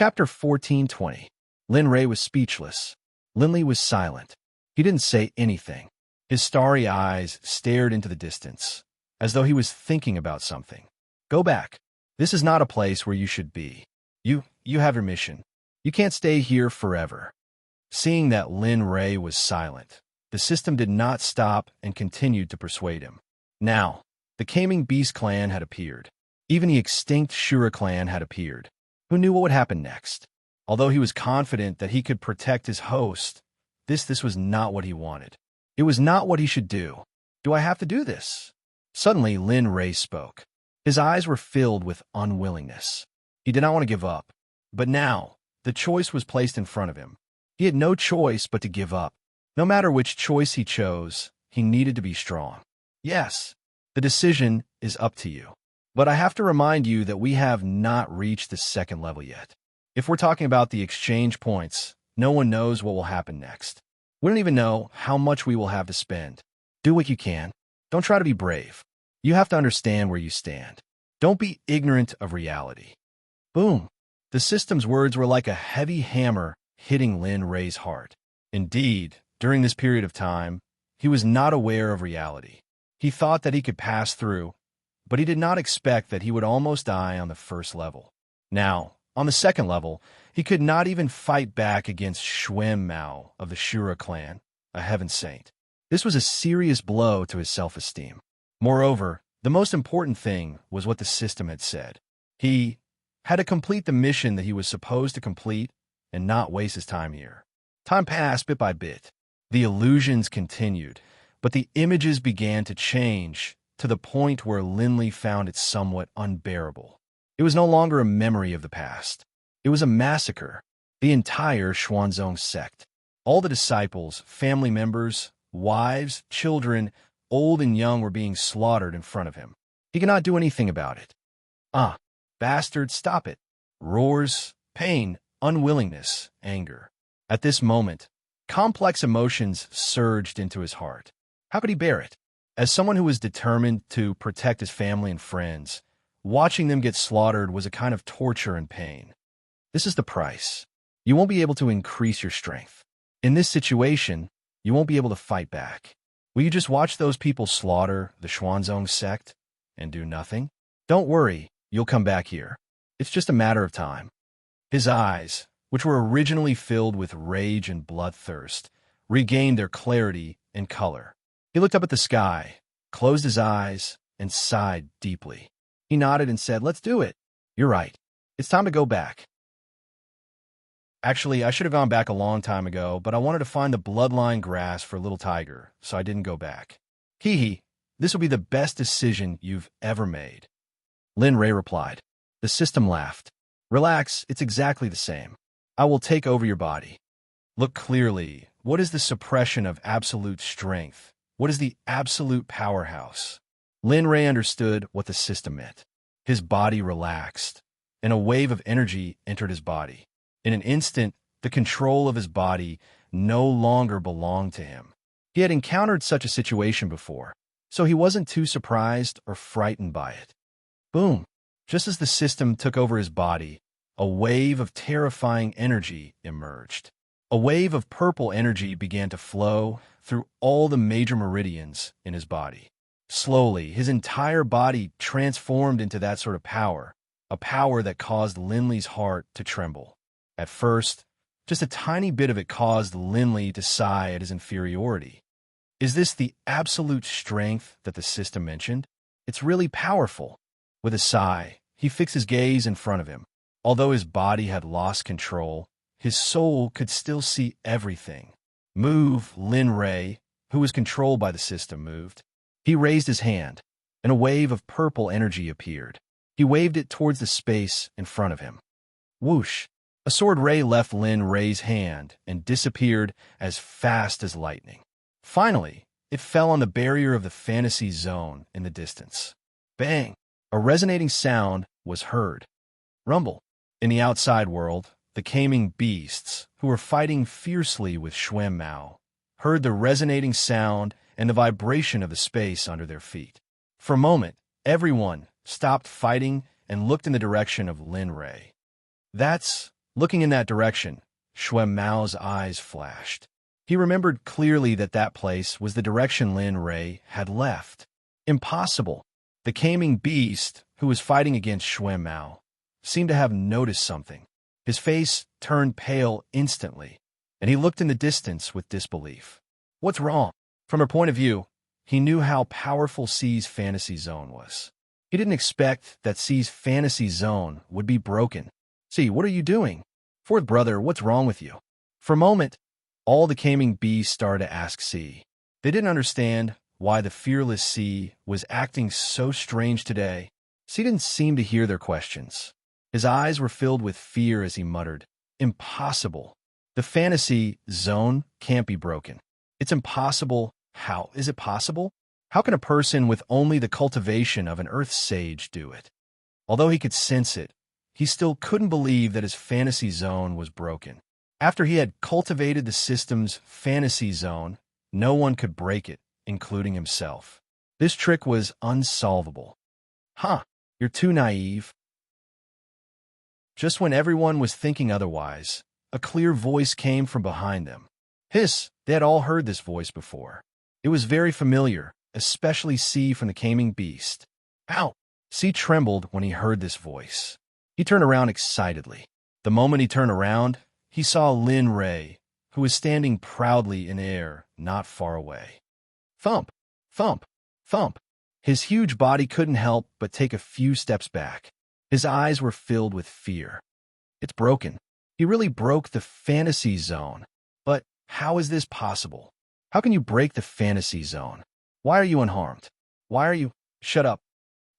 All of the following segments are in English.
Chapter 14:20. Lin Ray was speechless. Linley was silent. He didn't say anything. His starry eyes stared into the distance, as though he was thinking about something. Go back. This is not a place where you should be. You have your mission. You can't stay here forever. Seeing that Lin Ray was silent, the system did not stop and continued to persuade him. Now, the Caming Beast clan had appeared. Even the extinct Shura clan had appeared. Who knew what would happen next? Although he was confident that he could protect his host, this was not what he wanted. It was not what he should do. Do I have to do this? Suddenly, Lin Ray spoke. His eyes were filled with unwillingness. He did not want to give up. But now, the choice was placed in front of him. He had no choice but to give up. No matter which choice he chose, he needed to be strong. Yes, the decision is up to you. But I have to remind you that we have not reached the second level yet. If we're talking about the exchange points, no one knows what will happen next. We don't even know how much we will have to spend. Do what you can. Don't try to be brave. You have to understand where you stand. Don't be ignorant of reality. Boom. The system's words were like a heavy hammer hitting Lin Ray's heart. Indeed, during this period of time, he was not aware of reality. He thought that he could pass through, but he did not expect that he would almost die on the first level. Now, on the second level, he could not even fight back against Xuan Mao of the Shura clan, a heaven saint. This was a serious blow to his self-esteem. Moreover, the most important thing was what the system had said. He had to complete the mission that he was supposed to complete and not waste his time here. Time passed bit by bit. The illusions continued, but the images began to change to the point where Linley found it somewhat unbearable. It was no longer a memory of the past. It was a massacre. The entire Xuanzong sect. All the disciples, family members, wives, children, old and young were being slaughtered in front of him. He could not do anything about it. Bastard, stop it. Roars, pain, unwillingness, anger. At this moment, complex emotions surged into his heart. How could he bear it? As someone who was determined to protect his family and friends, watching them get slaughtered was a kind of torture and pain. This is the price. You won't be able to increase your strength. In this situation, you won't be able to fight back. Will you just watch those people slaughter the Xuanzong sect and do nothing? Don't worry, you'll come back here. It's just a matter of time. His eyes, which were originally filled with rage and bloodthirst, regained their clarity and color. He looked up at the sky, closed his eyes, and sighed deeply. He nodded and said, "Let's do it. You're right. It's time to go back." Actually, I should have gone back a long time ago, but I wanted to find the bloodline grass for Little Tiger, so I didn't go back. Hee, this will be the best decision you've ever made. Lin Ray replied. The system laughed. Relax, it's exactly the same. I will take over your body. Look clearly. What is the suppression of absolute strength? What is the absolute powerhouse? Lin Ray understood what the system meant. His body relaxed, and a wave of energy entered his body. In an instant, the control of his body no longer belonged to him. He had encountered such a situation before, so he wasn't too surprised or frightened by it. Boom! Just as the system took over his body, a wave of terrifying energy emerged. A wave of purple energy began to flow through all the major meridians in his body. Slowly, his entire body transformed into that sort of power, a power that caused Linley's heart to tremble. At first, just a tiny bit of it caused Linley to sigh at his inferiority. Is this the absolute strength that the system mentioned? It's really powerful. With a sigh, he fixed his gaze in front of him. Although his body had lost control, his soul could still see everything. Move, Lin Ray, who was controlled by the system, moved. He raised his hand, and a wave of purple energy appeared. He waved it towards the space in front of him. Whoosh! A sword ray left Lin Ray's hand and disappeared as fast as lightning. Finally, it fell on the barrier of the fantasy zone in the distance. Bang! A resonating sound was heard. Rumble. In the outside world, the Caming Beasts, who were fighting fiercely with Xuan Mao, heard the resonating sound and the vibration of the space under their feet. For a moment, everyone stopped fighting and looked in the direction of Lin Ray. That's Looking in that direction, Shui Mao's eyes flashed. He remembered clearly that that place was the direction Lin Rei had left. Impossible. The Caming Beast, who was fighting against Shui Mao, seemed to have noticed something. His face turned pale instantly, and he looked in the distance with disbelief. What's wrong? From her point of view, he knew how powerful C's fantasy zone was. He didn't expect that C's fantasy zone would be broken. C, what are you doing? Fourth brother, what's wrong with you? For a moment, all the Caming Bees started to ask C. They didn't understand why the fearless C was acting so strange today. C didn't seem to hear their questions. His eyes were filled with fear as he muttered, "Impossible. The fantasy zone can't be broken. It's impossible. How is it possible? How can a person with only the cultivation of an earth sage do it?" Although he could sense it, he still couldn't believe that his fantasy zone was broken. After he had cultivated the system's fantasy zone, no one could break it, including himself. This trick was unsolvable. Huh, you're too naive. Just when everyone was thinking otherwise, a clear voice came from behind them. Hiss, they had all heard this voice before. It was very familiar, especially C from the Caming Beast. Ow! C trembled when he heard this voice. He turned around excitedly. The moment he turned around, he saw Lin Rei, who was standing proudly in air not far away. Thump! Thump! Thump! His huge body couldn't help but take a few steps back. His eyes were filled with fear. It's broken. He really broke the fantasy zone. But how is this possible? How can you break the fantasy zone? Why are you unharmed? Why are you— Shut up.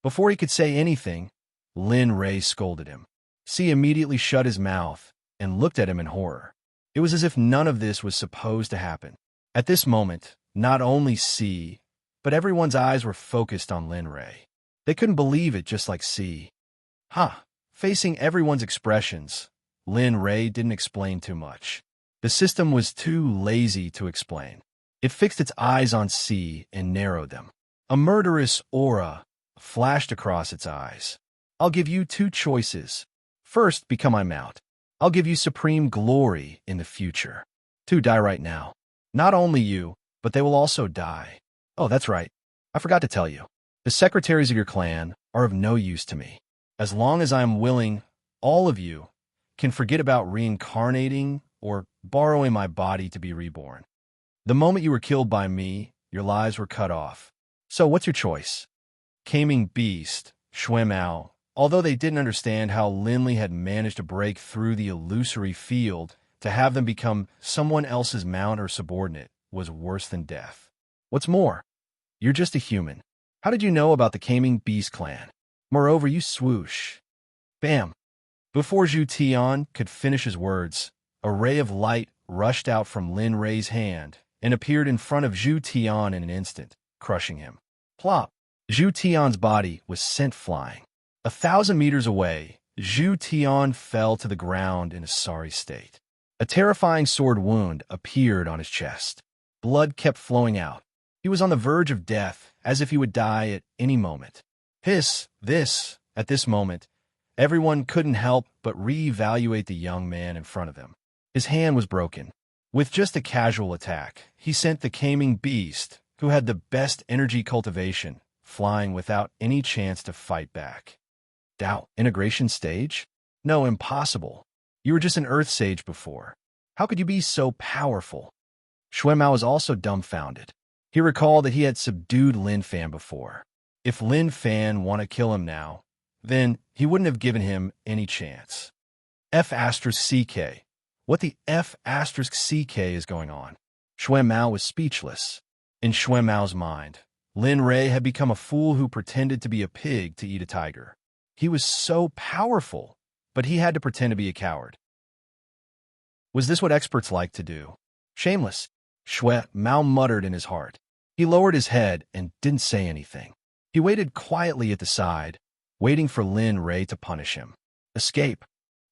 Before he could say anything, Lin Rei scolded him. C immediately shut his mouth and looked at him in horror. It was as if none of this was supposed to happen. At this moment, not only C, but everyone's eyes were focused on Lin Rei. They couldn't believe it, just like C. Facing everyone's expressions, Lin Rei didn't explain too much. The system was too lazy to explain. It fixed its eyes on C and narrowed them. A murderous aura flashed across its eyes. I'll give you two choices. First, become my mount. I'll give you supreme glory in the future. Two, die right now. Not only you, but they will also die. Oh, that's right. I forgot to tell you. The secretaries of your clan are of no use to me. As long as I am willing, all of you can forget about reincarnating or borrowing my body to be reborn. The moment you were killed by me, your lives were cut off. So what's your choice? Caming Beast, Shui Mao, although they didn't understand how Linley had managed to break through the illusory field to have them become someone else's mount or subordinate, was worse than death. What's more, you're just a human. How did you know about the Caming Beast clan? Moreover, you swoosh. Bam! Before Zhu Tian could finish his words, a ray of light rushed out from Lin Rei's hand and appeared in front of Zhu Tian in an instant, crushing him. Plop! Zhu Tian's body was sent flying. 1,000 meters away, Zhu Tian fell to the ground in a sorry state. A terrifying sword wound appeared on his chest. Blood kept flowing out. He was on the verge of death, as if he would die at any moment. At this moment, everyone couldn't help but re-evaluate the young man in front of them. His hand was broken. With just a casual attack, he sent the Caming Beast, who had the best energy cultivation, flying without any chance to fight back. Doubt, integration stage? No, impossible. You were just an Earth Sage before. How could you be so powerful? Shui Mao was also dumbfounded. He recalled that he had subdued Lin Fan before. If Lin Fan want to kill him now, then he wouldn't have given him any chance. F*CK. What the F*CK is going on? Shui Mao was speechless. In Shui Mao's mind, Lin Rei had become a fool who pretended to be a pig to eat a tiger. He was so powerful, but he had to pretend to be a coward. Was this what experts like to do? Shameless, Shui Mao muttered in his heart. He lowered his head and didn't say anything. He waited quietly at the side, waiting for Lin Rei to punish him. Escape.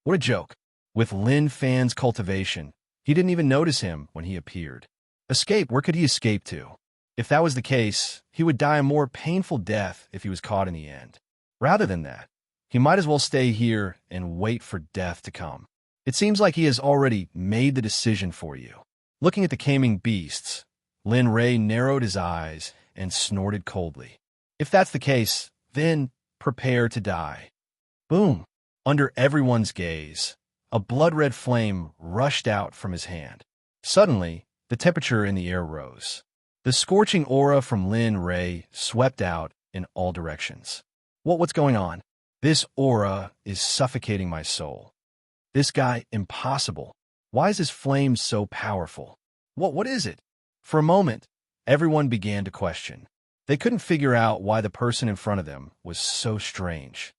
What a joke. With Lin Fan's cultivation, he didn't even notice him when he appeared. Escape? Where could he escape to? If that was the case, he would die a more painful death if he was caught in the end. Rather than that, he might as well stay here and wait for death to come. It seems like he has already made the decision for you. Looking at the caming beasts, Lin Ray narrowed his eyes and snorted coldly. If that's the case, then prepare to die. Boom! Under everyone's gaze, a blood-red flame rushed out from his hand. Suddenly, the temperature in the air rose. The scorching aura from Lin Ray swept out in all directions. What's going on? This aura is suffocating my soul. This guy, impossible. Why is his flame so powerful? What is it? For a moment, everyone began to question. They couldn't figure out why the person in front of them was so strange.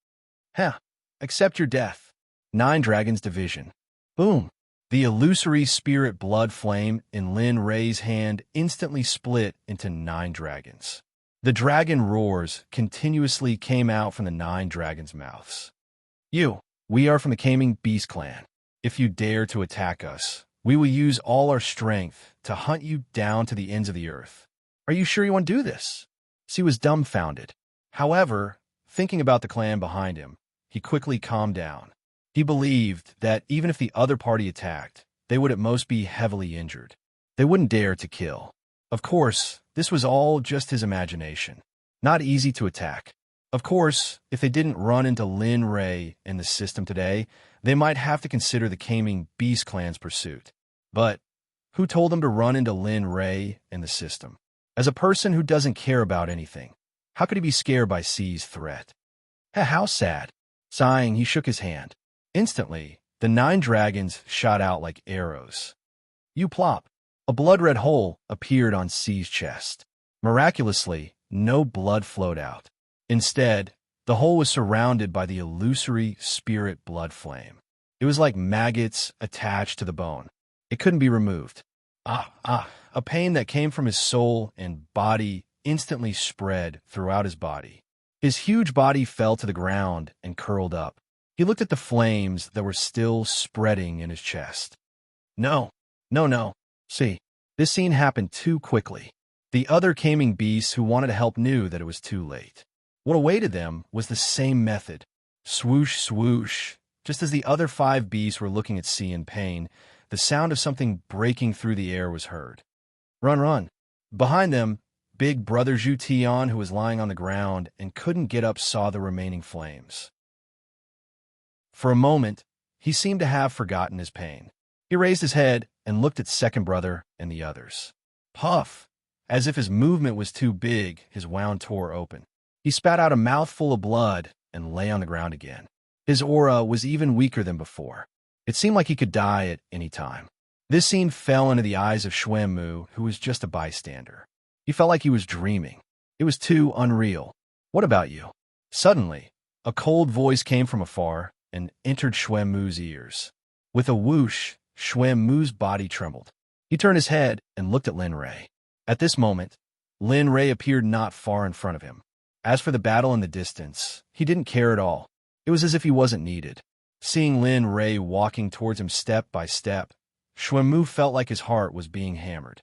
Accept your death. 9 Dragons Division. Boom. The illusory spirit blood flame in Lin Ray's hand instantly split into 9 dragons. The dragon roars continuously came out from the 9 dragons' mouths. We are from the Caming Beast clan. If you dare to attack us, we will use all our strength to hunt you down to the ends of the earth. Are you sure you want to do this? He was dumbfounded. However, thinking about the clan behind him, he quickly calmed down. He believed that even if the other party attacked, they would at most be heavily injured. They wouldn't dare to kill. Of course, this was all just his imagination. Not easy to attack. Of course, if they didn't run into Lin Ray in the system today, they might have to consider the Caming Beast clan's pursuit. But who told them to run into Lin Ray in the system? As a person who doesn't care about anything, how could he be scared by C's threat? How sad. Sighing, he shook his hand. Instantly, the 9 dragons shot out like arrows. Plop. A blood-red hole appeared on C's chest. Miraculously, no blood flowed out. Instead, the hole was surrounded by the illusory spirit blood flame. It was like maggots attached to the bone. It couldn't be removed. A pain that came from his soul and body instantly spread throughout his body. His huge body fell to the ground and curled up. He looked at the flames that were still spreading in his chest. No. See, this scene happened too quickly. The other Caming Beasts who wanted to help knew that it was too late. What awaited them was the same method. Swoosh, swoosh. Just as the other 5 beasts were looking at C in pain, the sound of something breaking through the air was heard. Run. Behind them, Big Brother Zhu Tian, who was lying on the ground and couldn't get up, saw the remaining flames. For a moment, he seemed to have forgotten his pain. He raised his head and looked at Second Brother and the others. Puff! As if his movement was too big, his wound tore open. He spat out a mouthful of blood and lay on the ground again. His aura was even weaker than before. It seemed like he could die at any time. This scene fell into the eyes of Xuanmu, who was just a bystander. He felt like he was dreaming. It was too unreal. What about you? Suddenly, a cold voice came from afar and entered Xuanmu's ears. With a whoosh, Xuanmu's body trembled. He turned his head and looked at Lin Ray. At this moment, Lin Ray appeared not far in front of him. As for the battle in the distance, he didn't care at all. It was as if he wasn't needed. Seeing Lin Ray walking towards him step by step, Xuanmu felt like his heart was being hammered.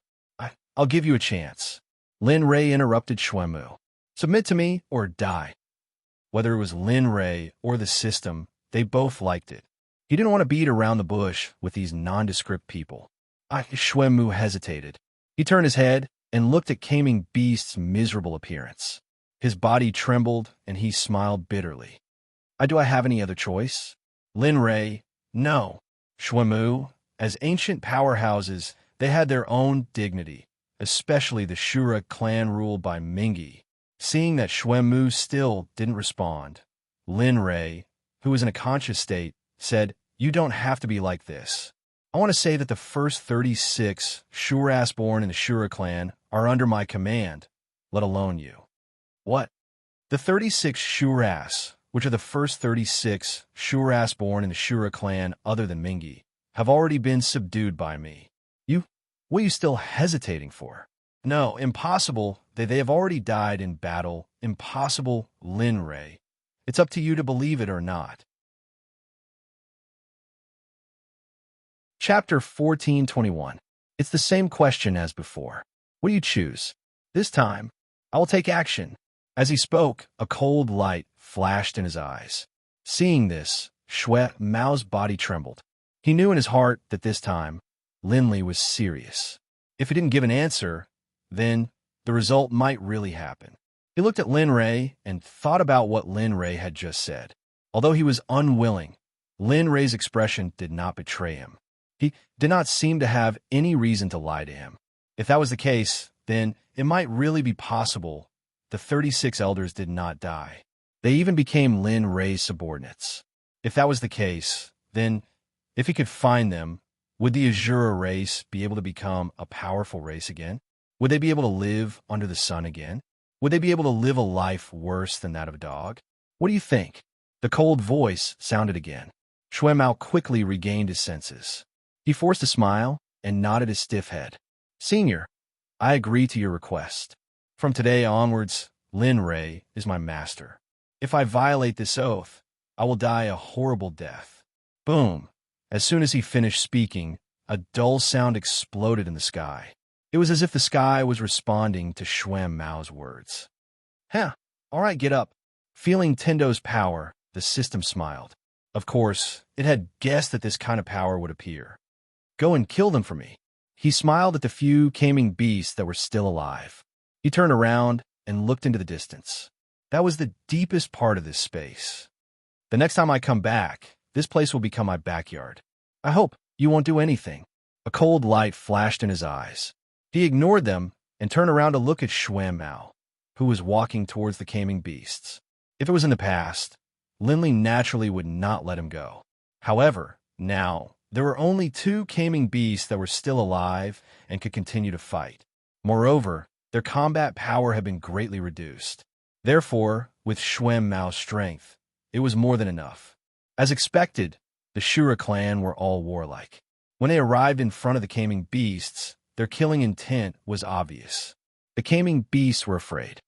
I'll give you a chance. Lin Ray interrupted Xuanmu. Submit to me or die. Whether it was Lin Ray or the system, they both liked it. He didn't want to beat around the bush with these nondescript people. Xuanmu hesitated. He turned his head and looked at Caming Beast's miserable appearance. His body trembled, and he smiled bitterly. Do I have any other choice? Lin Ray, no. Xuanmu, as ancient powerhouses, they had their own dignity, especially the Shura clan ruled by Mingi. Seeing that Xuanmu still didn't respond, Lin Ray, who was in a conscious state, said, You don't have to be like this. I want to say that the first 36 Shuras born in the Shura clan are under my command, let alone you. What? The 36 Shuras, which are the first 36 Shuras born in the Shura clan other than Mingi, have already been subdued by me. What are you still hesitating for? No, impossible. They have already died in battle. Impossible, Lin Ray. It's up to you to believe it or not. Chapter 1421. It's the same question as before. What do you choose? This time, I will take action. As he spoke, a cold light flashed in his eyes. Seeing this, Xuanmu's body trembled. He knew in his heart that this time, Linley was serious. If he didn't give an answer, then the result might really happen. He looked at Lin Ray and thought about what Lin Ray had just said. Although he was unwilling, Lin Ray's expression did not betray him. He did not seem to have any reason to lie to him. If that was the case, then it might really be possible the 36 elders did not die. They even became Lin Ray's subordinates. If that was the case, then if he could find them, would the Azura race be able to become a powerful race again? Would they be able to live under the sun again? Would they be able to live a life worse than that of a dog? What do you think? The cold voice sounded again. Xuan Mao quickly regained his senses. He forced a smile and nodded his stiff head. Senior, I agree to your request. From today onwards, Lin Ray is my master. If I violate this oath, I will die a horrible death. Boom! As soon as he finished speaking, a dull sound exploded in the sky. It was as if the sky was responding to Xuan Mao's words. Huh, all right, get up. Feeling Tendo's power, the system smiled. Of course, it had guessed that this kind of power would appear. Go and kill them for me. He smiled at the few caming beasts that were still alive. He turned around and looked into the distance. That was the deepest part of this space. The next time I come back, this place will become my backyard. I hope you won't do anything. A cold light flashed in his eyes. He ignored them and turned around to look at Xuan Mao, who was walking towards the caming beasts. If it was in the past, Linley naturally would not let him go. However, now, there were only 2 caming beasts that were still alive and could continue to fight. Moreover, their combat power had been greatly reduced. Therefore, with Xuan Mao's strength, it was more than enough. As expected, the Shura clan were all warlike. When they arrived in front of the caming beasts, their killing intent was obvious. The caming beasts were afraid.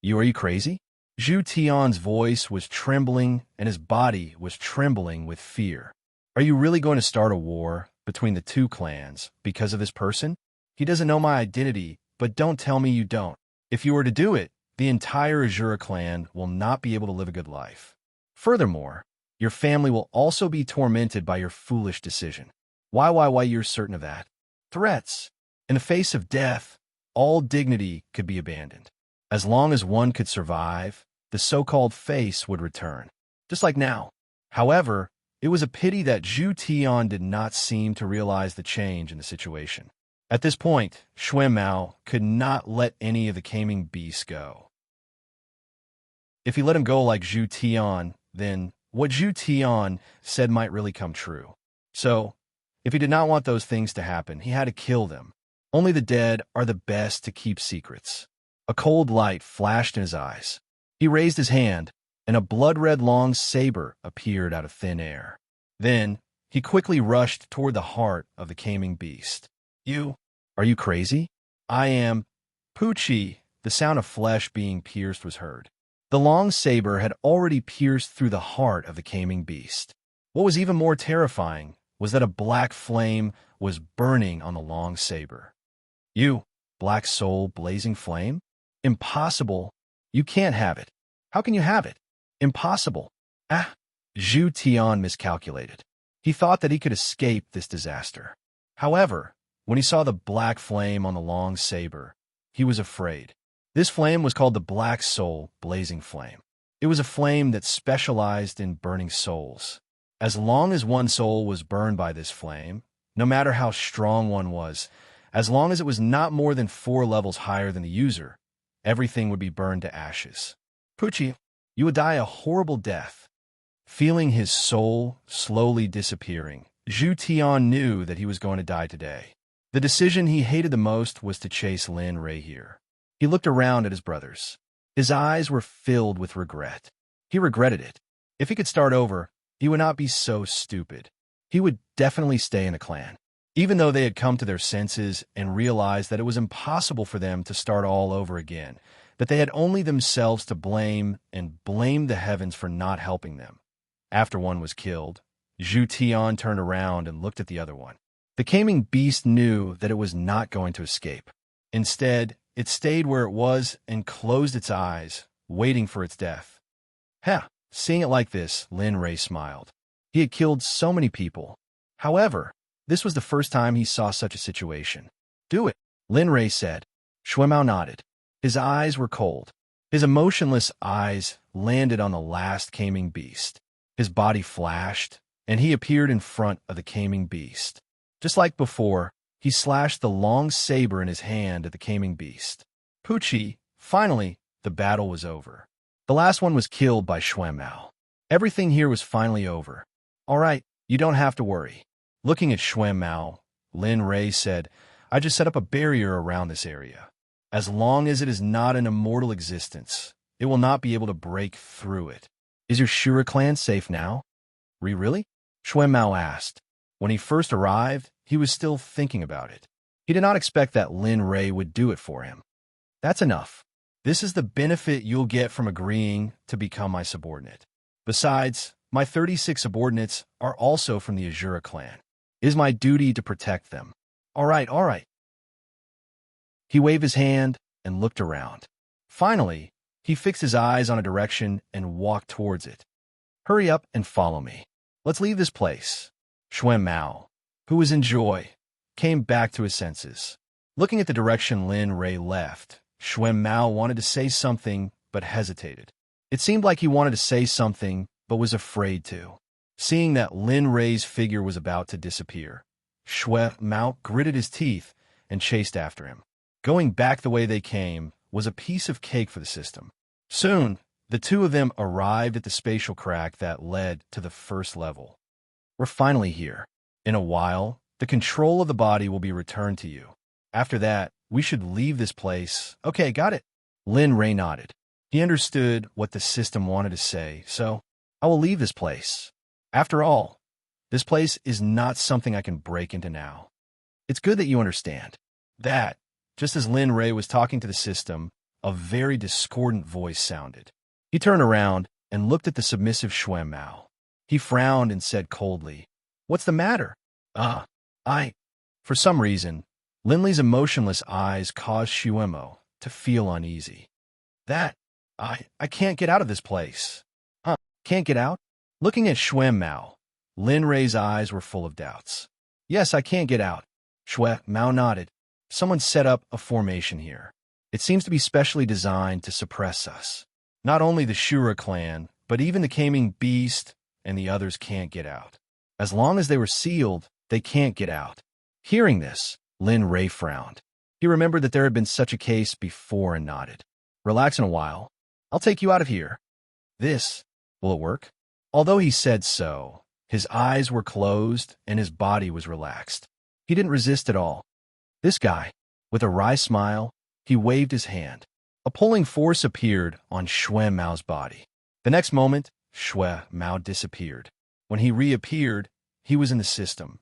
Are you crazy? Zhu Tian's voice was trembling and his body was trembling with fear. Are you really going to start a war between the 2 clans because of this person? He doesn't know my identity, but don't tell me you don't. If you were to do it, the entire Azura clan will not be able to live a good life. Furthermore, your family will also be tormented by your foolish decision. Why you're certain of that? Threats. In the face of death, all dignity could be abandoned. As long as one could survive, the so-called face would return, just like now. However, it was a pity that Zhu Tian did not seem to realize the change in the situation. At this point, Xuan Mao could not let any of the caming beasts go. If he let him go like Zhu Tian, then what Zhu Tian said might really come true. So, if he did not want those things to happen, he had to kill them. Only the dead are the best to keep secrets. A cold light flashed in his eyes. He raised his hand, and a blood-red long saber appeared out of thin air. Then, he quickly rushed toward the heart of the caming beast. Are you crazy? I am. Poochie, the sound of flesh being pierced was heard. The long saber had already pierced through the heart of the caming beast. What was even more terrifying was that a black flame was burning on the long saber. Black soul blazing flame? Impossible. You can't have it. How can you have it? Impossible. Zhu Tian miscalculated. He thought that he could escape this disaster. However, when he saw the black flame on the long saber, he was afraid. This flame was called the Black Soul Blazing Flame. It was a flame that specialized in burning souls. As long as one soul was burned by this flame, no matter how strong one was, as long as it was not more than 4 levels higher than the user, everything would be burned to ashes. Poochie, you would die a horrible death. Feeling his soul slowly disappearing, Zhu Tian knew that he was going to die today. The decision he hated the most was to chase Lin Ray here. He looked around at his brothers. His eyes were filled with regret. He regretted it. If he could start over, he would not be so stupid. He would definitely stay in the clan. Even though they had come to their senses and realized that it was impossible for them to start all over again, that they had only themselves to blame and blamed the heavens for not helping them. After one was killed, Zhu Tian turned around and looked at the other one. The caming beast knew that it was not going to escape. Instead, it stayed where it was and closed its eyes, waiting for its death. Seeing it like this, Lin Ray smiled. He had killed so many people. However, this was the first time he saw such a situation. Do it, Lin Rei said. Shuemao nodded. His eyes were cold. His emotionless eyes landed on the last Caming beast. His body flashed, and he appeared in front of the Caming beast. Just like before, he slashed the long saber in his hand at the Caming beast. Pucci, finally, the battle was over. The last one was killed by Shuemao. Everything here was finally over. All right, you don't have to worry. Looking at Shuemao, Lin Rei said, I just set up a barrier around this area. As long as it is not an immortal existence, it will not be able to break through it. Is your Shura clan safe now? Really? Shuemao asked. When he first arrived, he was still thinking about it. He did not expect that Lin Rei would do it for him. That's enough. This is the benefit you'll get from agreeing to become my subordinate. Besides, my 36 subordinates are also from the Azura clan. It is my duty to protect them. All right. He waved his hand and looked around. Finally, he fixed his eyes on a direction and walked towards it. Hurry up and follow me. Let's leave this place. Shuemao, who was in joy, came back to his senses. Looking at the direction Lin Rei left, Shuemao wanted to say something but hesitated. It seemed like he wanted to say something but was afraid to. Seeing that Lin Rei's figure was about to disappear, Shuemao gritted his teeth and chased after him. Going back the way they came was a piece of cake for the system. Soon, the two of them arrived at the spatial crack that led to the first level. We're finally here. In a while, the control of the body will be returned to you. After that, we should leave this place. Okay, got it. Lin Rei nodded. He understood what the system wanted to say, so I will leave this place. After all, this place is not something I can break into now. It's good that you understand. That, just as Lin Rei was talking to the system, a very discordant voice sounded. He turned around and looked at the submissive Shuemao. He frowned and said coldly, What's the matter? For some reason, Linley's emotionless eyes caused Shuemao to feel uneasy. I can't get out of this place. Can't get out? Looking at Shuemao, Lin Rei's eyes were full of doubts. Yes, I can't get out. Shuemao nodded. Someone set up a formation here. It seems to be specially designed to suppress us. Not only the Shura clan, but even the Caming Beast and the others can't get out. As long as they were sealed, they can't get out. Hearing this, Lin Rei frowned. He remembered that there had been such a case before and nodded. Relax in a while. I'll take you out of here. Will it work? Although he said so, his eyes were closed and his body was relaxed. He didn't resist at all. This guy, with a wry smile, he waved his hand. A pulling force appeared on Shuemao's body. The next moment, Shuemao disappeared. When he reappeared, he was in the system.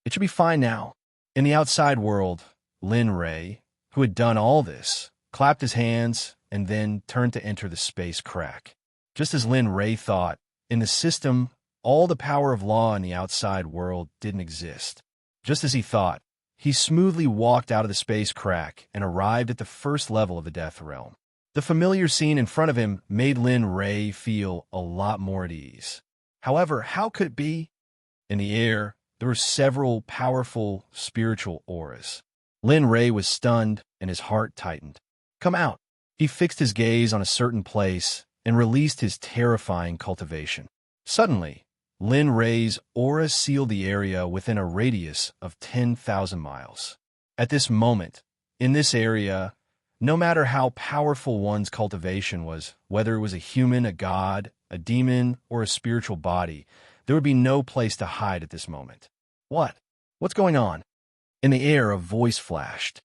It should be fine now. In the outside world, Lin Rei, who had done all this, clapped his hands and then turned to enter the space crack. Just as Lin Rei thought, in the system, all the power of law in the outside world didn't exist. Just as he thought, he smoothly walked out of the space crack and arrived at the first level of the Death Realm. The familiar scene in front of him made Lin Rei feel a lot more at ease. However, how could it be? In the air, there were several powerful spiritual auras. Lin Rei was stunned and his heart tightened. Come out. He fixed his gaze on a certain place and released his terrifying cultivation. Suddenly, Lin Rei's aura sealed the area within a radius of 10,000 miles. At this moment, in this area, no matter how powerful one's cultivation was, whether it was a human, a god, a demon, or a spiritual body, there would be no place to hide at this moment. What's going on? In the air, a voice flashed.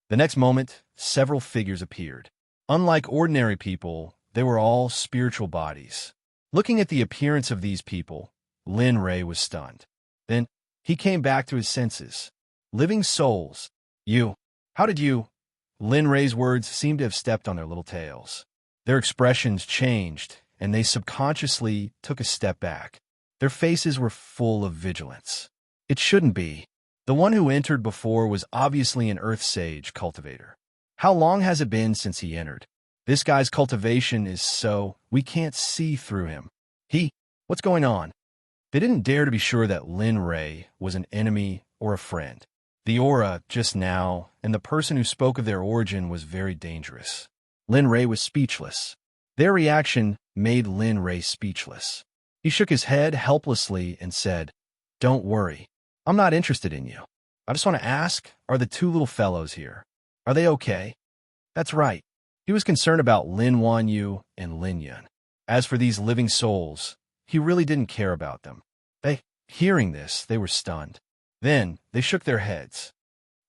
The next moment, several figures appeared. Unlike ordinary people, they were all spiritual bodies. Looking at the appearance of these people, Lin Rei was stunned. Then, he came back to his senses. Living souls. How did you? Lin Rei's words seemed to have stepped on their little tails. Their expressions changed, and they subconsciously took a step back. Their faces were full of vigilance. It shouldn't be. The one who entered before was obviously an Earth Sage cultivator. How long has it been since he entered? This guy's cultivation is so we can't see through him. What's going on? They didn't dare to be sure that Lin Rei was an enemy or a friend. The aura, just now, and the person who spoke of their origin was very dangerous. Lin Rei was speechless. Their reaction made Lin Rei speechless. He shook his head helplessly and said, "Don't worry. I'm not interested in you. I just want to ask, are the two little fellows here? Are they okay?" That's right. He was concerned about Lin Wanyu and Lin Yun. As for these living souls, he really didn't care about them. Hearing this, they were stunned. Then, they shook their heads.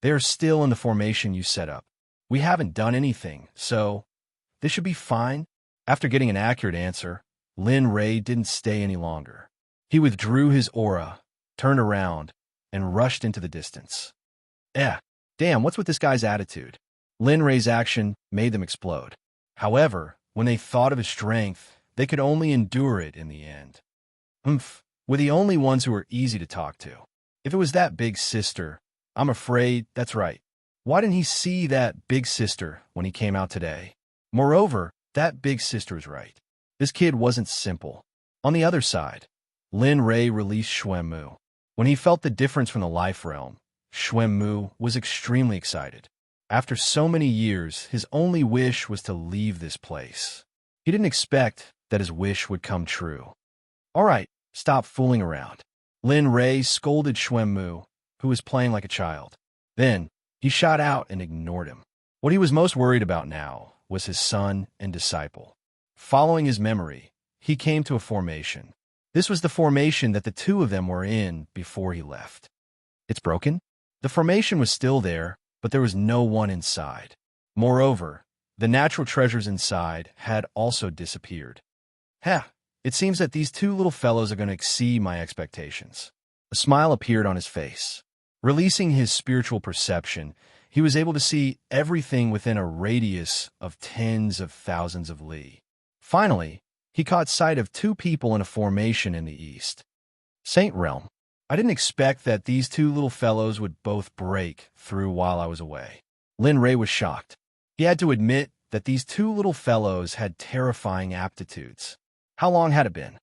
"They are still in the formation you set up. We haven't done anything, so they should be fine." After getting an accurate answer, Lin Rei didn't stay any longer. He withdrew his aura, turned around, and rushed into the distance. Damn, what's with this guy's attitude? Lin Rei's action made them explode. However, when they thought of his strength, they could only endure it in the end. We're the only ones who are easy to talk to. If it was that big sister, I'm afraid that's right. Why didn't he see that big sister when he came out today? Moreover, that big sister is right. This kid wasn't simple. On the other side, Lin Rei released Xuanmu. When he felt the difference from the life realm, Xuanmu was extremely excited. After so many years, his only wish was to leave this place. He didn't expect that his wish would come true. "All right, stop fooling around." Lin Rei scolded Xuanmu, who was playing like a child. Then, he shot out and ignored him. What he was most worried about now was his son and disciple. Following his memory, he came to a formation. This was the formation that the two of them were in before he left. It's broken? The formation was still there, but there was no one inside. Moreover, the natural treasures inside had also disappeared. It seems that these two little fellows are going to exceed my expectations. A smile appeared on his face. Releasing his spiritual perception, he was able to see everything within a radius of tens of thousands of li. Finally, he caught sight of two people in a formation in the east. Saint Realm. I didn't expect that these two little fellows would both break through while I was away. Lin Rei was shocked. He had to admit that these two little fellows had terrifying aptitudes. How long had it been?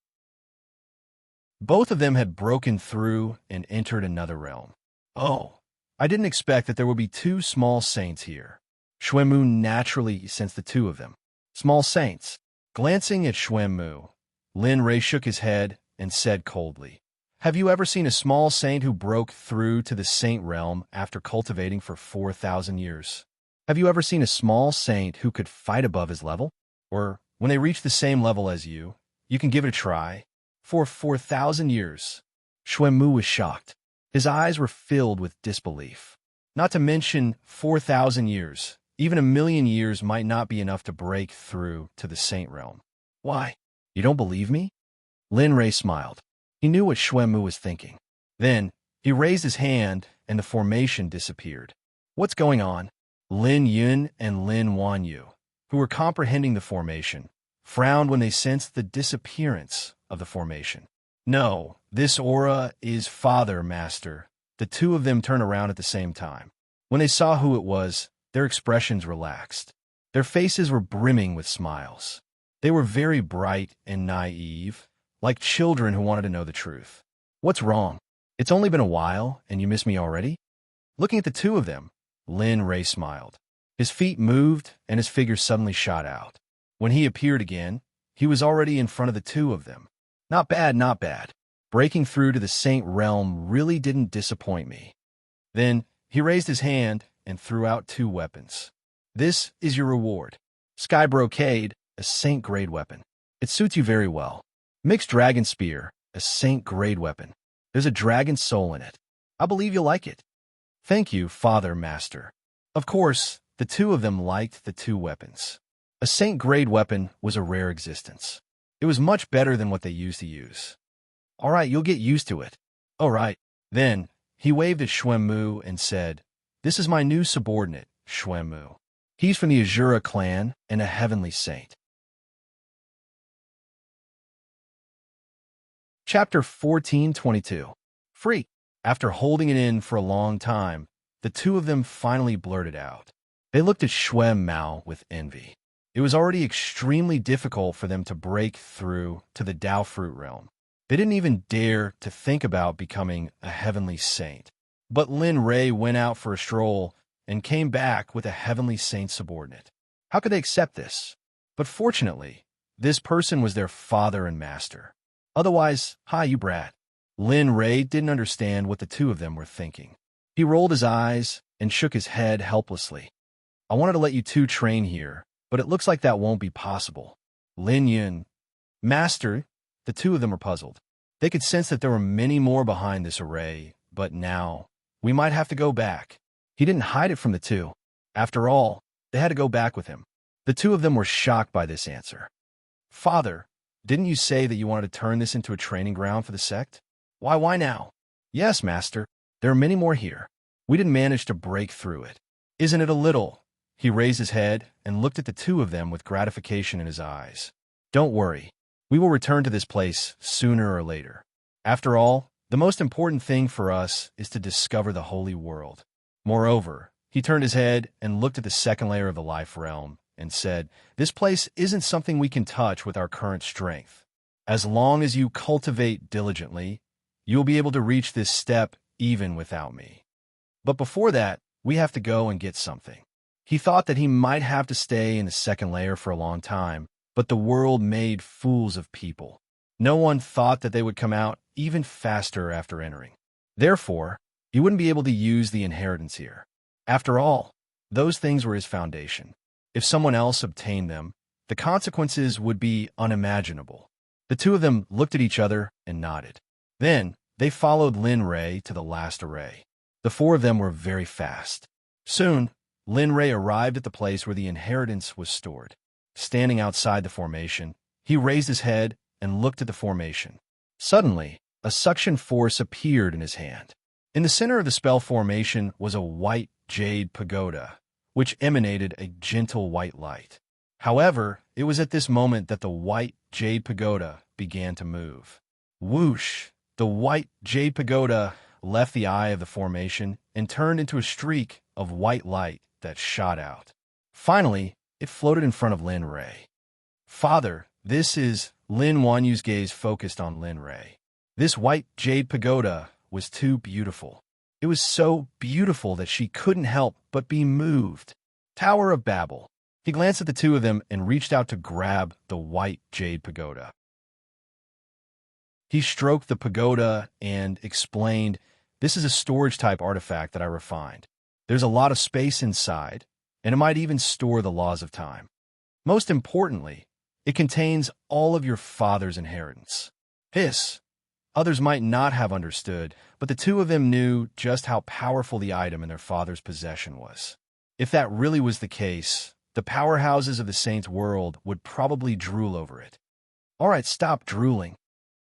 Both of them had broken through and entered another realm. Oh, I didn't expect that there would be two small saints here. Xuanmu naturally sensed the two of them. Small saints. Glancing at Xuanmu, Lin Rei shook his head and said coldly, "Have you ever seen a small saint who broke through to the saint realm after cultivating for 4,000 years? Have you ever seen a small saint who could fight above his level? Or, when they reach the same level as you can give it a try? For 4,000 years." Xuanmu was shocked. His eyes were filled with disbelief. Not to mention 4,000 years. Even 1,000,000 years might not be enough to break through to the saint realm. "Why? You don't believe me?" Lin Rei smiled. He knew what Xuanmu was thinking. Then, he raised his hand and the formation disappeared. What's going on? Lin Yun and Lin Wanyu, who were comprehending the formation, frowned when they sensed the disappearance of the formation. "No, this aura is Father, Master." The two of them turned around at the same time. When they saw who it was, their expressions relaxed. Their faces were brimming with smiles. They were very bright and naive, like children who wanted to know the truth. "What's wrong? It's only been a while, and you miss me already?" Looking at the two of them, Lin Rei smiled. His feet moved, and his figure suddenly shot out. When he appeared again, he was already in front of the two of them. Not bad, not bad. Breaking through to the saint realm really didn't disappoint me." Then, he raised his hand and threw out two weapons. "This is your reward. Sky Brocade, a saint-grade weapon. It suits you very well. Mixed Dragon Spear, a saint-grade weapon. There's a dragon soul in it. I believe you'll like it." "Thank you, Father, Master." Of course, the two of them liked the two weapons. A saint-grade weapon was a rare existence. It was much better than what they used to use. "All right, you'll get used to it." "All right." Then, he waved at Xuanmu and said, "This is my new subordinate, Xuanmu. He's from the Azura clan and a heavenly saint." Chapter 1422. Free. After holding it in for a long time, the two of them finally blurted out. They looked at Xuanmu with envy. It was already extremely difficult for them to break through to the Dao Fruit realm. They didn't even dare to think about becoming a heavenly saint. But Lin Ray went out for a stroll and came back with a heavenly saint subordinate. How could they accept this? But fortunately, this person was their father and master. Otherwise, hi, you brat. Lin Ray didn't understand what the two of them were thinking. He rolled his eyes and shook his head helplessly. I wanted to let you two train here, but it looks like that won't be possible. Lin Yun, Master, the two of them were puzzled. They could sense that there were many more behind this array, but now, we might have to go back. He didn't hide it from the two. After all, they had to go back with him. The two of them were shocked by this answer. Father, didn't you say that you wanted to turn this into a training ground for the sect? Why now? Yes, Master. There are many more here. We didn't manage to break through it. Isn't it a little? He raised his head and looked at the two of them with gratification in his eyes. Don't worry. We will return to this place sooner or later. After all, the most important thing for us is to discover the holy world. Moreover, he turned his head and looked at the second layer of the life realm and said, this place isn't something we can touch with our current strength. As long as you cultivate diligently, you will be able to reach this step even without me. But before that, we have to go and get something. He thought that he might have to stay in the second layer for a long time, but the world made fools of people. No one thought that they would come out even faster after entering. Therefore, he wouldn't be able to use the inheritance here. After all, those things were his foundation. If someone else obtained them, the consequences would be unimaginable. The two of them looked at each other and nodded. Then, they followed Lin Ray to the last array. The four of them were very fast. Soon, Lin Ray arrived at the place where the inheritance was stored. Standing outside the formation, he raised his head and looked at the formation. Suddenly, a suction force appeared in his hand. In the center of the spell formation was a white jade pagoda, which emanated a gentle white light. However, it was at this moment that the white jade pagoda began to move. Whoosh! The white jade pagoda left the eye of the formation and turned into a streak of white light that shot out. Finally, it floated in front of Lin Ray. Father, this is... Lin Wanyu's gaze focused on Lin Ray. This white jade pagoda was too beautiful. It was so beautiful that she couldn't help but be moved. Tower of Babel. He glanced at the two of them and reached out to grab the white jade pagoda. He stroked the pagoda and explained, this is a storage-type artifact that I refined. There's a lot of space inside, and it might even store the laws of time. Most importantly, it contains all of your father's inheritance. Others might not have understood, but the two of them knew just how powerful the item in their father's possession was. If that really was the case, the powerhouses of the saints' world would probably drool over it. All right, stop drooling.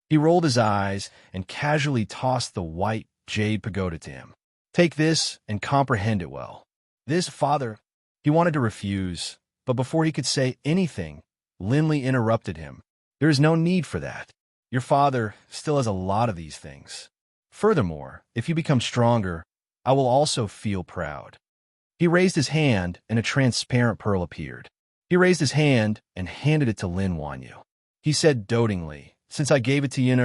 He rolled his eyes and casually tossed the white jade pagoda to him. Take this and comprehend it well. This, father, he wanted to refuse, but before he could say anything, Linley interrupted him. There is no need for that. Your father still has a lot of these things. Furthermore, if you become stronger, I will also feel proud. He raised his hand and a transparent pearl appeared. He raised his hand and handed it to Lin Wanyu. He said dotingly, since I gave it to Yin,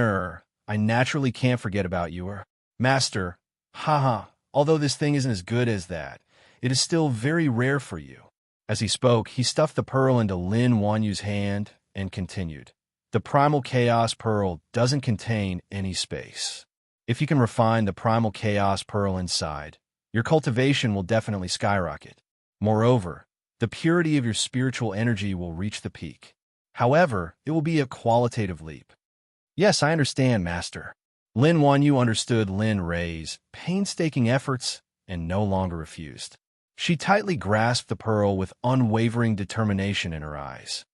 I naturally can't forget about you. Master, although this thing isn't as good as that, it is still very rare for you. As he spoke, he stuffed the pearl into Lin Wanyu's hand and continued. The primal chaos pearl doesn't contain any space. If you can refine the primal chaos pearl inside, your cultivation will definitely skyrocket. Moreover, the purity of your spiritual energy will reach the peak. However, it will be a qualitative leap. Yes, I understand, Master. Lin Wanyu understood Lin Ray's painstaking efforts and no longer refused. She tightly grasped the pearl with unwavering determination in her eyes.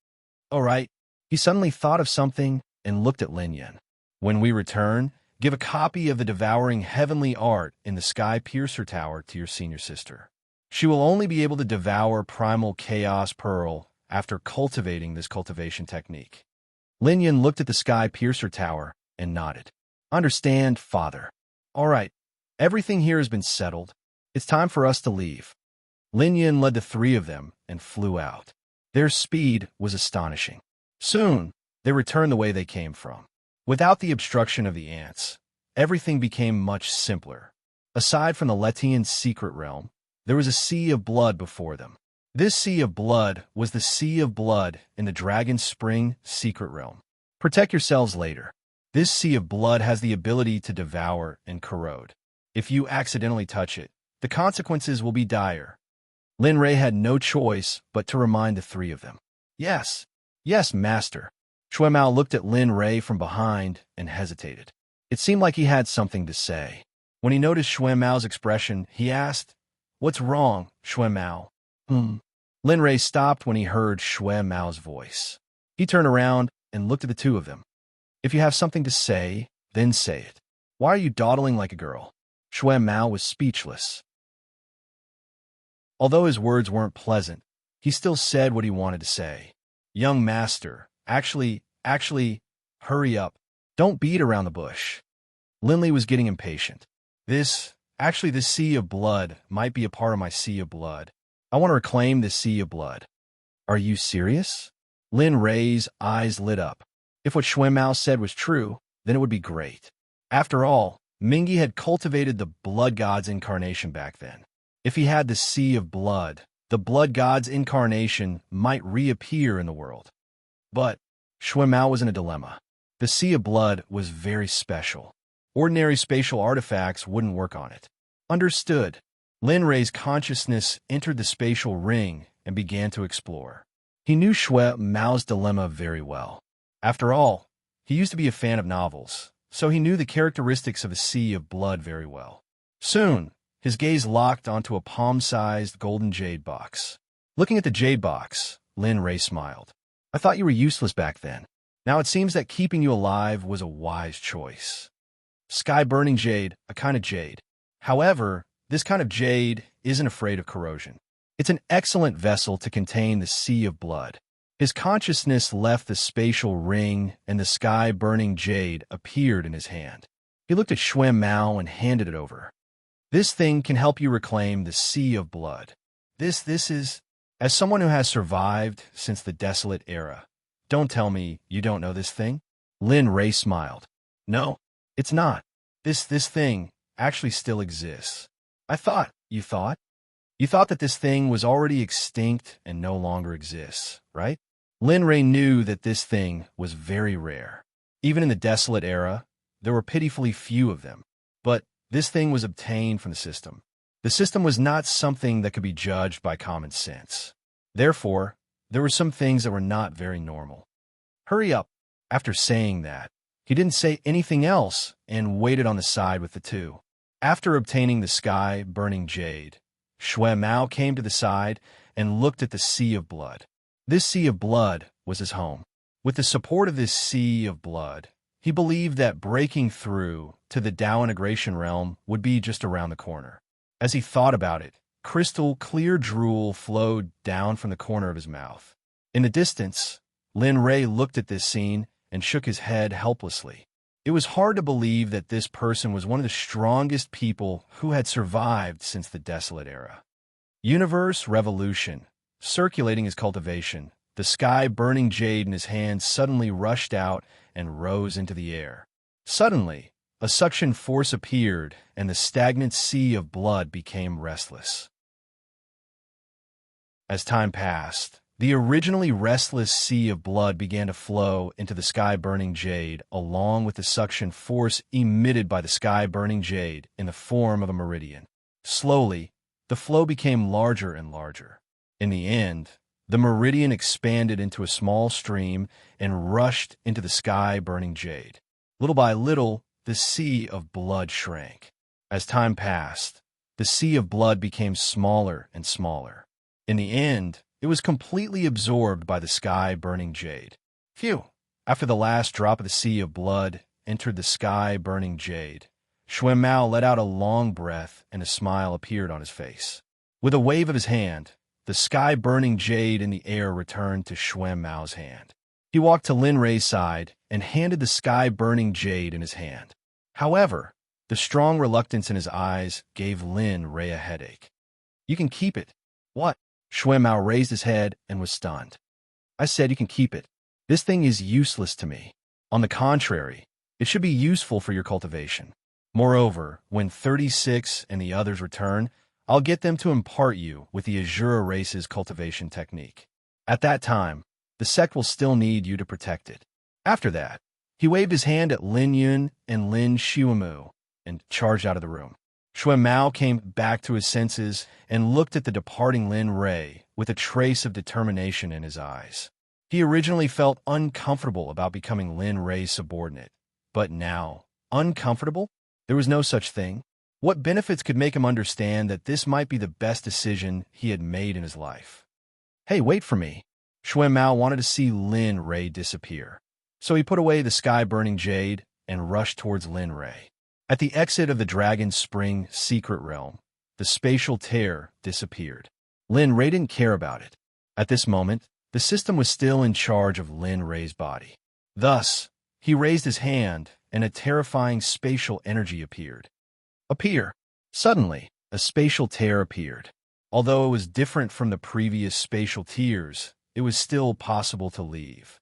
All right, he suddenly thought of something and looked at Lin Yan. When we return, give a copy of the devouring heavenly art in the Sky Piercer Tower to your senior sister. She will only be able to devour primal chaos pearl after cultivating this cultivation technique. Lin Yan looked at the Sky Piercer Tower and nodded. Understand, father. All right, everything here has been settled. It's time for us to leave. Lin Yan led the three of them and flew out. Their speed was astonishing. Soon, they returned the way they came from. Without the obstruction of the ants, everything became much simpler. Aside from the Letian secret realm, there was a sea of blood before them. This sea of blood was the sea of blood in the Dragon Spring secret realm. Protect yourselves later. This sea of blood has the ability to devour and corrode. If you accidentally touch it, the consequences will be dire. Lin Rei had no choice but to remind the three of them. Yes, yes, master. Shui Mao looked at Lin Rei from behind and hesitated. It seemed like he had something to say. When he noticed Shui Mao's expression, he asked, "What's wrong, Shui Mao?" Lin Rei stopped when he heard Shui Mao's voice. He turned around and looked at the two of them. "If you have something to say, then say it. Why are you dawdling like a girl?" Shui Mao was speechless. Although his words weren't pleasant, he still said what he wanted to say. "Young master, actually, hurry up. Don't beat around the bush." Linley was getting impatient. This sea of blood might be a part of my sea of blood. I want to reclaim this sea of blood." "Are you serious?" Lin Rei's eyes lit up. If what Shui Mao said was true, then it would be great. After all, Mingi had cultivated the blood god's incarnation back then. If he had the sea of blood, the blood god's incarnation might reappear in the world. But Shui Mao was in a dilemma. The sea of blood was very special. Ordinary spatial artifacts wouldn't work on it. Understood. Lin Rei's consciousness entered the spatial ring and began to explore. He knew Shui Mao's dilemma very well. After all, he used to be a fan of novels, so he knew the characteristics of a sea of blood very well. Soon, his gaze locked onto a palm-sized golden jade box. Looking at the jade box, Lin Rei smiled. "I thought you were useless back then. Now it seems that keeping you alive was a wise choice." Sky-burning jade, a kind of jade. However, this kind of jade isn't afraid of corrosion. It's an excellent vessel to contain the sea of blood. His consciousness left the spatial ring, and the sky-burning jade appeared in his hand. He looked at Shui Mao and handed it over. "This thing can help you reclaim the sea of blood. This is... As someone who has survived since the desolate era, don't tell me you don't know this thing?" Lin Rei smiled. "No, it's not. This thing actually still exists." You thought that this thing was already extinct and no longer exists, right?" Lin Rei knew that this thing was very rare. Even in the desolate era, there were pitifully few of them. But this thing was obtained from the system. The system was not something that could be judged by common sense. Therefore, there were some things that were not very normal. "Hurry up." After saying that, he didn't say anything else and waited on the side with the two. After obtaining the sky-burning jade, Shui Mao came to the side and looked at the sea of blood. This sea of blood was his home. With the support of this sea of blood, he believed that breaking through to the Dao integration realm would be just around the corner. As he thought about it, crystal clear drool flowed down from the corner of his mouth. In the distance, Lin Rei looked at this scene and shook his head helplessly. It was hard to believe that this person was one of the strongest people who had survived since the desolate era. Universe revolution. Circulating his cultivation, the sky-burning jade in his hand suddenly rushed out and rose into the air. Suddenly, a suction force appeared, and the stagnant sea of blood became restless. As time passed, the originally restless sea of blood began to flow into the sky-burning jade along with the suction force emitted by the sky-burning jade in the form of a meridian. Slowly, the flow became larger and larger. In the end, the meridian expanded into a small stream and rushed into the sky-burning jade. Little by little, the sea of blood shrank. As time passed, the sea of blood became smaller and smaller. In the end, it was completely absorbed by the sky-burning jade. Phew! After the last drop of the sea of blood entered the sky-burning jade, Shui Mao let out a long breath and a smile appeared on his face. With a wave of his hand, the sky-burning jade in the air returned to Shui Mao's hand. He walked to Lin Rei's side and handed the sky-burning jade in his hand. However, the strong reluctance in his eyes gave Lin Rei a headache. "You can keep it." "What?" Shui Mao raised his head and was stunned. "I said you can keep it. This thing is useless to me. On the contrary, It should be useful for your cultivation. Moreover, when 36 and the others return, I'll get them to impart you with the Azura race's cultivation technique. At that time, the sect will still need you to protect it. After that, he waved his hand at Lin Yun and Lin Xuemu and charged out of the room. Shui Mao came back to his senses and looked at the departing Lin Rei with a trace of determination in his eyes. He originally felt uncomfortable about becoming Lin Rei's subordinate, but now, uncomfortable? There was no such thing. What benefits could make him understand that this might be the best decision he had made in his life? Hey, wait for me. Shui Mao wanted to see Lin Rei disappear, so he put away the sky-burning jade and rushed towards Lin Rei. At the exit of the Dragon Spring secret realm, the spatial tear disappeared. Lin Rei didn't care about it. At this moment, the system was still in charge of Lin Rei's body. Thus, he raised his hand, and a terrifying spatial energy appeared. Suddenly, a spatial tear appeared. Although it was different from the previous spatial tears, it was still possible to leave.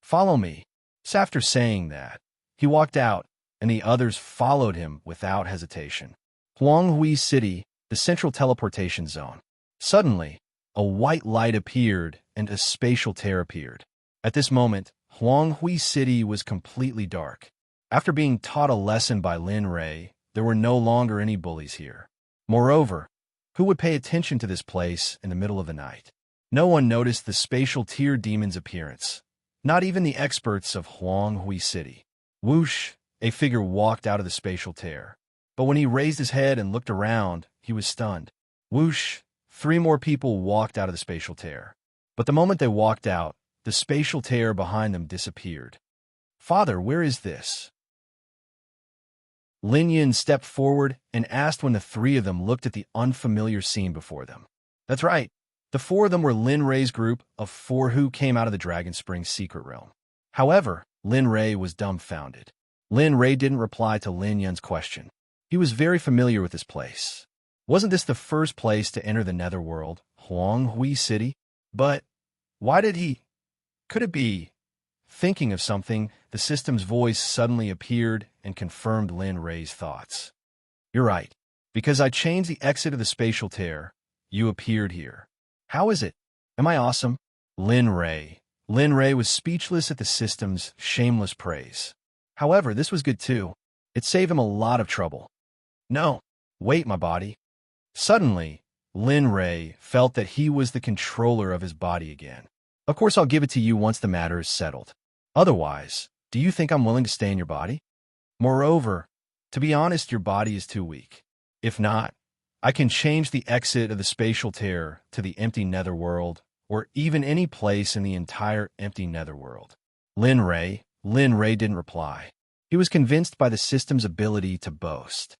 Follow me. So after saying that, he walked out, and the others followed him without hesitation. Huanghui City, the central teleportation zone. Suddenly, a white light appeared and a spatial tear appeared. At this moment, Huanghui City was completely dark. After being taught a lesson by Lin Rei, there were no longer any bullies here. Moreover, who would pay attention to this place in the middle of the night? No one noticed the spatial tear demon's appearance, not even the experts of Huanghui City. Whoosh, a figure walked out of the spatial tear. But when he raised his head and looked around, he was stunned. Whoosh, 3 more people walked out of the spatial tear. But the moment they walked out, the spatial tear behind them disappeared. Father, where is this? Lin Yin stepped forward and asked when the 3 of them looked at the unfamiliar scene before them. That's right. The 4 of them were Lin Rei's group of 4 who came out of the Dragon Spring secret realm. However, Lin Rei was dumbfounded. Lin Rei didn't reply to Lin Yun's question. He was very familiar with this place. Wasn't this the first place to enter the netherworld, Huanghui City? But why did he? Could it be? Thinking of something, the system's voice suddenly appeared and confirmed Lin Rei's thoughts. You're right. Because I changed the exit of the spatial tear, you appeared here. How is it? Am I awesome? Lin Rei. Lin Rei was speechless at the system's shameless praise. However, this was good too. It saved him a lot of trouble. No. Wait, my body. Suddenly, Lin Rei felt that he was the controller of his body again. Of course, I'll give it to you once the matter is settled. Otherwise, do you think I'm willing to stay in your body? Moreover, to be honest, your body is too weak. If not, I can change the exit of the spatial tear to the empty netherworld, or even any place in the entire empty netherworld. Lin Rei didn't reply. He was convinced by the system's ability to boast.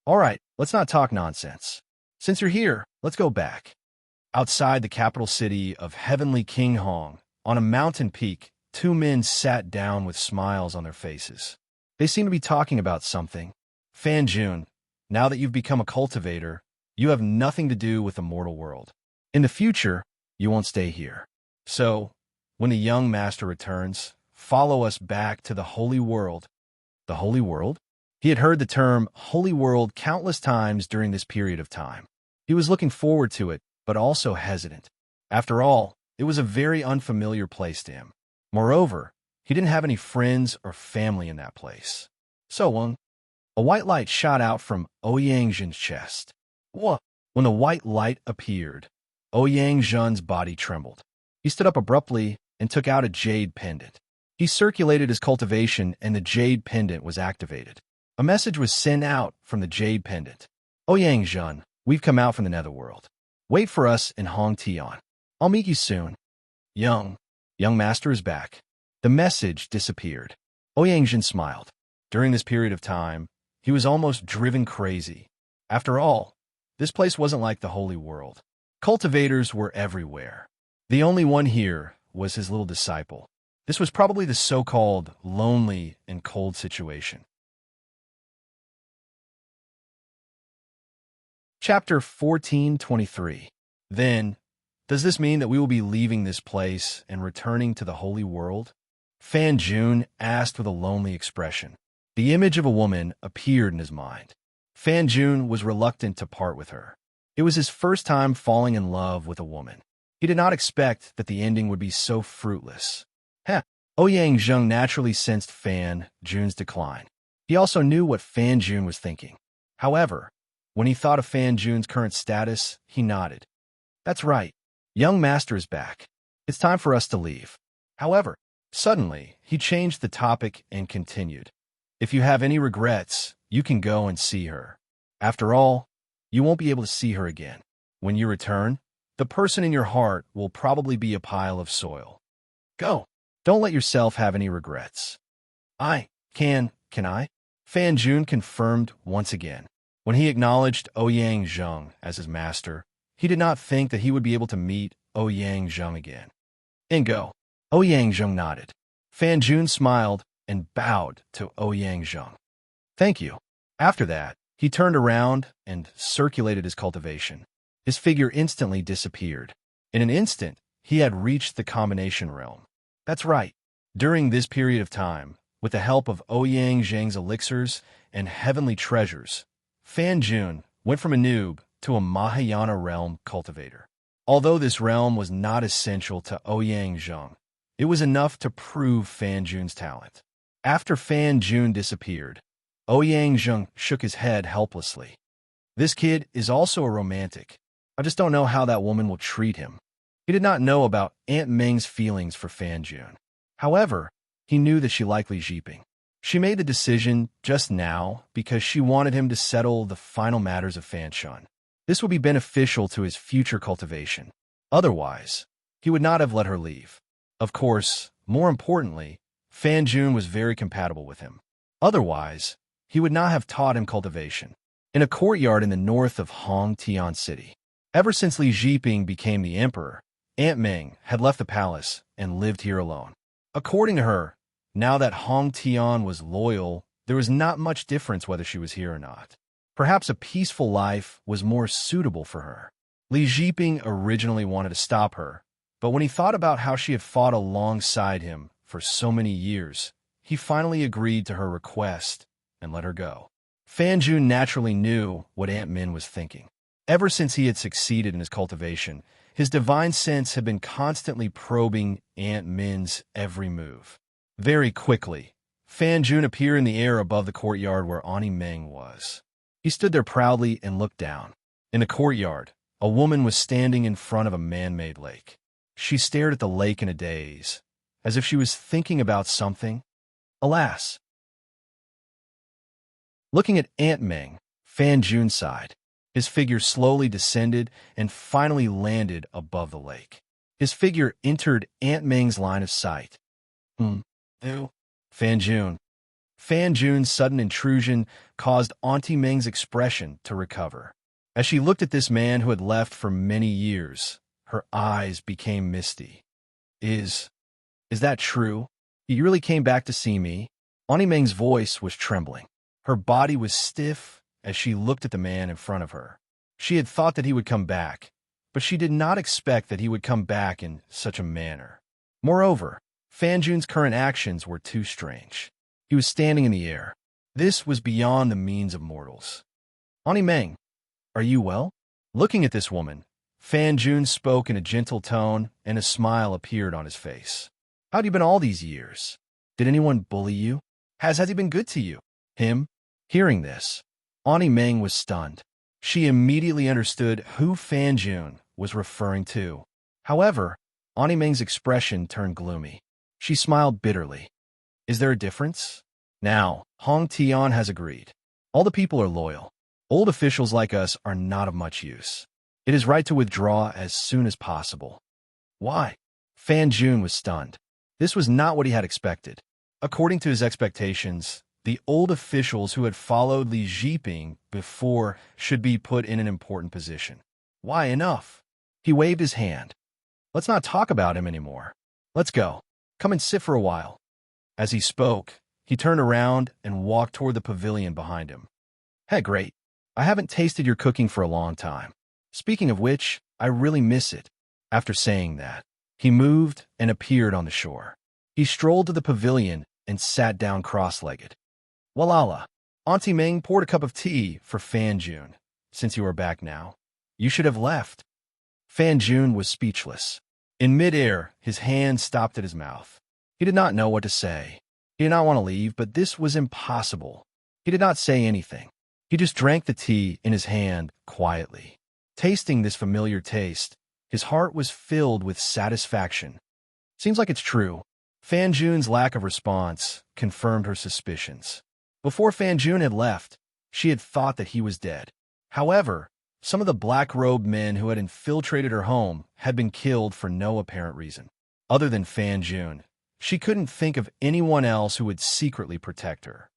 All right, let's not talk nonsense. Since you're here, let's go back. Outside the capital city of Heavenly King Hong, on a mountain peak, 2 men sat down with smiles on their faces. They seemed to be talking about something. Fan Jun, now that you've become a cultivator, you have nothing to do with the mortal world. In the future, you won't stay here. So, when the young master returns, follow us back to the holy world. The holy world? He had heard the term holy world countless times during this period of time. He was looking forward to it, but also hesitant. After all, it was a very unfamiliar place to him. Moreover, he didn't have any friends or family in that place. So, a white light shot out from Ouyang Zhen's chest. What? When the white light appeared, Ouyang Zhen's body trembled. He stood up abruptly and took out a jade pendant. He circulated his cultivation and the jade pendant was activated. A message was sent out from the jade pendant. Ouyang Zhen, we've come out from the netherworld. Wait for us in Hong Tian. I'll meet you soon. Young master is back. The message disappeared. Ouyang Zhen smiled. During this period of time, he was almost driven crazy. After all, this place wasn't like the holy world. Cultivators were everywhere. The only one here was his little disciple. This was probably the so-called lonely and cold situation. Chapter 14:23. Then, does this mean that we will be leaving this place and returning to the holy world? Fan Jun asked with a lonely expression. The image of a woman appeared in his mind. Fan Jun was reluctant to part with her. It was his first time falling in love with a woman. He did not expect that the ending would be so fruitless. Heh. Ouyang Zheng naturally sensed Fan Jun's decline. He also knew what Fan Jun was thinking. However, when he thought of Fan Jun's current status, he nodded. That's right. Young master is back. It's time for us to leave. However, suddenly, he changed the topic and continued. If you have any regrets, you can go and see her. After all, you won't be able to see her again. When you return, the person in your heart will probably be a pile of soil. Go. Don't let yourself have any regrets. Can I? Fan Jun confirmed once again. When he acknowledged Ouyang Zheng as his master, he did not think that he would be able to meet Ouyang Zheng again. And go. Ouyang Zheng nodded. Fan Jun smiled and bowed to Ouyang Zheng. Thank you. After that, he turned around and circulated his cultivation. His figure instantly disappeared. In an instant, he had reached the combination realm. That's right. During this period of time, with the help of Ouyang Zheng's elixirs and heavenly treasures, Fan Jun went from a noob to a Mahayana realm cultivator. Although this realm was not essential to Ouyang Zheng, it was enough to prove Fan Jun's talent. After Fan Jun disappeared, Ouyang Zheng shook his head helplessly. This kid is also a romantic. I just don't know how that woman will treat him. He did not know about Aunt Meng's feelings for Fan Jun. However, he knew that she liked Li Jiping. She made the decision just now because she wanted him to settle the final matters of Fan Shun. This would be beneficial to his future cultivation. Otherwise, he would not have let her leave. Of course, more importantly, Fan Jun was very compatible with him. Otherwise, he would not have taught him cultivation. In a courtyard in the north of Hongtian City. Ever since Li Jiping became the emperor, Aunt Meng had left the palace and lived here alone. According to her, now that Hongtian was loyal, there was not much difference whether she was here or not. Perhaps a peaceful life was more suitable for her. Li Jiping originally wanted to stop her, but when he thought about how she had fought alongside him for so many years, he finally agreed to her request and let her go. Fan Jun naturally knew what Aunt Min was thinking. Ever since he had succeeded in his cultivation, his divine sense had been constantly probing Aunt Min's every move. Very quickly, Fan Jun appeared in the air above the courtyard where Auntie Meng was. He stood there proudly and looked down. In the courtyard, a woman was standing in front of a man-made lake. She stared at the lake in a daze, as if she was thinking about something. Alas! Looking at Aunt Meng, Fan Jun sighed. His figure slowly descended and finally landed above the lake. His figure entered Aunt Meng's line of sight. Fan Jun. Fan Jun's sudden intrusion caused Auntie Meng's expression to recover. As she looked at this man who had left for many years, her eyes became misty. Is that true? You really came back to see me? Auntie Meng's voice was trembling. Her body was stiff as she looked at the man in front of her. She had thought that he would come back, but she did not expect that he would come back in such a manner. Moreover, Fan Jun's current actions were too strange. He was standing in the air. This was beyond the means of mortals. Auntie Meng, are you well? Looking at this woman, Fan Jun spoke in a gentle tone and a smile appeared on his face. How have you been all these years? Did anyone bully you? Has he been good to you? Him? Hearing this, Auntie Meng was stunned. She immediately understood who Fan Jun was referring to. However, Auntie Meng's expression turned gloomy. She smiled bitterly. Is there a difference? Now, Hong Tian has agreed. All the people are loyal. Old officials like us are not of much use. It is right to withdraw as soon as possible. Why? Fan Jun was stunned. This was not what he had expected. According to his expectations, the old officials who had followed Li Jiping before should be put in an important position. Why? Enough. He waved his hand. Let's not talk about him anymore. Let's go. Come and sit for a while. As he spoke, he turned around and walked toward the pavilion behind him. Hey, great. I haven't tasted your cooking for a long time. Speaking of which, I really miss it. After saying that, he moved and appeared on the shore. He strolled to the pavilion and sat down cross-legged. Walala. Auntie Ming poured a cup of tea for Fan Jun. Since you are back now, you should have left. Fan Jun was speechless. In midair, his hand stopped at his mouth. He did not know what to say. He did not want to leave, but this was impossible. He did not say anything. He just drank the tea in his hand quietly. Tasting this familiar taste, his heart was filled with satisfaction. Seems like it's true. Fan Jun's lack of response confirmed her suspicions. Before Fan Jun had left, she had thought that he was dead. However, some of the black-robed men who had infiltrated her home had been killed for no apparent reason. Other than Fan Jun, she couldn't think of anyone else who would secretly protect her.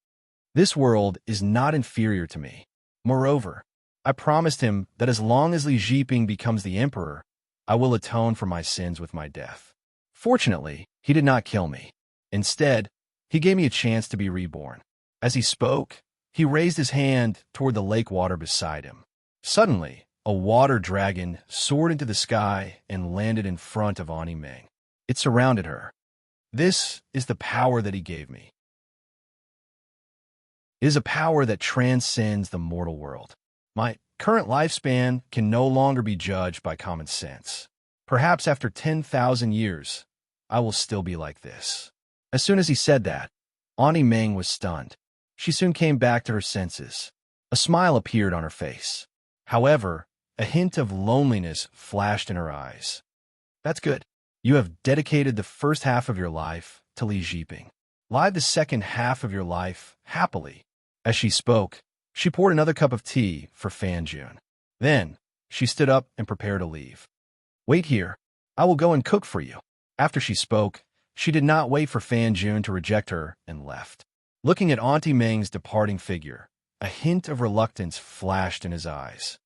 This world is not inferior to me. Moreover, I promised him that as long as Li Jiping becomes the emperor, I will atone for my sins with my death. Fortunately, he did not kill me. Instead, he gave me a chance to be reborn. As he spoke, he raised his hand toward the lake water beside him. Suddenly, a water dragon soared into the sky and landed in front of Auntie Ming. It surrounded her. This is the power that he gave me. It is a power that transcends the mortal world. My current lifespan can no longer be judged by common sense. Perhaps after 10,000 years, I will still be like this. As soon as he said that, Auntie Ming was stunned. She soon came back to her senses. A smile appeared on her face. However, a hint of loneliness flashed in her eyes. That's good. You have dedicated the first half of your life to Li Jiping. Live the second half of your life happily. As she spoke, she poured another cup of tea for Fan Jun. Then, she stood up and prepared to leave. Wait here. I will go and cook for you. After she spoke, she did not wait for Fan Jun to reject her and left. Looking at Auntie Ming's departing figure, a hint of reluctance flashed in his eyes.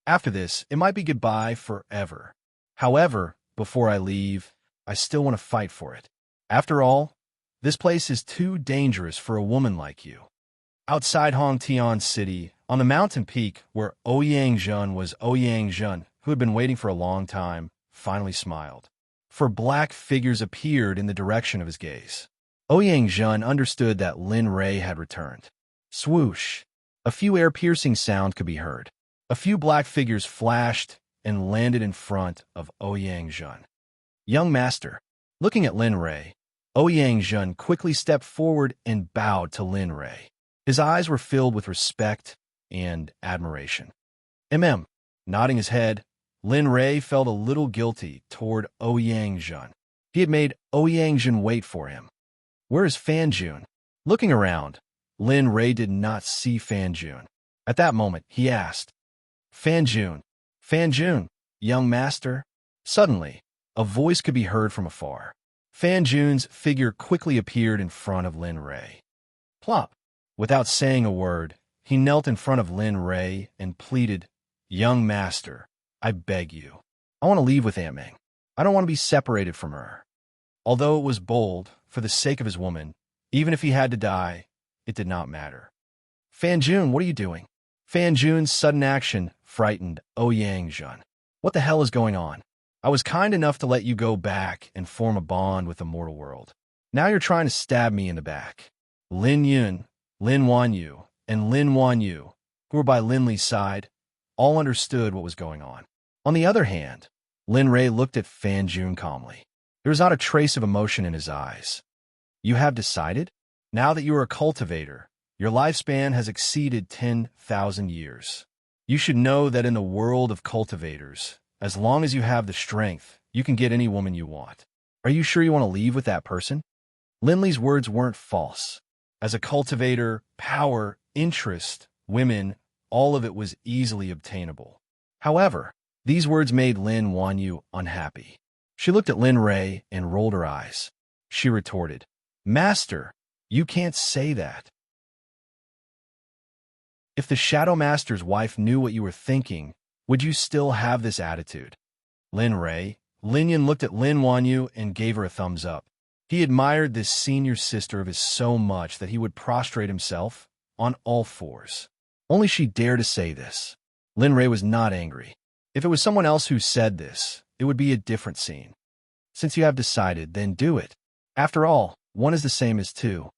After this, it might be goodbye forever. However, before I leave, I still want to fight for it. After all, this place is too dangerous for a woman like you. Outside Hongtian City, on the mountain peak where Ouyang Jun was, Ouyang Jun, who had been waiting for a long time, finally smiled. For black figures appeared in the direction of his gaze. Ouyang Jun understood that Lin Rei had returned. Swoosh! A few air-piercing sounds could be heard. A few black figures flashed and landed in front of Ouyang Jun. Young master. Looking at Lin Rei, Ouyang Jun quickly stepped forward and bowed to Lin Rei. His eyes were filled with respect and admiration. Nodding his head, Lin Rei felt a little guilty toward Ouyang Jun. He had made Ouyang Jun wait for him. Where is Fan Jun? Looking around, Lin Rei did not see Fan Jun. At that moment, he asked, Fan Jun, young master? Suddenly, a voice could be heard from afar. Fan Jun's figure quickly appeared in front of Lin Rei. Plop! Without saying a word, he knelt in front of Lin Rei and pleaded, Young master, I beg you. I want to leave with Aunt Ming. I don't want to be separated from her. Although it was bold, for the sake of his woman, even if he had to die, it did not matter. Fan Jun, what are you doing? Fan Jun's sudden action frightened Ouyang Jun. What the hell is going on? I was kind enough to let you go back and form a bond with the mortal world. Now you're trying to stab me in the back. Lin Yun, Lin Wanyu, and Lin Wanyu, who were by Lin Li's side, all understood what was going on. On the other hand, Lin Rei looked at Fan Jun calmly. There was not a trace of emotion in his eyes. You have decided? Now that you are a cultivator, your lifespan has exceeded 10,000 years. You should know that in the world of cultivators, as long as you have the strength, you can get any woman you want. Are you sure you want to leave with that person? Lin Li's words weren't false. As a cultivator, power, interest, women, all of it was easily obtainable. However, these words made Lin Wanyu unhappy. She looked at Lin Rei and rolled her eyes. She retorted, Master, you can't say that. If the Shadow Master's wife knew what you were thinking, would you still have this attitude? Lin Yun looked at Lin Wanyu and gave her a thumbs up. He admired this senior sister of his so much that he would prostrate himself on all fours. Only she dared to say this. Lin Rei was not angry. If it was someone else who said this, it would be a different scene. Since you have decided, then do it. After all, one is the same as two.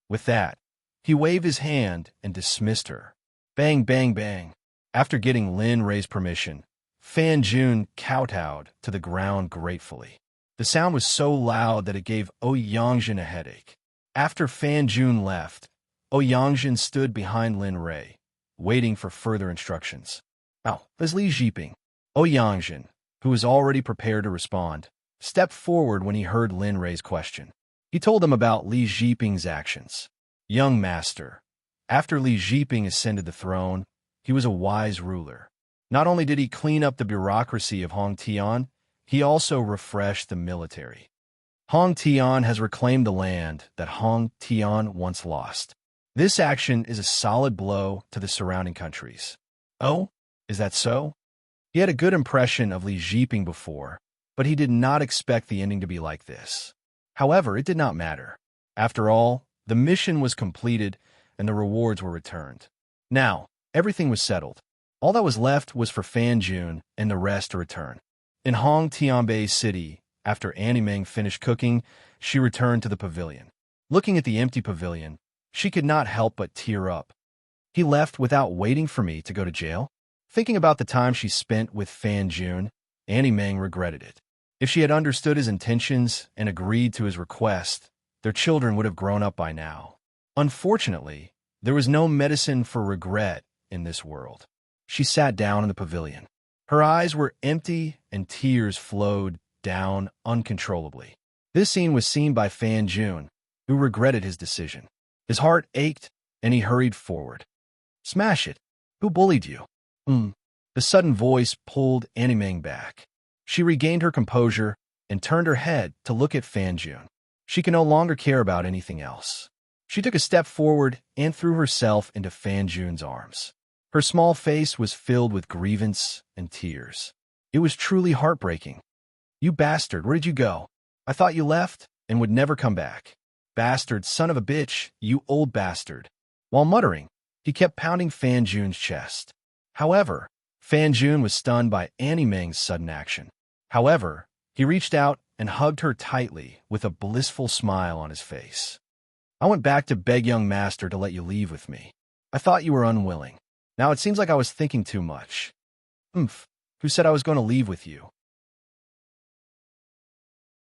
With that, he waved his hand and dismissed her. Bang, bang, bang. After getting Lin Rei's permission, Fan Jun kowtowed to the ground gratefully. The sound was so loud that it gave Ouyang a headache. After Fan Jun left, Ouyang stood behind Lin Rei, waiting for further instructions. Now, as Li Jiping, Ouyang, who was already prepared to respond, stepped forward when he heard Lin Rei's question. He told him about Li Jiping's actions. Young master, after Li Jiping ascended the throne, he was a wise ruler. Not only did he clean up the bureaucracy of Hong Tian, he also refreshed the military. Hong Tian has reclaimed the land that Hong Tian once lost. This action is a solid blow to the surrounding countries. Oh, is that so? He had a good impression of Li Jiping before, but he did not expect the ending to be like this. However, it did not matter. After all, the mission was completed and the rewards were returned. Now, everything was settled. All that was left was for Fan Jun and the rest to return. In Hong Tianbei City, after Annie Meng finished cooking, she returned to the pavilion. Looking at the empty pavilion, she could not help but tear up. He left without waiting for me to go to jail? Thinking about the time she spent with Fan Jun, Annie Meng regretted it. If she had understood his intentions and agreed to his request, their children would have grown up by now. Unfortunately, there was no medicine for regret in this world. She sat down in the pavilion. Her eyes were empty and tears flowed down uncontrollably. This scene was seen by Fan Jun, who regretted his decision. His heart ached, and he hurried forward. Smash it! Who bullied you? The sudden voice pulled Annie Meng back. She regained her composure and turned her head to look at Fan Jun. She could no longer care about anything else. She took a step forward and threw herself into Fan Jun's arms. Her small face was filled with grievance and tears. It was truly heartbreaking. You bastard, where did you go? I thought you left and would never come back. Bastard, son of a bitch, you old bastard. While muttering, he kept pounding Fan Jun's chest. However, Fan Jun was stunned by Annie Meng's sudden action. However, he reached out and hugged her tightly with a blissful smile on his face. I went back to beg young master to let you leave with me. I thought you were unwilling. Now it seems like I was thinking too much. Who said I was going to leave with you?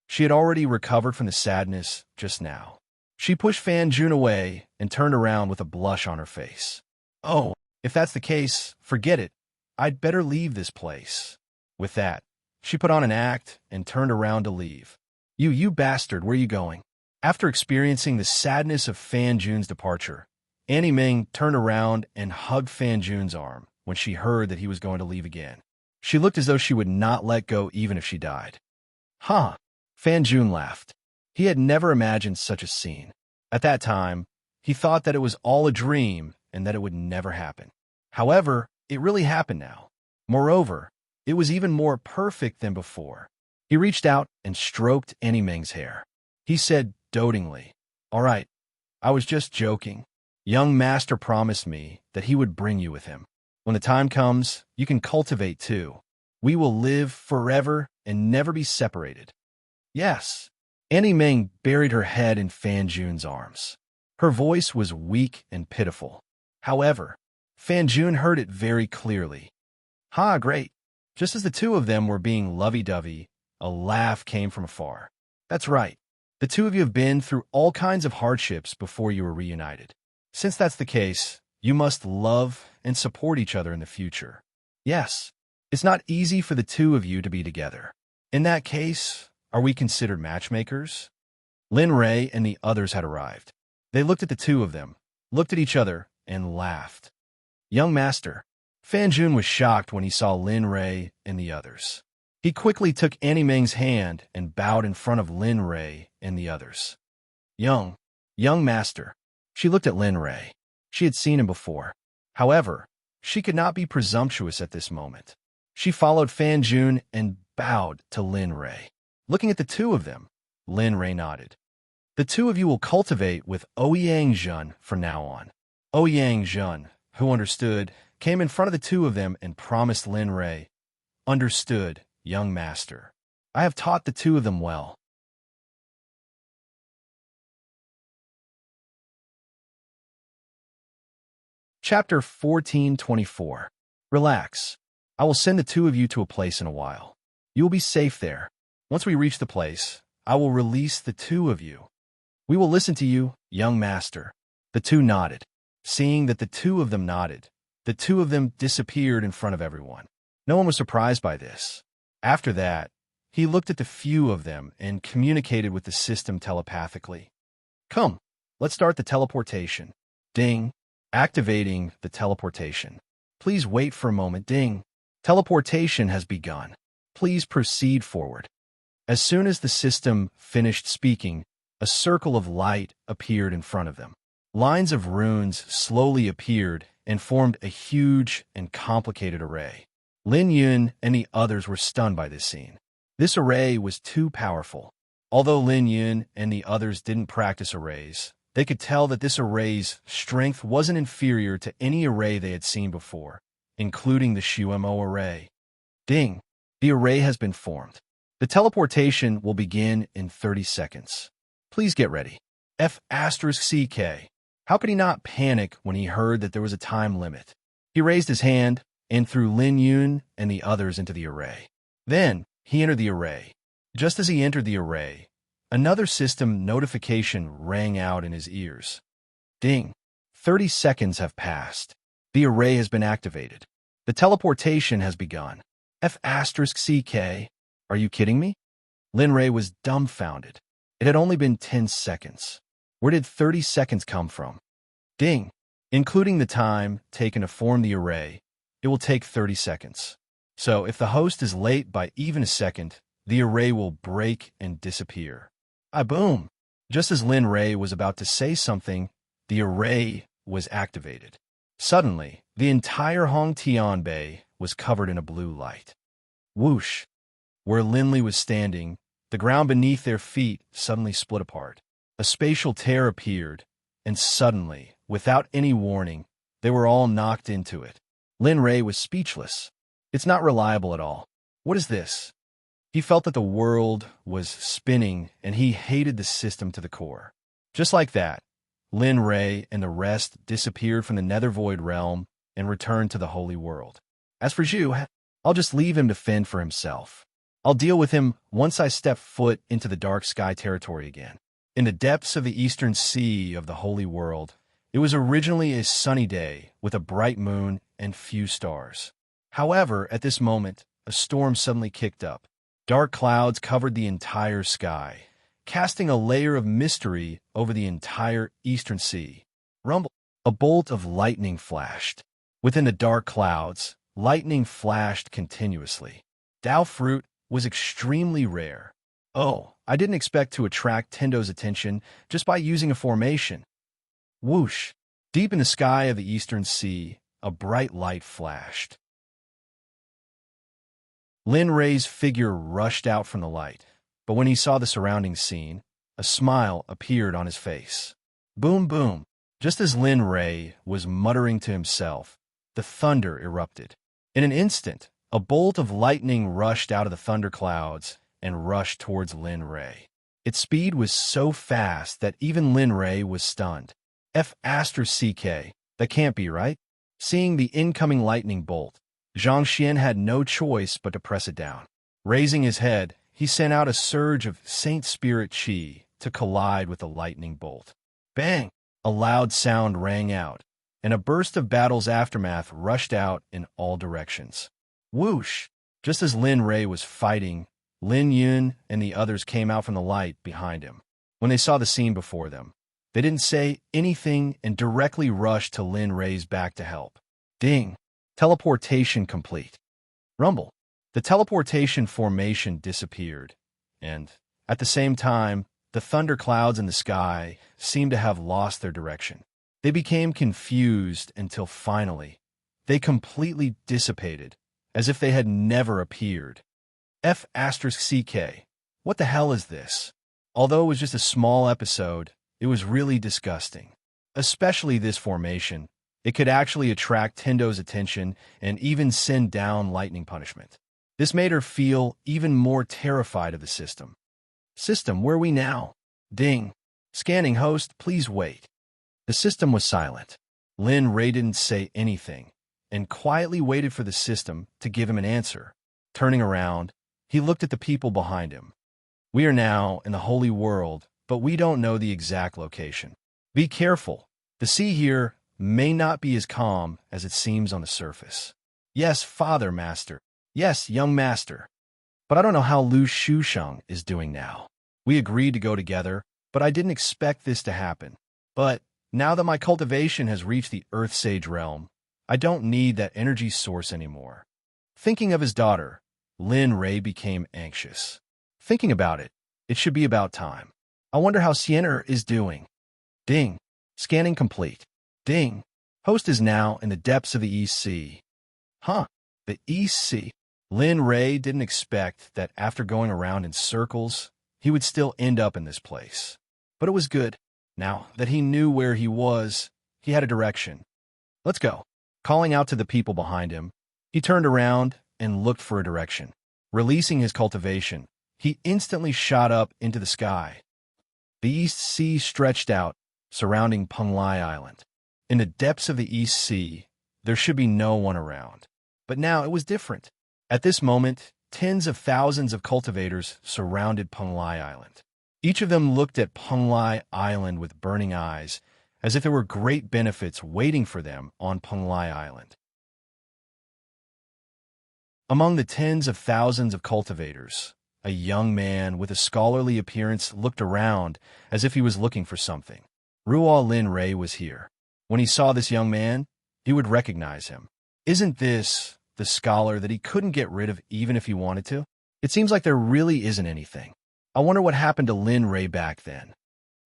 She had already recovered from the sadness just now. She pushed Fan Jun away and turned around with a blush on her face. Oh, if that's the case, forget it. I'd better leave this place. With that, she put on an act and turned around to leave. You bastard, where are you going? After experiencing the sadness of Fan Jun's departure, Annie Meng turned around and hugged Fan Jun's arm when she heard that he was going to leave again. She looked as though she would not let go even if she died. Huh? Fan Jun laughed. He had never imagined such a scene. At that time, he thought that it was all a dream and that it would never happen. However, it really happened now. Moreover, it was even more perfect than before. He reached out and stroked Annie Meng's hair. He said dotingly, "All right, I was just joking. Young master promised me that he would bring you with him. When the time comes, you can cultivate too. We will live forever and never be separated." Yes. Annie Meng buried her head in Fan Jun's arms. Her voice was weak and pitiful. However, Fan Jun heard it very clearly. Ha, great. Just as the two of them were being lovey-dovey, a laugh came from afar. That's right. The two of you have been through all kinds of hardships before you were reunited. Since that's the case, you must love and support each other in the future. Yes, it's not easy for the two of you to be together. In that case, are we considered matchmakers? Lin Rei and the others had arrived. They looked at the two of them, looked at each other, and laughed. Young master. Fan Jun was shocked when he saw Lin Rei and the others. He quickly took Annie Meng's hand and bowed in front of Lin Rei and the others. Young master. She looked at Lin Rei. She had seen him before. However, she could not be presumptuous at this moment. She followed Fan Jun and bowed to Lin Rei. Looking at the two of them, Lin Rei nodded. The two of you will cultivate with Ouyang from now on. Ouyang, who understood, came in front of the two of them and promised Lin Rei, "Understood, young master. I have taught the two of them well." Chapter 1424. Relax. I will send the two of you to a place in a while. You will be safe there. Once we reach the place, I will release the two of you. We will listen to you, young master. The two nodded. Seeing that the two of them nodded, the two of them disappeared in front of everyone. No one was surprised by this. After that, he looked at the few of them and communicated with the system telepathically. Come, let's start the teleportation. Ding. Activating the teleportation. Please wait for a moment. Ding. Teleportation has begun. Please proceed forward. As soon as the system finished speaking, a circle of light appeared in front of them. Lines of runes slowly appeared and formed a huge and complicated array. Lin Yun and the others were stunned by this scene. This array was too powerful. Although Lin Yun and the others didn't practice arrays, they could tell that this array's strength wasn't inferior to any array they had seen before, including the Shuemo array. Ding! The array has been formed. The teleportation will begin in 30 seconds. Please get ready. F***CK. How could he not panic when he heard that there was a time limit? He raised his hand and threw Lin Yun and the others into the array. Then, he entered the array. Just as he entered the array, another system notification rang out in his ears. Ding! 30 seconds have passed. The array has been activated. The teleportation has begun. F***CK. Are you kidding me? Lin Rei was dumbfounded. It had only been 10 seconds. Where did 30 seconds come from? Ding! Including the time taken to form the array, it will take 30 seconds. So if the host is late by even a second, the array will break and disappear. Boom! Just as Lin Rei was about to say something, the array was activated. Suddenly, the entire Hongtian Bay was covered in a blue light. Whoosh! Where Linley was standing, the ground beneath their feet suddenly split apart. A spatial tear appeared, and suddenly, without any warning, they were all knocked into it. Lin Rei was speechless. It's not reliable at all. What is this? He felt that the world was spinning, and he hated the system to the core. Just like that, Lin Rei and the rest disappeared from the Nether Void realm and returned to the Holy World. As for Zhu, I'll just leave him to fend for himself. I'll deal with him once I step foot into the dark sky territory again. In the depths of the eastern sea of the Holy World, it was originally a sunny day with a bright moon and few stars. However, at this moment, a storm suddenly kicked up. Dark clouds covered the entire sky, casting a layer of mystery over the entire eastern sea. Rumble! A bolt of lightning flashed. Within the dark clouds, lightning flashed continuously. Dao fruit was extremely rare. Oh, I didn't expect to attract Tendo's attention just by using a formation. Whoosh! Deep in the sky of the eastern sea, a bright light flashed. Lin Rei's figure rushed out from the light, but when he saw the surrounding scene, a smile appeared on his face. Boom, boom! Just as Lin Rei was muttering to himself, the thunder erupted. In an instant, a bolt of lightning rushed out of the thunder clouds and rushed towards Lin Rei. Its speed was so fast that even Lin Rei was stunned. F***CK. That can't be right. Seeing the incoming lightning bolt, Zhang Xian had no choice but to press it down. Raising his head, he sent out a surge of Saint Spirit Qi to collide with the lightning bolt. Bang! A loud sound rang out, and a burst of battle's aftermath rushed out in all directions. Whoosh! Just as Lin Rei was fighting, Lin Yun and the others came out from the light behind him. When they saw the scene before them, they didn't say anything and directly rushed to Lin Rei's back to help. Ding! Teleportation complete. Rumble. The teleportation formation disappeared, and, at the same time, the thunder clouds in the sky seemed to have lost their direction. They became confused until finally, they completely dissipated, as if they had never appeared. F***CK. What the hell is this? Although it was just a small episode, it was really disgusting. Especially this formation. It could actually attract Tendo's attention and even send down lightning punishment. This made her feel even more terrified of the system. System, where are we now? Ding. Scanning host, please wait. The system was silent. Lin Ray didn't say anything and quietly waited for the system to give him an answer. Turning around, he looked at the people behind him. We are now in the holy world, but we don't know the exact location. Be careful. The sea here may not be as calm as it seems on the surface. Yes, Father Master. Yes, young master. But I don't know how Lu Shusheng is doing now. We agreed to go together, but I didn't expect this to happen. But now that my cultivation has reached the Earth Sage realm, I don't need that energy source anymore. Thinking of his daughter, Lin Ray became anxious. Thinking about it, it should be about time. I wonder how Sienna is doing. Ding. Scanning complete. Ding. Host is now in the depths of the East Sea. Huh. The East Sea. Lin Ray didn't expect that after going around in circles, he would still end up in this place. But it was good. Now that he knew where he was, he had a direction. Let's go. Calling out to the people behind him, he turned around and looked for a direction. Releasing his cultivation, he instantly shot up into the sky. The East Sea stretched out, surrounding Penglai Island. In the depths of the East Sea, there should be no one around. But now it was different. At this moment, tens of thousands of cultivators surrounded Penglai Island. Each of them looked at Penglai Island with burning eyes, as if there were great benefits waiting for them on Penglai Island. Among the tens of thousands of cultivators, a young man with a scholarly appearance looked around as if he was looking for something. Ruo Lin Ray was here. When he saw this young man, he would recognize him. Isn't this the scholar that he couldn't get rid of even if he wanted to? It seems like there really isn't anything. I wonder what happened to Lin Ray back then.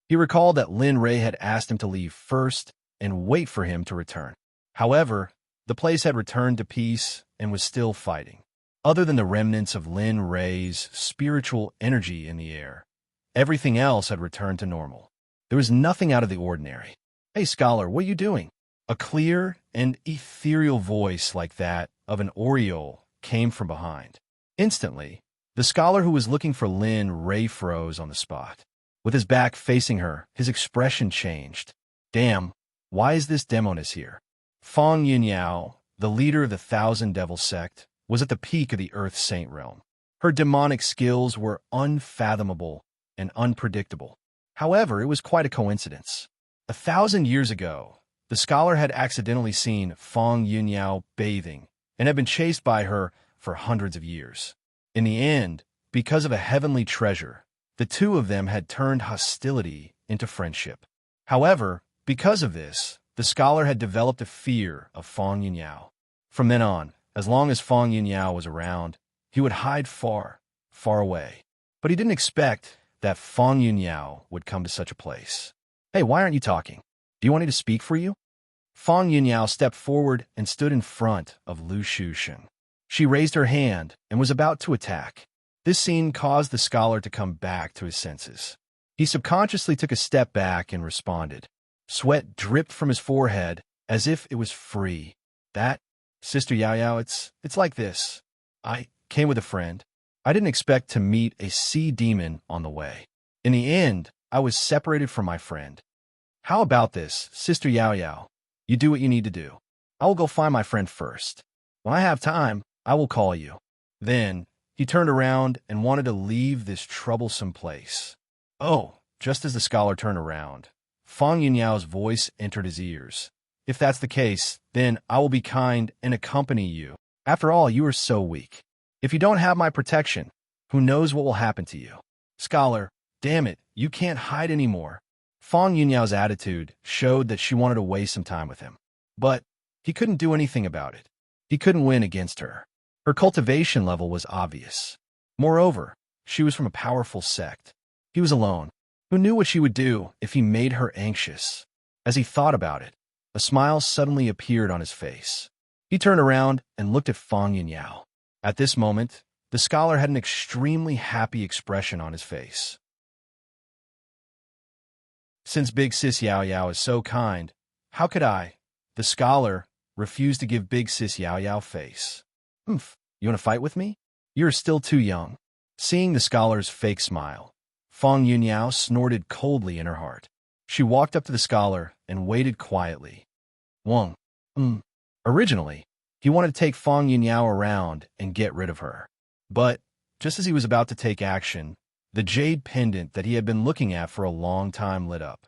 He recalled that Lin Ray had asked him to leave first and wait for him to return. However, the place had returned to peace and was still fighting. Other than the remnants of Lin Ray's spiritual energy in the air, everything else had returned to normal. There was nothing out of the ordinary. Hey, scholar, what are you doing? A clear and ethereal voice like that of an oriole came from behind. Instantly, the scholar who was looking for Lin Ray froze on the spot. With his back facing her, his expression changed. Damn, why is this demoness here? Fong Yunyao, the leader of the Thousand Devil Sect, was at the peak of the Earth Saint realm. Her demonic skills were unfathomable and unpredictable. However, it was quite a coincidence. 1,000 years ago, the scholar had accidentally seen Fong Yunyao bathing and had been chased by her for hundreds of years. In the end, because of a heavenly treasure, the two of them had turned hostility into friendship. However, because of this, the scholar had developed a fear of Fong Yunyao. From then on, as long as Fong Yunyao was around, he would hide far, far away. But he didn't expect that Fong Yunyao would come to such a place. Hey, why aren't you talking? Do you want me to speak for you? Fong Yunyao stepped forward and stood in front of Lu Shusheng. She raised her hand and was about to attack. This scene caused the scholar to come back to his senses. He subconsciously took a step back and responded. Sweat dripped from his forehead as if it was free. That, Sister Yao Yao, it's like this. I came with a friend. I didn't expect to meet a sea demon on the way. In the end, I was separated from my friend. How about this, Sister Yao Yao? You do what you need to do. I will go find my friend first. When I have time, I will call you. Then, he turned around and wanted to leave this troublesome place. Oh, just as the scholar turned around, Fong Yunyao's voice entered his ears. If that's the case, then I will be kind and accompany you. After all, you are so weak. If you don't have my protection, who knows what will happen to you? Scholar, damn it, you can't hide anymore. Fong Yunyao's attitude showed that she wanted to waste some time with him. But he couldn't do anything about it. He couldn't win against her. Her cultivation level was obvious. Moreover, she was from a powerful sect. He was alone. Who knew what she would do if he made her anxious? As he thought about it, a smile suddenly appeared on his face. He turned around and looked at Fong Yunyao. At this moment, the scholar had an extremely happy expression on his face. Since Big Sis Yao Yao is so kind, how could I, the scholar, refuse to give Big Sis Yao Yao face? Oomph, you want to fight with me? You're still too young. Seeing the scholar's fake smile, Fong Yunyao snorted coldly in her heart. She walked up to the scholar and waited quietly. Wang. Originally, he wanted to take Fang Yunyao around and get rid of her. But, just as he was about to take action, the jade pendant that he had been looking at for a long time lit up.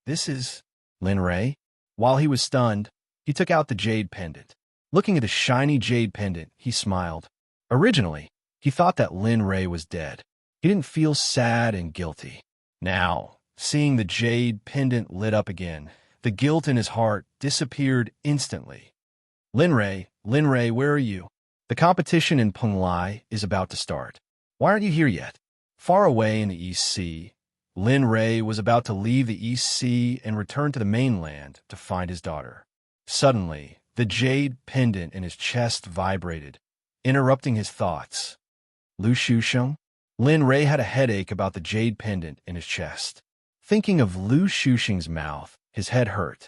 This is Lin Rei? While he was stunned, he took out the jade pendant. Looking at the shiny jade pendant, he smiled. Originally, he thought that Lin Rei was dead. He didn't feel sad and guilty. Now, seeing the jade pendant lit up again, the guilt in his heart disappeared instantly. Lin Rei, where are you? The competition in Penglai is about to start. Why aren't you here yet? Far away in the East Sea, Lin Rei was about to leave the East Sea and return to the mainland to find his daughter. Suddenly, the jade pendant in his chest vibrated, interrupting his thoughts. Lu Shusheng? Lin Rei had a headache about the jade pendant in his chest. Thinking of Lu Shusheng's mouth, his head hurt.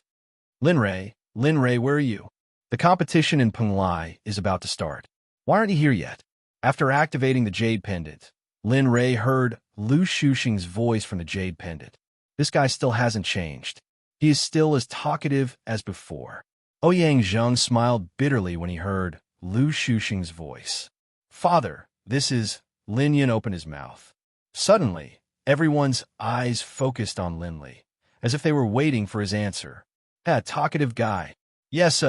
Lin Rei, where are you? The competition in Penglai is about to start. Why aren't you here yet? After activating the jade pendant, Lin Rei heard Lu Shusheng's voice from the jade pendant. This guy still hasn't changed. He is still as talkative as before. Ouyang Zheng smiled bitterly when he heard Lu Shusheng's voice. Father, this is... Lin Yun opened his mouth. Suddenly, everyone's eyes focused on Lin Li, as if they were waiting for his answer. Talkative guy. Yes,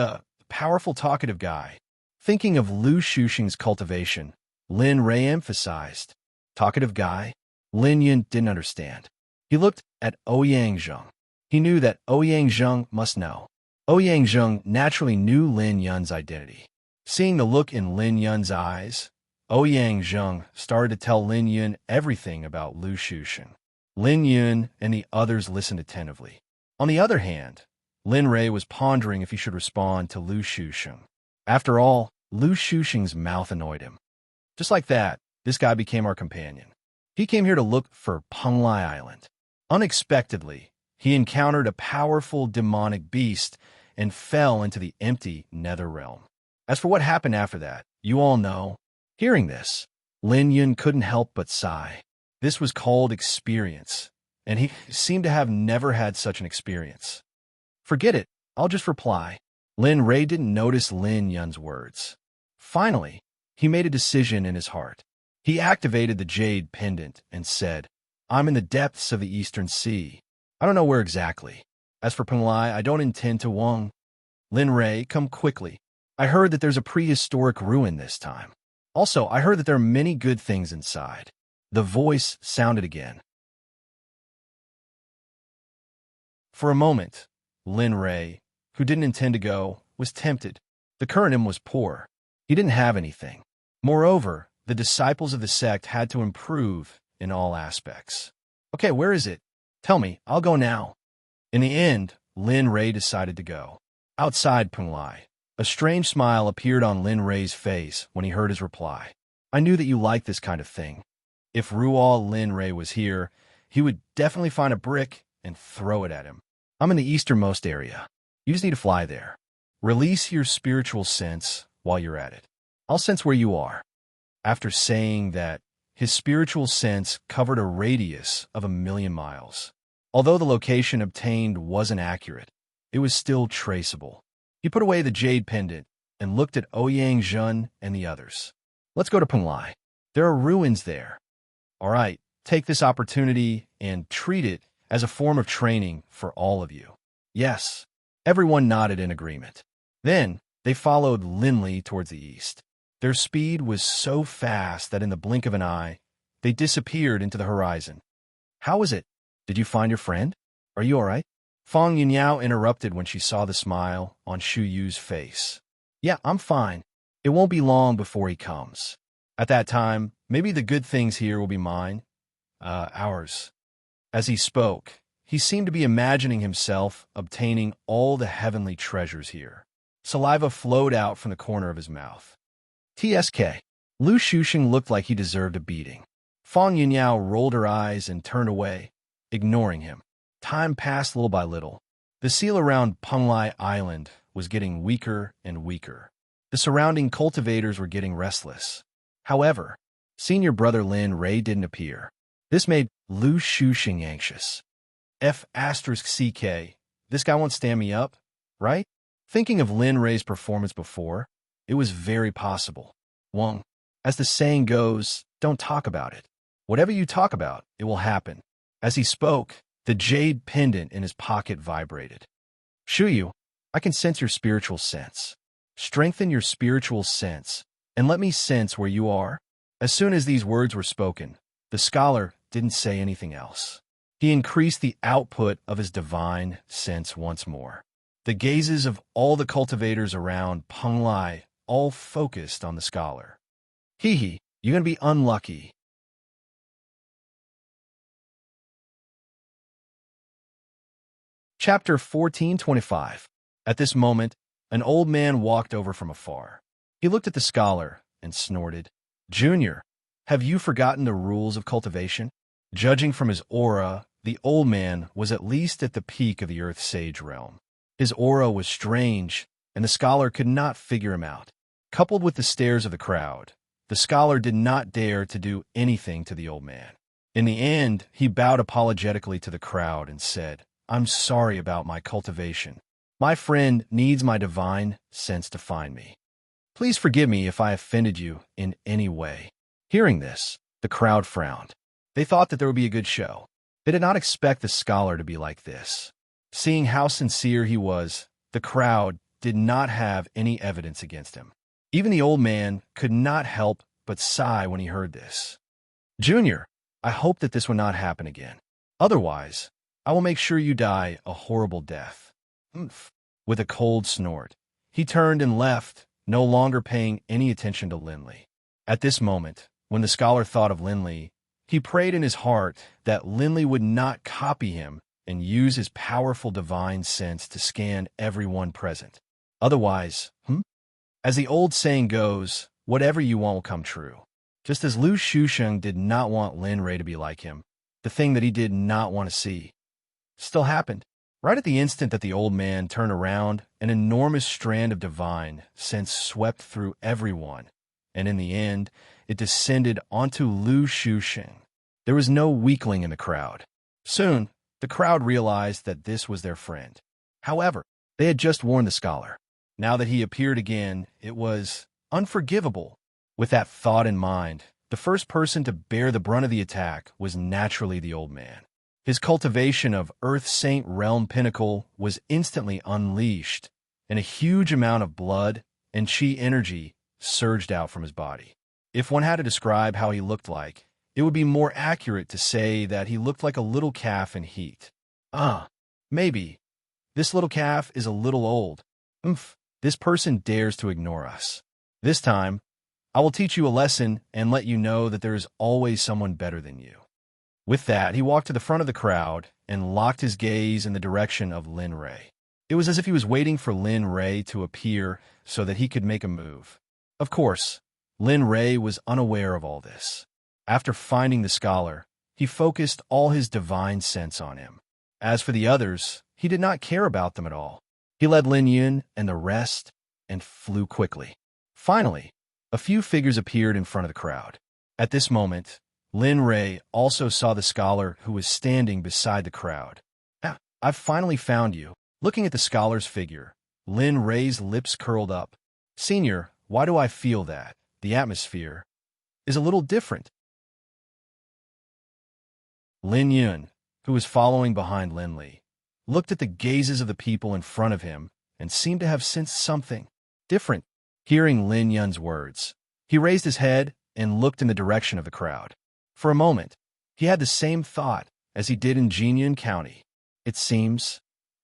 powerful talkative guy. Thinking of Lu Shusheng's cultivation, Lin Rei emphasized. Talkative guy? Lin Yun didn't understand. He looked at Ouyang Zheng. He knew that Ouyang Zheng must know. Ouyang Zheng naturally knew Lin Yun's identity. Seeing the look in Lin Yun's eyes, Ouyang Zheng started to tell Lin Yun everything about Lu Shusheng. Lin Yun and the others listened attentively. On the other hand, Lin Rei was pondering if he should respond to Lu Shusheng. After all, Lu Shusheng's mouth annoyed him. Just like that, this guy became our companion. He came here to look for Penglai Island. Unexpectedly, he encountered a powerful demonic beast and fell into the empty nether realm. As for what happened after that, you all know. Hearing this, Lin Yun couldn't help but sigh. This was called experience, and he seemed to have never had such an experience. Forget it, I'll just reply. Lin Rei didn't notice Lin Yun's words. Finally, he made a decision in his heart. He activated the jade pendant and said, I'm in the depths of the Eastern Sea. I don't know where exactly. As for Penglai, I don't intend to Wang. Lin Rei, come quickly. I heard that there's a prehistoric ruin this time. Also, I heard that there are many good things inside. The voice sounded again. For a moment, Lin Rei, who didn't intend to go, was tempted. The curriculum was poor. He didn't have anything. Moreover, the disciples of the sect had to improve in all aspects. Okay, where is it? Tell me, I'll go now. In the end, Lin Rei decided to go. Outside Penglai, a strange smile appeared on Lin Rei's face when he heard his reply. I knew that you liked this kind of thing. If Rual Lin Rei was here, he would definitely find a brick and throw it at him. I'm in the easternmost area. You just need to fly there. Release your spiritual sense while you're at it. I'll sense where you are. After saying that, his spiritual sense covered a radius of 1,000,000 miles. Although the location obtained wasn't accurate, it was still traceable. He put away the jade pendant and looked at Ouyang Zheng and the others. Let's go to Penglai. There are ruins there. All right, take this opportunity and treat it as a form of training for all of you. Yes. Everyone nodded in agreement. Then, they followed Lin Li towards the east. Their speed was so fast that in the blink of an eye, they disappeared into the horizon. How is it? Did you find your friend? Are you all right? Fang Yunyao interrupted when she saw the smile on Shu Yu's face. Yeah, I'm fine. It won't be long before he comes. At that time, maybe the good things here will be mine. Ours. As he spoke, he seemed to be imagining himself obtaining all the heavenly treasures here. Saliva flowed out from the corner of his mouth. TSK. Lu Shusheng looked like he deserved a beating. Fang Yunyao rolled her eyes and turned away, ignoring him. Time passed little by little. The seal around Penglai Island was getting weaker and weaker. The surrounding cultivators were getting restless. However, senior brother Lin Rei didn't appear. This made Lu Shusheng anxious. F***CK, this guy won't stand me up, right? Thinking of Lin Ray's performance before, it was very possible. Wong, as the saying goes, don't talk about it. Whatever you talk about, it will happen. As he spoke, the jade pendant in his pocket vibrated. Shuyu, I can sense your spiritual sense. Strengthen your spiritual sense, and let me sense where you are. As soon as these words were spoken, the scholar didn't say anything else. He increased the output of his divine sense once more. The gazes of all the cultivators around Peng Lai all focused on the scholar. Hee, you're gonna be unlucky. Chapter 1425. At this moment, an old man walked over from afar. He looked at the scholar and snorted. Junior, have you forgotten the rules of cultivation? Judging from his aura, the old man was at least at the peak of the Earth Sage realm. His aura was strange, and the scholar could not figure him out. Coupled with the stares of the crowd, the scholar did not dare to do anything to the old man. In the end, he bowed apologetically to the crowd and said, I'm sorry about my cultivation. My friend needs my divine sense to find me. Please forgive me if I offended you in any way. Hearing this, the crowd frowned. They thought that there would be a good show. They did not expect the scholar to be like this. Seeing how sincere he was, the crowd did not have any evidence against him. Even the old man could not help but sigh when he heard this. Junior, I hope that this will not happen again. Otherwise, I will make sure you die a horrible death. Oomph. With a cold snort, he turned and left, no longer paying any attention to Linley. At this moment, when the scholar thought of Linley, he prayed in his heart that Linley would not copy him and use his powerful divine sense to scan everyone present. Otherwise, as the old saying goes, whatever you want will come true. Just as Lu Shusheng did not want Lin Ray to be like him, the thing that he did not want to see still happened. Right at the instant that the old man turned around, an enormous strand of divine sense swept through everyone, and in the end, it descended onto Lu Shusheng. There was no weakling in the crowd. Soon, the crowd realized that this was their friend. However, they had just warned the scholar. Now that he appeared again, it was unforgivable. With that thought in mind, the first person to bear the brunt of the attack was naturally the old man. His cultivation of Earth Saint Realm Pinnacle was instantly unleashed, and a huge amount of blood and chi energy surged out from his body. If one had to describe how he looked like, it would be more accurate to say that he looked like a little calf in heat. Maybe. This little calf is a little old. This person dares to ignore us. This time, I will teach you a lesson and let you know that there is always someone better than you. With that, he walked to the front of the crowd and locked his gaze in the direction of Lin Ray. It was as if he was waiting for Lin Ray to appear so that he could make a move. Of course, Lin Ray was unaware of all this. After finding the scholar, he focused all his divine sense on him. As for the others, he did not care about them at all. He led Lin Yun and the rest and flew quickly. Finally, a few figures appeared in front of the crowd. At this moment, Lin Ray also saw the scholar who was standing beside the crowd. I've finally found you. Looking at the scholar's figure, Lin Ray's lips curled up. Senior, why do I feel that? The atmosphere is a little different. Lin Yun, who was following behind Lin Li, looked at the gazes of the people in front of him and seemed to have sensed something different. Hearing Lin Yun's words, he raised his head and looked in the direction of the crowd. For a moment, he had the same thought as he did in Jinyun County. It seemed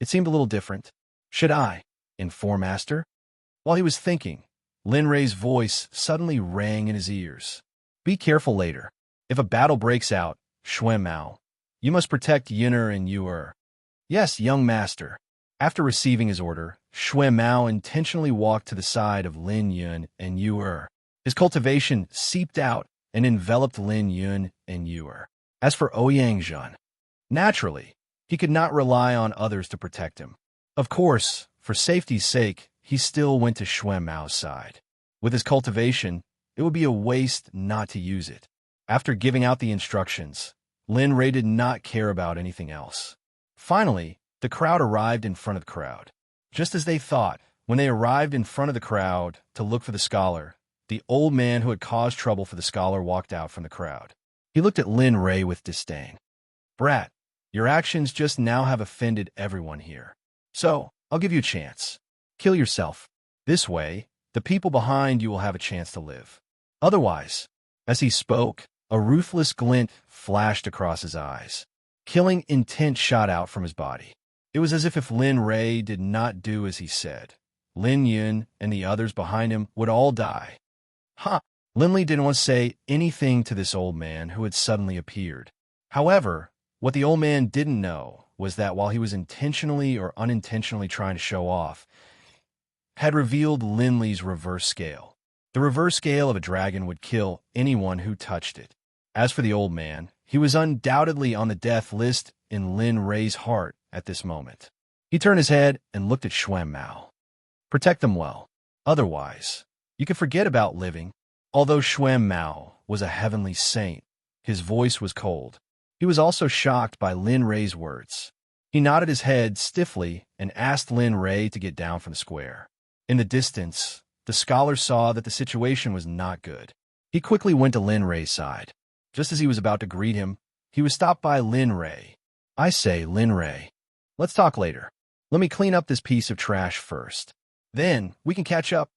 a little different. Should I inform Master? While he was thinking, Lin Ray's voice suddenly rang in his ears. Be careful later. If a battle breaks out, Xuan Mao, you must protect Yun'er and Yu'er. Yes, young master. After receiving his order, Xuan Mao intentionally walked to the side of Lin Yun and Yu'er. His cultivation seeped out and enveloped Lin Yun and Yu'er. As for Ouyang Zhen, naturally, he could not rely on others to protect him. Of course, for safety's sake, he still went to Xuan Mao's side. With his cultivation, it would be a waste not to use it. After giving out the instructions, Lin Ray did not care about anything else. Finally, the crowd arrived in front of the crowd. Just as they thought, When they arrived in front of the crowd to look for the scholar, the old man who had caused trouble for the scholar walked out from the crowd. He looked at Lin Ray with disdain. "Brat, your actions just now have offended everyone here. So, I'll give you a chance. Kill yourself. This way, the people behind you will have a chance to live. Otherwise," as he spoke, a ruthless glint flashed across his eyes. Killing intent shot out from his body. It was as if Lin Ray did not do as he said, Lin Yun and the others behind him would all die. Ha! Linley didn't want to say anything to this old man who had suddenly appeared. However, what the old man didn't know was that while he was intentionally or unintentionally trying to show off, had revealed Linley's reverse scale. The reverse scale of a dragon would kill anyone who touched it. As for the old man, he was undoubtedly on the death list in Lin Ray's heart at this moment. He turned his head and looked at Xuan Mao. "Protect them well. Otherwise, you can forget about living." Although Xuan Mao was a heavenly saint, his voice was cold. He was also shocked by Lin Ray's words. He nodded his head stiffly and asked Lin Ray to get down from the square. In the distance, the scholar saw that the situation was not good. He quickly went to Lin Ray's side. Just as he was about to greet him, he was stopped by Lin Ray. "I say, Lin Ray, let's talk later. Let me clean up this piece of trash first. Then we can catch up."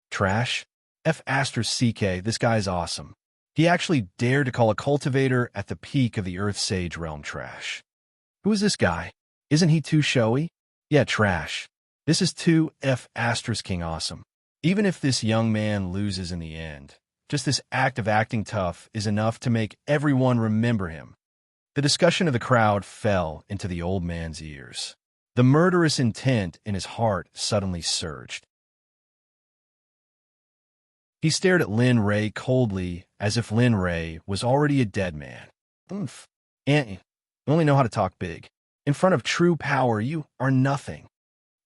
"Trash? F***CK, this guy's awesome. He actually dared to call a cultivator at the peak of the Earth Sage realm trash. Who is this guy? Isn't he too showy? Yeah, trash. This is too F***king awesome. Even if this young man loses in the end, just this act of acting tough is enough to make everyone remember him." The discussion of the crowd fell into the old man's ears. The murderous intent in his heart suddenly surged. He stared at Lin Ray coldly, as if Lin Ray was already a dead man. "Oomph. Aunt, you only know how to talk big. In front of true power, you are nothing."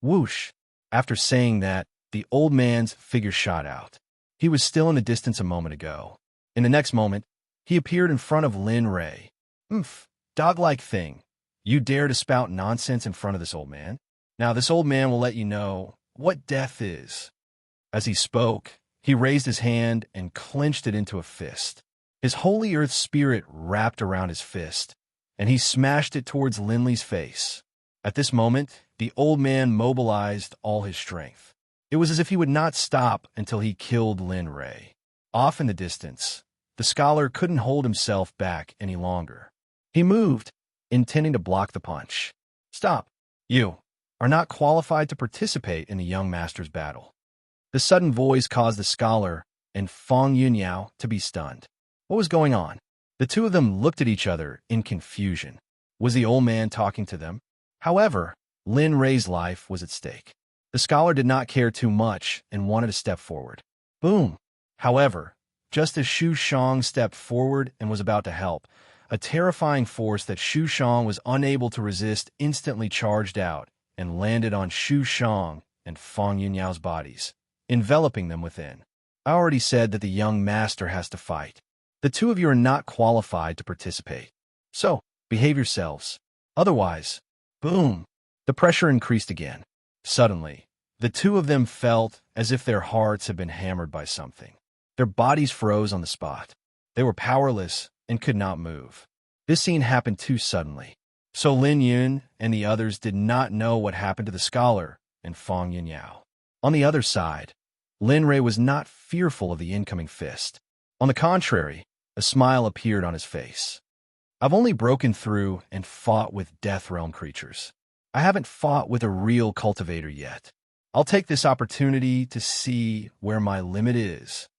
Whoosh. After saying that, the old man's figure shot out. He was still in the distance a moment ago. In the next moment, he appeared in front of Lin Ray. "Oomph. Dog-like thing. You dare to spout nonsense in front of this old man? Now this old man will let you know what death is." As he spoke, he raised his hand and clenched it into a fist. His holy earth spirit wrapped around his fist, and he smashed it towards Linley's face. At this moment, the old man mobilized all his strength. It was as if he would not stop until he killed Lin Ray. Off in the distance, the scholar couldn't hold himself back any longer. He moved, intending to block the punch. "Stop. You are not qualified to participate in the young master's battle." The sudden voice caused the scholar and Fong Yunyao to be stunned. What was going on? The two of them looked at each other in confusion. Was the old man talking to them? However, Lin Ray's life was at stake. The scholar did not care too much and wanted to step forward. Boom! However, just as Xu Shang stepped forward and was about to help, a terrifying force that Xu Shang was unable to resist instantly charged out and landed on Xu Shang and Fong Yunyao's bodies, enveloping them within. "I already said that the young master has to fight. The two of you are not qualified to participate. So, behave yourselves. Otherwise," boom! The pressure increased again. Suddenly, the two of them felt as if their hearts had been hammered by something. Their bodies froze on the spot. They were powerless and could not move. This scene happened too suddenly. So Lin Yun and the others did not know what happened to the scholar and Fong Yunyao. On the other side, Lin Ray was not fearful of the incoming fist. On the contrary, a smile appeared on his face. "I've only broken through and fought with Death Realm creatures. I haven't fought with a real cultivator yet. I'll take this opportunity to see where my limit is."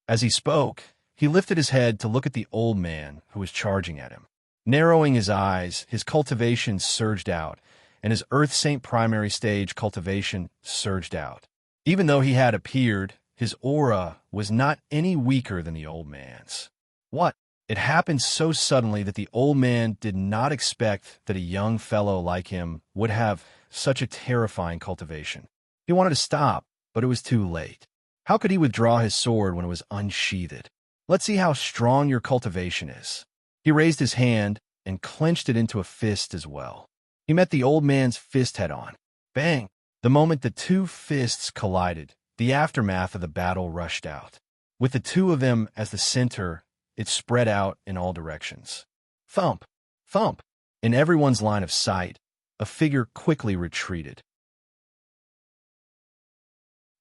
As he spoke, he lifted his head to look at the old man who was charging at him. Narrowing his eyes, his cultivation surged out, and his Earth Saint primary stage cultivation surged out. Even though he had appeared, his aura was not any weaker than the old man's. What? It happened so suddenly that the old man did not expect that a young fellow like him would have such a terrifying cultivation. He wanted to stop, but it was too late. How could he withdraw his sword when it was unsheathed? "Let's see how strong your cultivation is." He raised his hand and clenched it into a fist as well. He met the old man's fist head-on. Bang! The The moment the two fists collided, the aftermath of the battle rushed out. With the two of them as the center, it spread out in all directions. Thump! Thump! In everyone's line of sight, a figure quickly retreated.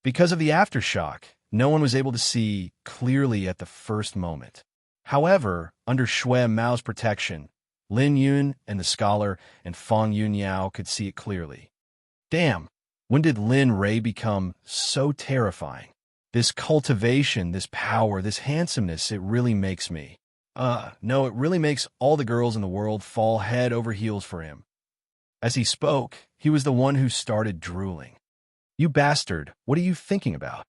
Because of the aftershock, no one was able to see clearly at the first moment. However, under Shui Mao's protection, Lin Yun and the scholar and Fang Yunyao could see it clearly. Damn, when did Lin Rei become so terrifying? This cultivation, this power, this handsomeness, it really makes me. No, it really makes all the girls in the world fall head over heels for him. As he spoke, he was the one who started drooling. You bastard, what are you thinking about?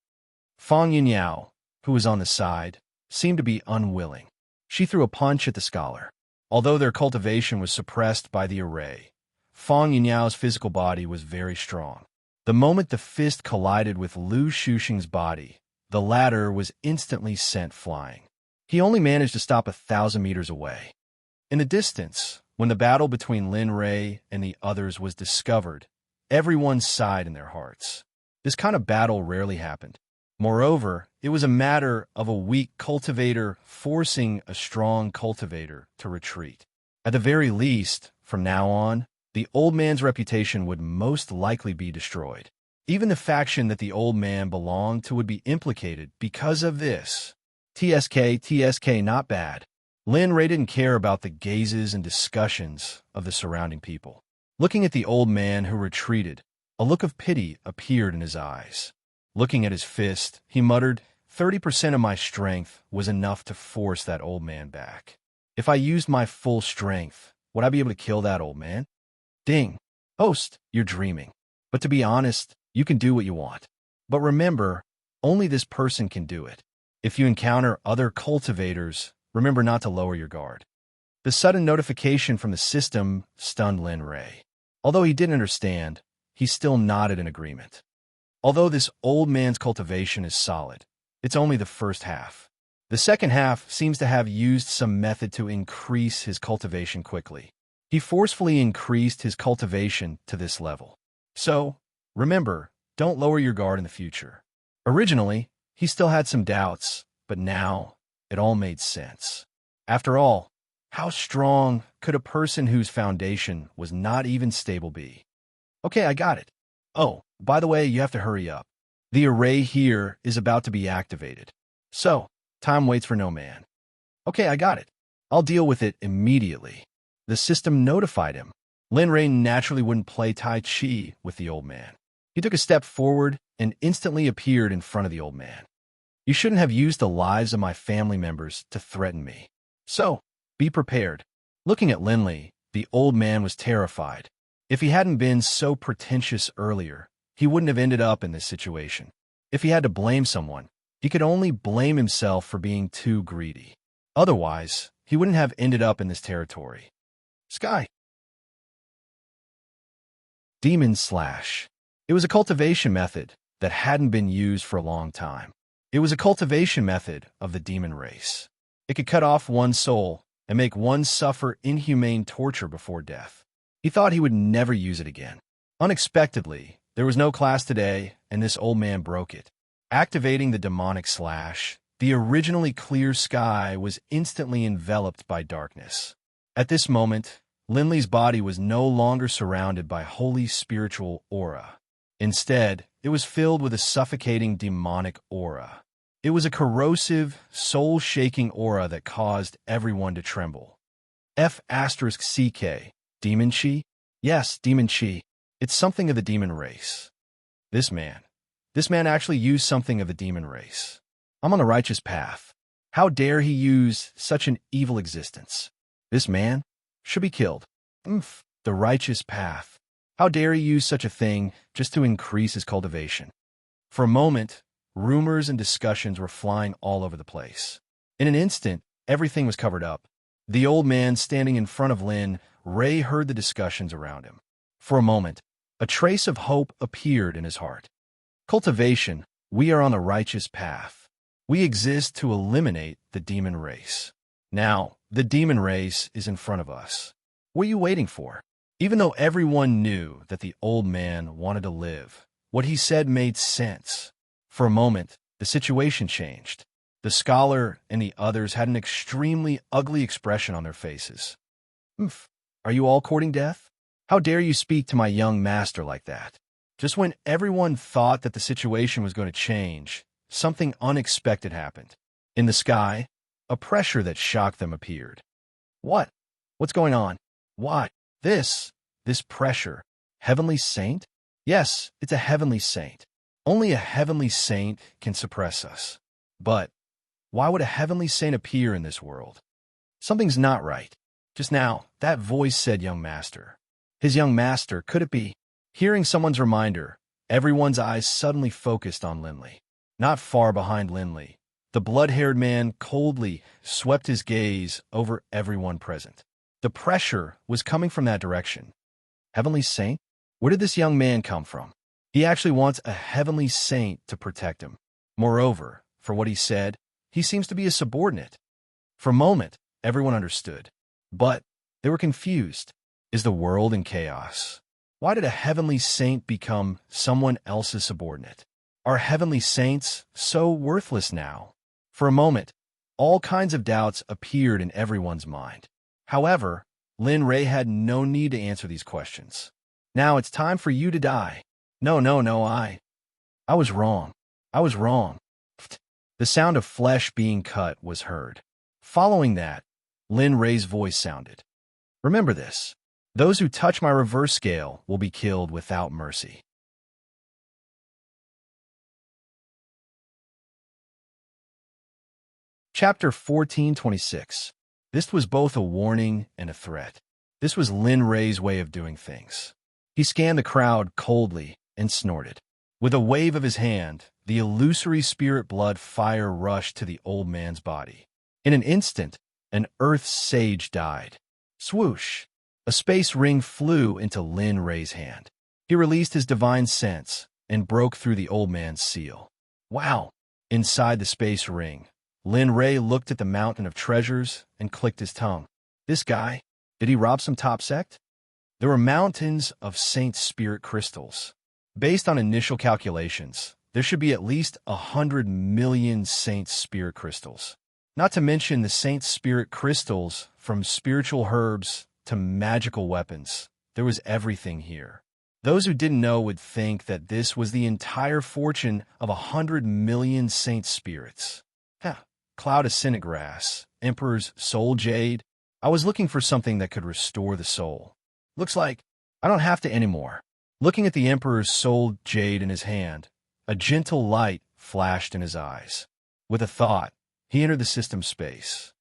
Fang Yunyao, who was on the side, seemed to be unwilling. She threw a punch at the scholar. Although their cultivation was suppressed by the array, Fang Yunyao's physical body was very strong. The moment the fist collided with Lu Shuxing's body, the latter was instantly sent flying. He only managed to stop 1,000 meters away. In the distance, when the battle between Lin Rei and the others was discovered, everyone sighed in their hearts. This kind of battle rarely happened. Moreover, it was a matter of a weak cultivator forcing a strong cultivator to retreat. At the very least, from now on, the old man's reputation would most likely be destroyed. Even the faction that the old man belonged to would be implicated because of this. TSK, not bad. Lin Rei didn't care about the gazes and discussions of the surrounding people. Looking at the old man who retreated, a look of pity appeared in his eyes. Looking at his fist, he muttered, 30% of my strength was enough to force that old man back. If I used my full strength, would I be able to kill that old man? Ding. Host, you're dreaming. But to be honest, you can do what you want. But remember, only this person can do it. If you encounter other cultivators, remember not to lower your guard. The sudden notification from the system stunned Lin Rei. Although he didn't understand, he still nodded in agreement. Although this old man's cultivation is solid, it's only the first half. The second half seems to have used some method to increase his cultivation quickly. He forcefully increased his cultivation to this level. So, remember, don't lower your guard in the future. Originally, he still had some doubts, but now it all made sense. After all, how strong could a person whose foundation was not even stable be? Okay, I got it. Oh, by the way, you have to hurry up. The array here is about to be activated. So, time waits for no man. Okay, I got it. I'll deal with it immediately. The system notified him. Lin Rei naturally wouldn't play Tai Chi with the old man. He took a step forward and instantly appeared in front of the old man. You shouldn't have used the lives of my family members to threaten me. So, be prepared. Looking at Linley, the old man was terrified. If he hadn't been so pretentious earlier, he wouldn't have ended up in this situation. If he had to blame someone, he could only blame himself for being too greedy. Otherwise, he wouldn't have ended up in this territory. Sky. Demon Slash. It was a cultivation method that hadn't been used for a long time. It was a cultivation method of the demon race. It could cut off one's soul and make one suffer inhumane torture before death. He thought he would never use it again. Unexpectedly, there was no class today, and this old man broke it. Activating the demonic slash, the originally clear sky was instantly enveloped by darkness. At this moment, Linley's body was no longer surrounded by holy spiritual aura. Instead, it was filled with a suffocating demonic aura. It was a corrosive, soul-shaking aura that caused everyone to tremble. F***CK. Demon Chi? Yes, Demon Chi. It's something of the demon race. This man actually used something of the demon race. I'm on the righteous path. How dare he use such an evil existence? This man should be killed. The righteous path. How dare he use such a thing just to increase his cultivation? For a moment, rumors and discussions were flying all over the place. In an instant, everything was covered up. The old man standing in front of Lin Rei heard the discussions around him. For a moment, a trace of hope appeared in his heart. Cultivation, we are on the righteous path. We exist to eliminate the demon race. Now, the demon race is in front of us. What are you waiting for? Even though everyone knew that the old man wanted to live, What he said made sense. For a moment, the situation changed. The scholar and the others had an extremely ugly expression on their faces. "Oof, are you all courting death? How dare you speak to my young master like that?" Just when everyone thought that the situation was going to change, something unexpected happened. In the sky, a pressure that shocked them appeared. What? What's going on? Why? This pressure. Heavenly saint? Yes, it's a heavenly saint. Only a heavenly saint can suppress us. But why would a heavenly saint appear in this world? Something's not right. Just now, that voice said young master. His young master, could it be? Hearing someone's reminder, everyone's eyes suddenly focused on Linley. Not far behind Linley, the blood-haired man coldly swept his gaze over everyone present. The pressure was coming from that direction. Heavenly saint? Where did this young man come from? He actually wants a heavenly saint to protect him. Moreover, for what he said, he seems to be a subordinate. For a moment, everyone understood. But they were confused. Is the world in chaos? Why did a heavenly saint become someone else's subordinate? Are heavenly saints so worthless now? For a moment, all kinds of doubts appeared in everyone's mind. However, Lin Ray had no need to answer these questions. Now it's time for you to die. No, I was wrong. I was wrong. The sound of flesh being cut was heard. Following that, Lin Ray's voice sounded. Remember this. Those who touch my reverse scale will be killed without mercy. Chapter 1426. This was both a warning and a threat. This was Lin Ray's way of doing things. He scanned the crowd coldly and snorted. With a wave of his hand, the illusory spirit blood fire rushed to the old man's body. In an instant, an earth sage died. Swoosh! A space ring flew into Lin Ray's hand. He released his divine sense and broke through the old man's seal. Wow! Inside the space ring, Lin Ray looked at the mountain of treasures and clicked his tongue. This guy, did he rob some top sect? There were mountains of Saint Spirit crystals. Based on initial calculations, there should be at least 100 million Saint Spirit crystals. Not to mention the Saint Spirit crystals from spiritual herbs to magical weapons. There was everything here. Those who didn't know would think that this was the entire fortune of 100 million Saint Spirits. Cloud of Cinnagrass, Emperor's Soul Jade. I was looking for something that could restore the soul. Looks like I don't have to anymore. Looking at the Emperor's Soul Jade in his hand, a gentle light flashed in his eyes. With a thought, he entered the system space.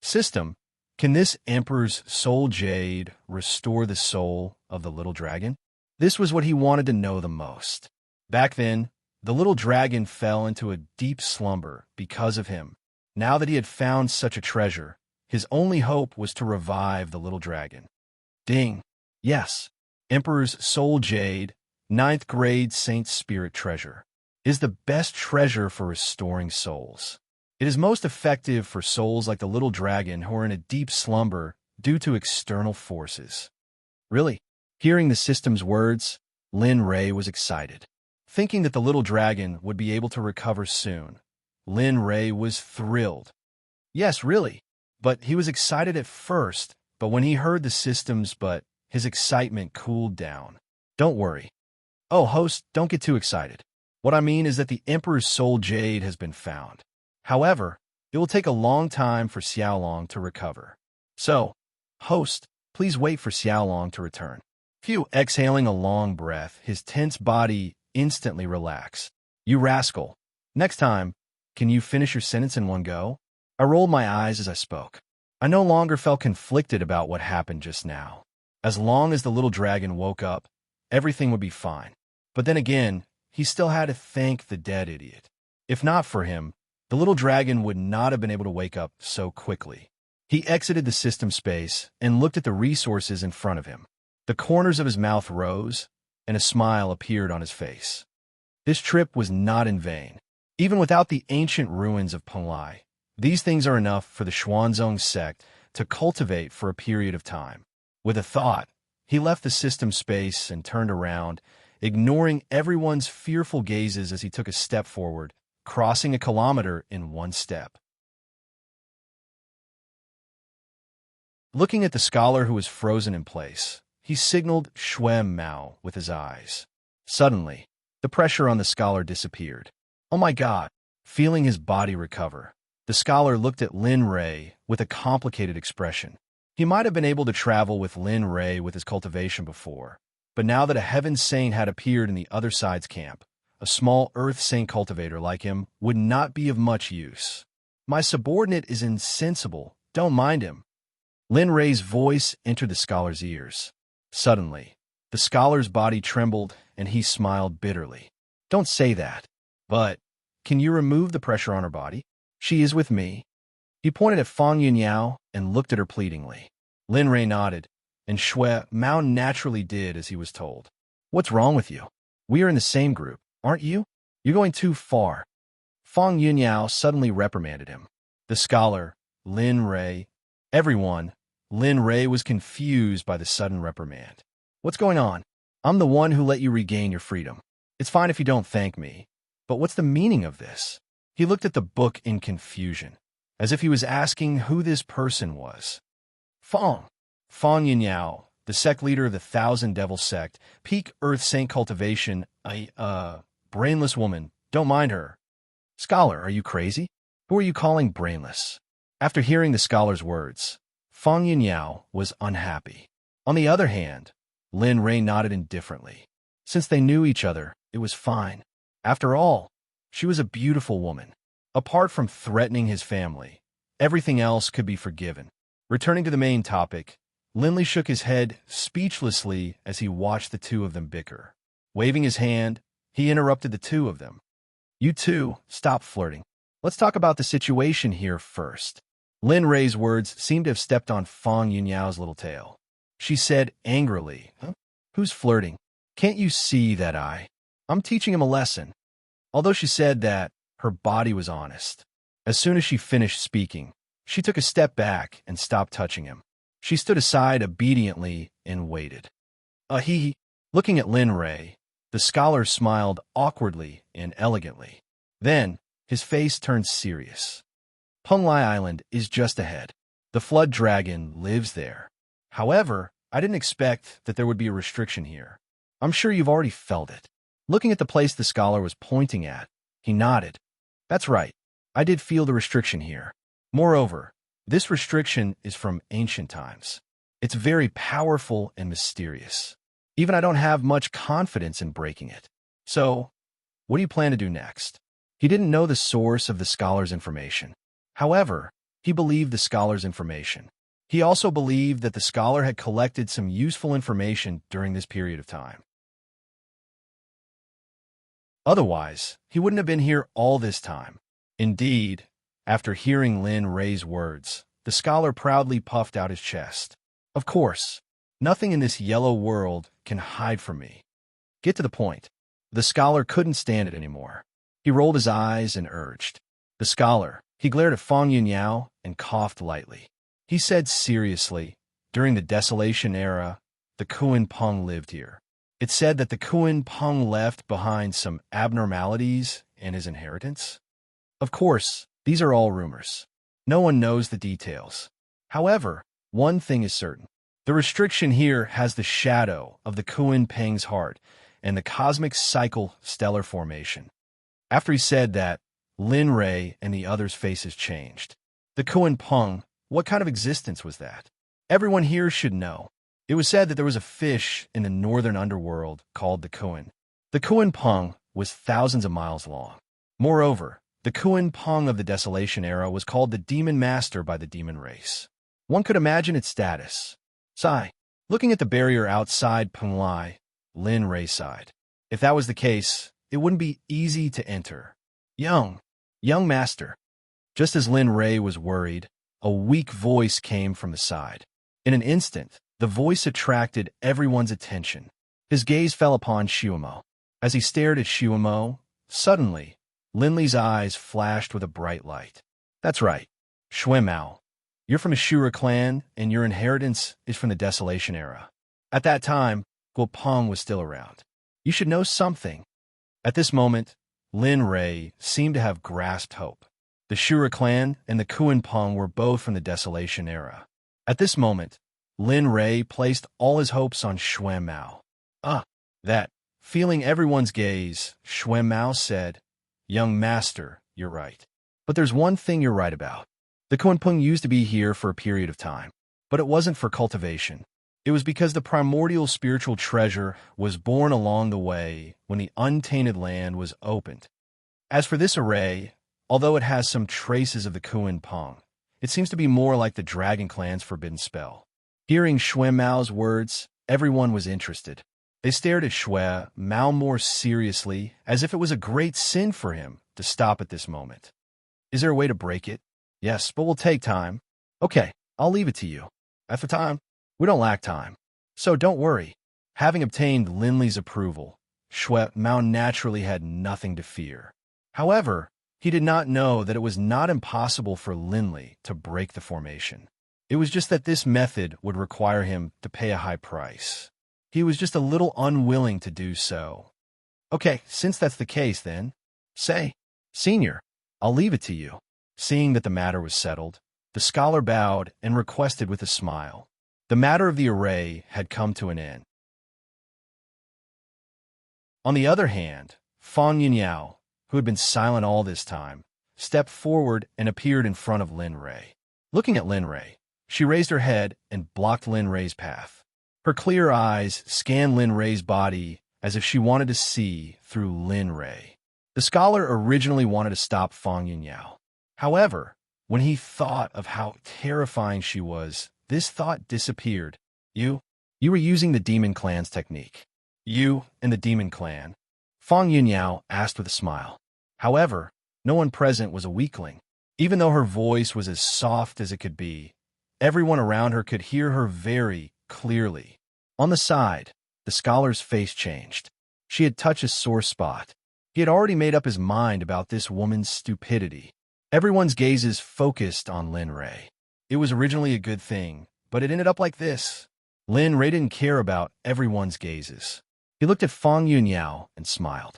System, can this Emperor's Soul Jade restore the soul of the little dragon? This was what he wanted to know the most. Back then, the little dragon fell into a deep slumber because of him. Now that he had found such a treasure, his only hope was to revive the little dragon. Ding! Yes, Emperor's Soul Jade, 9th grade Saint Spirit treasure, is the best treasure for restoring souls. It is most effective for souls like the little dragon who are in a deep slumber due to external forces. Really? Hearing the system's words, Lin Ray was excited. Thinking that the little dragon would be able to recover soon, Lin Ray was thrilled. Yes, really. But he was excited at first, but when he heard the systems, his excitement cooled down. Don't worry. Oh, host, don't get too excited. What I mean is that the Emperor's Soul Jade has been found. However, it will take a long time for Xiaolong to recover. So, host, please wait for Xiaolong to return. Phew, exhaling a long breath, his tense body instantly relaxed. You rascal. Next time, can you finish your sentence in one go? I rolled my eyes as I spoke. I no longer felt conflicted about what happened just now. As long as the little dragon woke up, everything would be fine. But then again, he still had to thank the dead idiot. If not for him, the little dragon would not have been able to wake up so quickly. He exited the system space and looked at the resources in front of him. The corners of his mouth rose, and a smile appeared on his face. This trip was not in vain. Even without the ancient ruins of Penglai, these things are enough for the Xuanzong sect to cultivate for a period of time. With a thought, he left the system space and turned around ignoring everyone's fearful gazes as he took a step forward, crossing a kilometer in one step. Looking at the scholar who was frozen in place, he signaled Shui Mao with his eyes. Suddenly, the pressure on the scholar disappeared. Oh my God! Feeling his body recover, the scholar looked at Lin Rei with a complicated expression. He might have been able to travel with Lin Rei with his cultivation before, but now that a heaven saint had appeared in the other side's camp, a small earth saint cultivator like him would not be of much use. My subordinate is insensible. Don't mind him. Lin Rei's voice entered the scholar's ears. Suddenly, the scholar's body trembled and he smiled bitterly. Don't say that. But, can you remove the pressure on her body? She is with me. He pointed at Fang Yunyao and looked at her pleadingly. Lin Rei nodded, and Shui Mao naturally did as he was told. What's wrong with you? We are in the same group, aren't you? You're going too far. Fang Yunyao suddenly reprimanded him. The scholar, Lin Rei, everyone, Lin Rei was confused by the sudden reprimand. What's going on? I'm the one who let you regain your freedom. It's fine if you don't thank me, but what's the meaning of this? He looked at the book in confusion, as if he was asking who this person was. Fang Yunyao, the sect leader of the Thousand Devil Sect, peak Earth Saint cultivation, brainless woman, don't mind her. Scholar, are you crazy? Who are you calling brainless? After hearing the scholar's words, Fang Yunyao was unhappy. On the other hand, Lin Rei nodded indifferently. Since they knew each other, it was fine. After all, she was a beautiful woman. Apart from threatening his family, everything else could be forgiven. Returning to the main topic, Linley shook his head speechlessly as he watched the two of them bicker. Waving his hand, he interrupted the two of them. You two, stop flirting. Let's talk about the situation here first. Lin Rei's words seemed to have stepped on Fang Yunyao's little tail. She said angrily, Who's flirting? Can't you see that I'm teaching him a lesson? Although she said that, her body was honest. As soon as she finished speaking, she took a step back and stopped touching him. She stood aside obediently and waited. Looking at Lin Rei, the scholar smiled awkwardly and elegantly. Then, his face turned serious. Penglai Island is just ahead. The flood dragon lives there. However, I didn't expect that there would be a restriction here. I'm sure you've already felt it. Looking at the place the scholar was pointing at, he nodded. That's right. I did feel the restriction here. Moreover, this restriction is from ancient times. It's very powerful and mysterious. Even I don't have much confidence in breaking it. So, what do you plan to do next? He didn't know the source of the scholar's information. However, he believed the scholar's information. He also believed that the scholar had collected some useful information during this period of time. Otherwise, he wouldn't have been here all this time. Indeed, after hearing Lin Rei's words, the scholar proudly puffed out his chest. Of course, nothing in this yellow world can hide from me. Get to the point. The scholar couldn't stand it anymore. He rolled his eyes and urged. The scholar, he glared at Fang Yunyao and coughed lightly. He said seriously, during the Desolation era, the Kuan Peng lived here. It said that the Kuan Peng left behind some abnormalities in his inheritance. Of course, these are all rumors. No one knows the details. However, one thing is certain. The restriction here has the shadow of the Kuan Peng's heart and the cosmic cycle stellar formation. After he said that, Lin Rei and the others' faces changed. The Kuan Peng, what kind of existence was that? Everyone here should know. It was said that there was a fish in the northern underworld called the Kuan. The Kuan Peng was thousands of miles long. Moreover, the Kuan Peng of the Desolation era was called the Demon Master by the demon race. One could imagine its status. Sigh. Looking at the barrier outside Penglai, Lin Rei sighed. If that was the case, it wouldn't be easy to enter. Young master. Just as Lin Rei was worried, a weak voice came from the side. In an instant, the voice attracted everyone's attention. His gaze fell upon Shuimo. As he stared at Shuimo, suddenly, Linley's eyes flashed with a bright light. That's right, Shui Mao. You're from a Shura clan, and your inheritance is from the Desolation era. At that time, Guopeng was still around. You should know something. At this moment, Lin Rei seemed to have grasped hope. The Shura clan and the Kuan Peng were both from the Desolation era. At this moment, Lin Rei placed all his hopes on Xuan Mao. That. Feeling everyone's gaze, Xuan Mao said, "Young master, you're right. But there's one thing you're right about. The Kuan Peng used to be here for a period of time, but it wasn't for cultivation. It was because the primordial spiritual treasure was born along the way when the untainted land was opened. As for this array, although it has some traces of the Kuan Peng, it seems to be more like the Dragon Clan's forbidden spell." Hearing Xuan Mao's words, everyone was interested. They stared at Xuan Mao more seriously, as if it was a great sin for him to stop at this moment. "Is there a way to break it?" "Yes, but we'll take time." "Okay, I'll leave it to you." "As for time, we don't lack time. So don't worry." Having obtained Linley's approval, Xuan Mao naturally had nothing to fear. However, he did not know that it was not impossible for Linley to break the formation. It was just that this method would require him to pay a high price. He was just a little unwilling to do so. "Okay, since that's the case then, say, Senior, I'll leave it to you." Seeing that the matter was settled, the scholar bowed and requested with a smile. The matter of the array had come to an end. On the other hand, Fang Yunyao, who had been silent all this time, stepped forward and appeared in front of Lin Rei. Looking at Lin Rei, she raised her head and blocked Lin Rei's path. Her clear eyes scanned Lin Rei's body as if she wanted to see through Lin Rei. The scholar originally wanted to stop Fang Yunyao. However, when he thought of how terrifying she was, this thought disappeared. You were using the Demon Clan's technique." "You and the Demon Clan?" Fang Yunyao asked with a smile. However, no one present was a weakling. Even though her voice was as soft as it could be, everyone around her could hear her very clearly. On the side, the scholar's face changed. She had touched a sore spot. He had already made up his mind about this woman's stupidity. Everyone's gazes focused on Lin Rei. It was originally a good thing, but it ended up like this. Lin Rei didn't care about everyone's gazes. He looked at Fang Yunyao and smiled.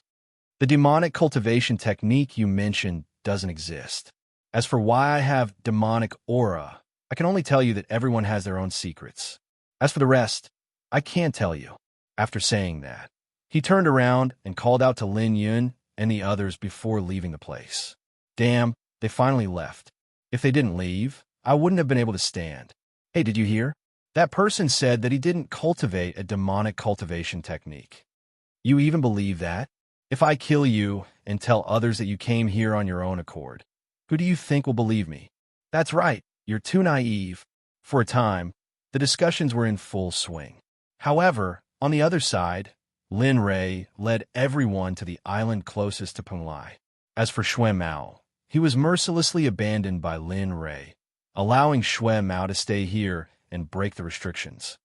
"The demonic cultivation technique you mentioned doesn't exist. As for why I have demonic aura, I can only tell you that everyone has their own secrets. As for the rest, I can't tell you." After saying that, he turned around and called out to Lin Yun and the others before leaving the place. Damn, they finally left. If they didn't leave, I wouldn't have been able to stand. "Hey, did you hear? That person said that he didn't cultivate a demonic cultivation technique." "You even believe that? If I kill you and tell others that you came here on your own accord, who do you think will believe me?" "That's right, you're too naive." For a time, the discussions were in full swing. However, on the other side, Lin Rei led everyone to the island closest to Penglai. As for Xuan Mao, he was mercilessly abandoned by Lin Rei, allowing Xuan Mao to stay here and break the restrictions.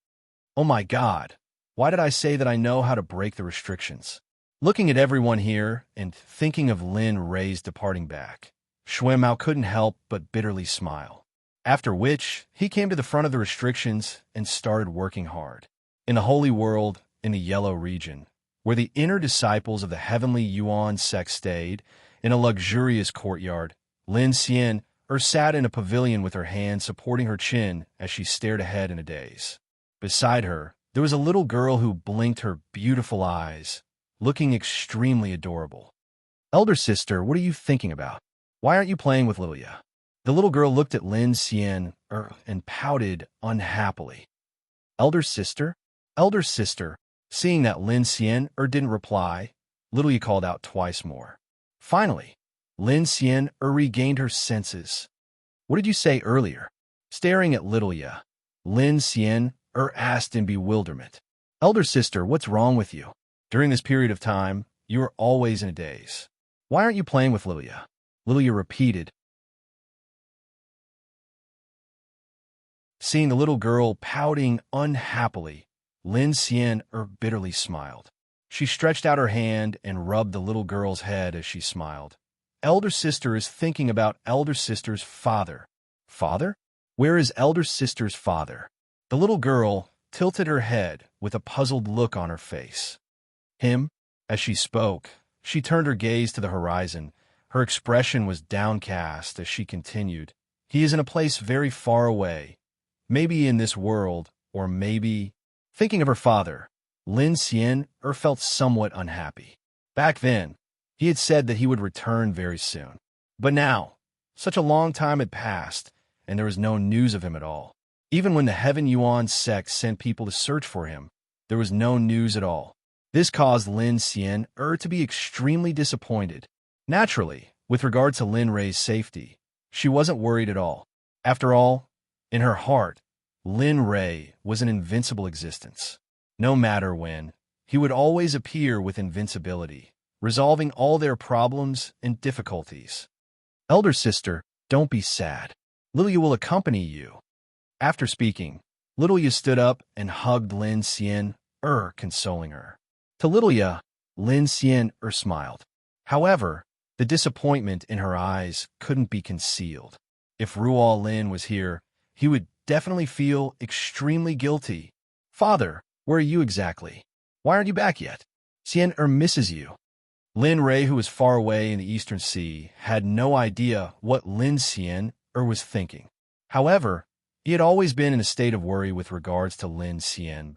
Oh my God, why did I say that I know how to break the restrictions? Looking at everyone here and thinking of Lin Rei's departing back, Xuan Mao couldn't help but bitterly smile. After which, he came to the front of the restrictions and started working hard. In the Holy World, in the Yellow region, where the inner disciples of the heavenly Yuan Sect stayed, in a luxurious courtyard, Lin Xian sat in a pavilion with her hand supporting her chin as she stared ahead in a daze. Beside her, there was a little girl who blinked her beautiful eyes, looking extremely adorable. "Elder sister, what are you thinking about? Why aren't you playing with Lilia?" The little girl looked at Lin Xian and pouted unhappily. "Elder sister? Elder sister." Seeing that Lin Xian didn't reply, Lilia called out twice more. Finally, Lin Xian regained her senses. "What did you say earlier?" Staring at Lilia, Lin Xian asked in bewilderment. "Elder sister, what's wrong with you? During this period of time, you are always in a daze. Why aren't you playing with Lilia?" Lilia repeated. Seeing the little girl pouting unhappily, Lin Xian bitterly smiled. She stretched out her hand and rubbed the little girl's head as she smiled. "Elder sister is thinking about elder sister's father." "Father? Where is elder sister's father?" The little girl tilted her head with a puzzled look on her face. "Him? As she spoke, she turned her gaze to the horizon. Her expression was downcast as she continued. He is in a place very far away, maybe in this world, or maybe... Thinking of her father, Lin Xian felt somewhat unhappy. Back then, he had said that he would return very soon. But now, such a long time had passed, and there was no news of him at all. Even when the Heaven Yuan sect sent people to search for him, there was no news at all. This caused Lin Xian to be extremely disappointed. Naturally, with regard to Lin Rei's safety, she wasn't worried at all. After all, in her heart, Lin Rei was an invincible existence. No matter when, he would always appear with invincibility, resolving all their problems and difficulties. Elder sister, don't be sad. Lilia will accompany you. After speaking, Lilia stood up and hugged Lin Xian, consoling her. To Lilia, Lin Xian smiled. However, the disappointment in her eyes couldn't be concealed. If Ruo Lin was here, he would definitely feel extremely guilty. Father, where are you exactly? Why aren't you back yet? Xian misses you. Lin Rei, who was far away in the Eastern Sea, had no idea what Lin Xian was thinking. However, he had always been in a state of worry with regards to Lin Xian.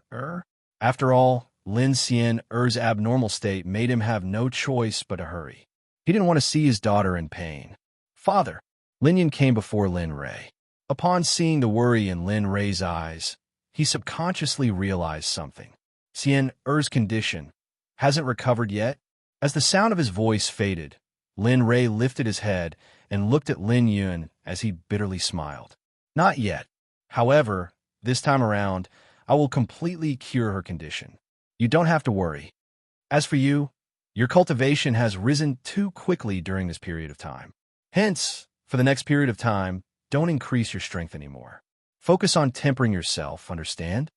After all, Lin Xian's abnormal state made him have no choice but to hurry. He didn't want to see his daughter in pain. Father, Lin Yan came before Lin Rei. Upon seeing the worry in Lin Rei's eyes, he subconsciously realized something. Xian's condition hasn't recovered yet. As the sound of his voice faded, Lin Rei lifted his head and looked at Lin Yun as he bitterly smiled. Not yet. However, this time around, I will completely cure her condition. You don't have to worry. As for you, your cultivation has risen too quickly during this period of time. Hence, for the next period of time, don't increase your strength anymore. Focus on tempering yourself, understand?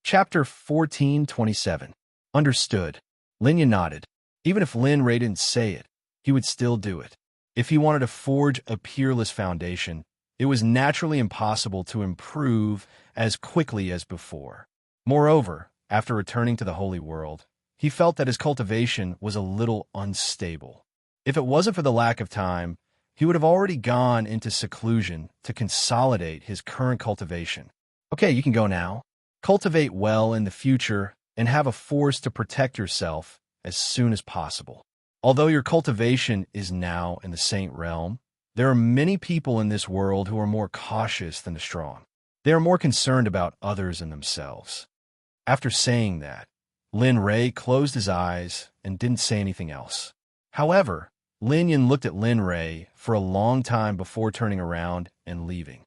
Chapter 14:27. Understood. Lin Yan nodded. Even if Lin Rei didn't say it, he would still do it. If he wanted to forge a peerless foundation, it was naturally impossible to improve as quickly as before. Moreover, after returning to the Holy World, he felt that his cultivation was a little unstable. If it wasn't for the lack of time, he would have already gone into seclusion to consolidate his current cultivation. Okay, you can go now. Cultivate well in the future and have a force to protect yourself as soon as possible. Although your cultivation is now in the Saint realm, there are many people in this world who are more cautious than the strong. They are more concerned about others and themselves. After saying that, Lin Rei closed his eyes and didn't say anything else. However, Lin Yan looked at Lin Rei for a long time before turning around and leaving.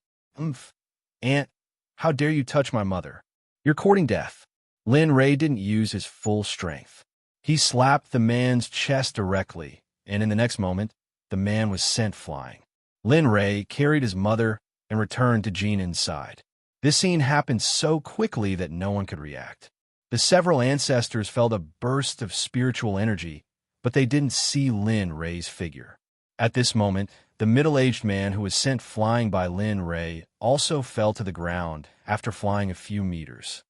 Aunt, how dare you touch my mother? You're courting death. Lin Rei didn't use his full strength. He slapped the man's chest directly, and in the next moment, the man was sent flying. Lin Rei carried his mother and returned to Jean inside. This scene happened so quickly that no one could react. The several ancestors felt a burst of spiritual energy, but they didn't see Lin Rei's figure. At this moment, the middle-aged man who was sent flying by Lin Rei also fell to the ground after flying a few meters.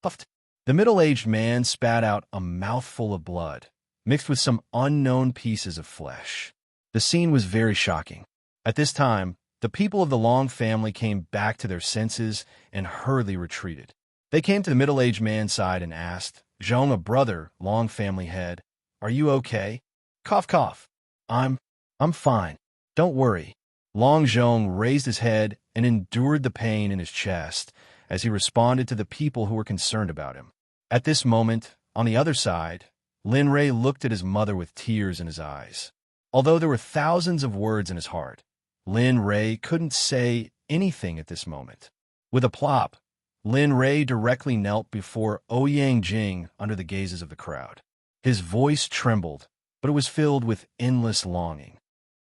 Puffed. The middle-aged man spat out a mouthful of blood, mixed with some unknown pieces of flesh. The scene was very shocking. At this time, the people of the Long family came back to their senses and hurriedly retreated. They came to the middle-aged man's side and asked, Zhong, a brother, Long family head, are you okay? Cough, cough. I'm fine. Don't worry. Long Zhong raised his head and endured the pain in his chest as he responded to the people who were concerned about him. At this moment, on the other side, Lin Rei looked at his mother with tears in his eyes. Although there were thousands of words in his heart, Lin Rei couldn't say anything at this moment. With a plop, Lin Rei directly knelt before Ouyang Jing under the gazes of the crowd. His voice trembled, but it was filled with endless longing.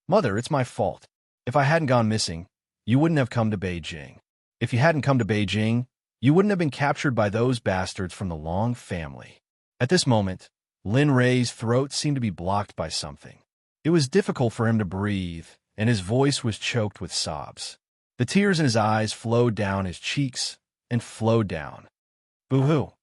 Mother, it's my fault. If I hadn't gone missing, you wouldn't have come to Beijing. If you hadn't come to Beijing, you wouldn't have been captured by those bastards from the Long family. At this moment, Lin Rei's throat seemed to be blocked by something. It was difficult for him to breathe, and his voice was choked with sobs. The tears in his eyes flowed down his cheeks and flowed down. Boo-hoo.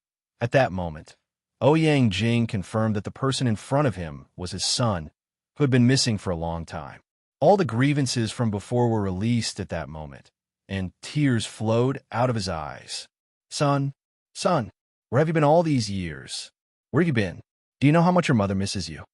At that moment, Ouyang Jing confirmed that the person in front of him was his son, who had been missing for a long time. All the grievances from before were released at that moment, and tears flowed out of his eyes. Son, son, where have you been all these years? Where have you been? Do you know how much your mother misses you?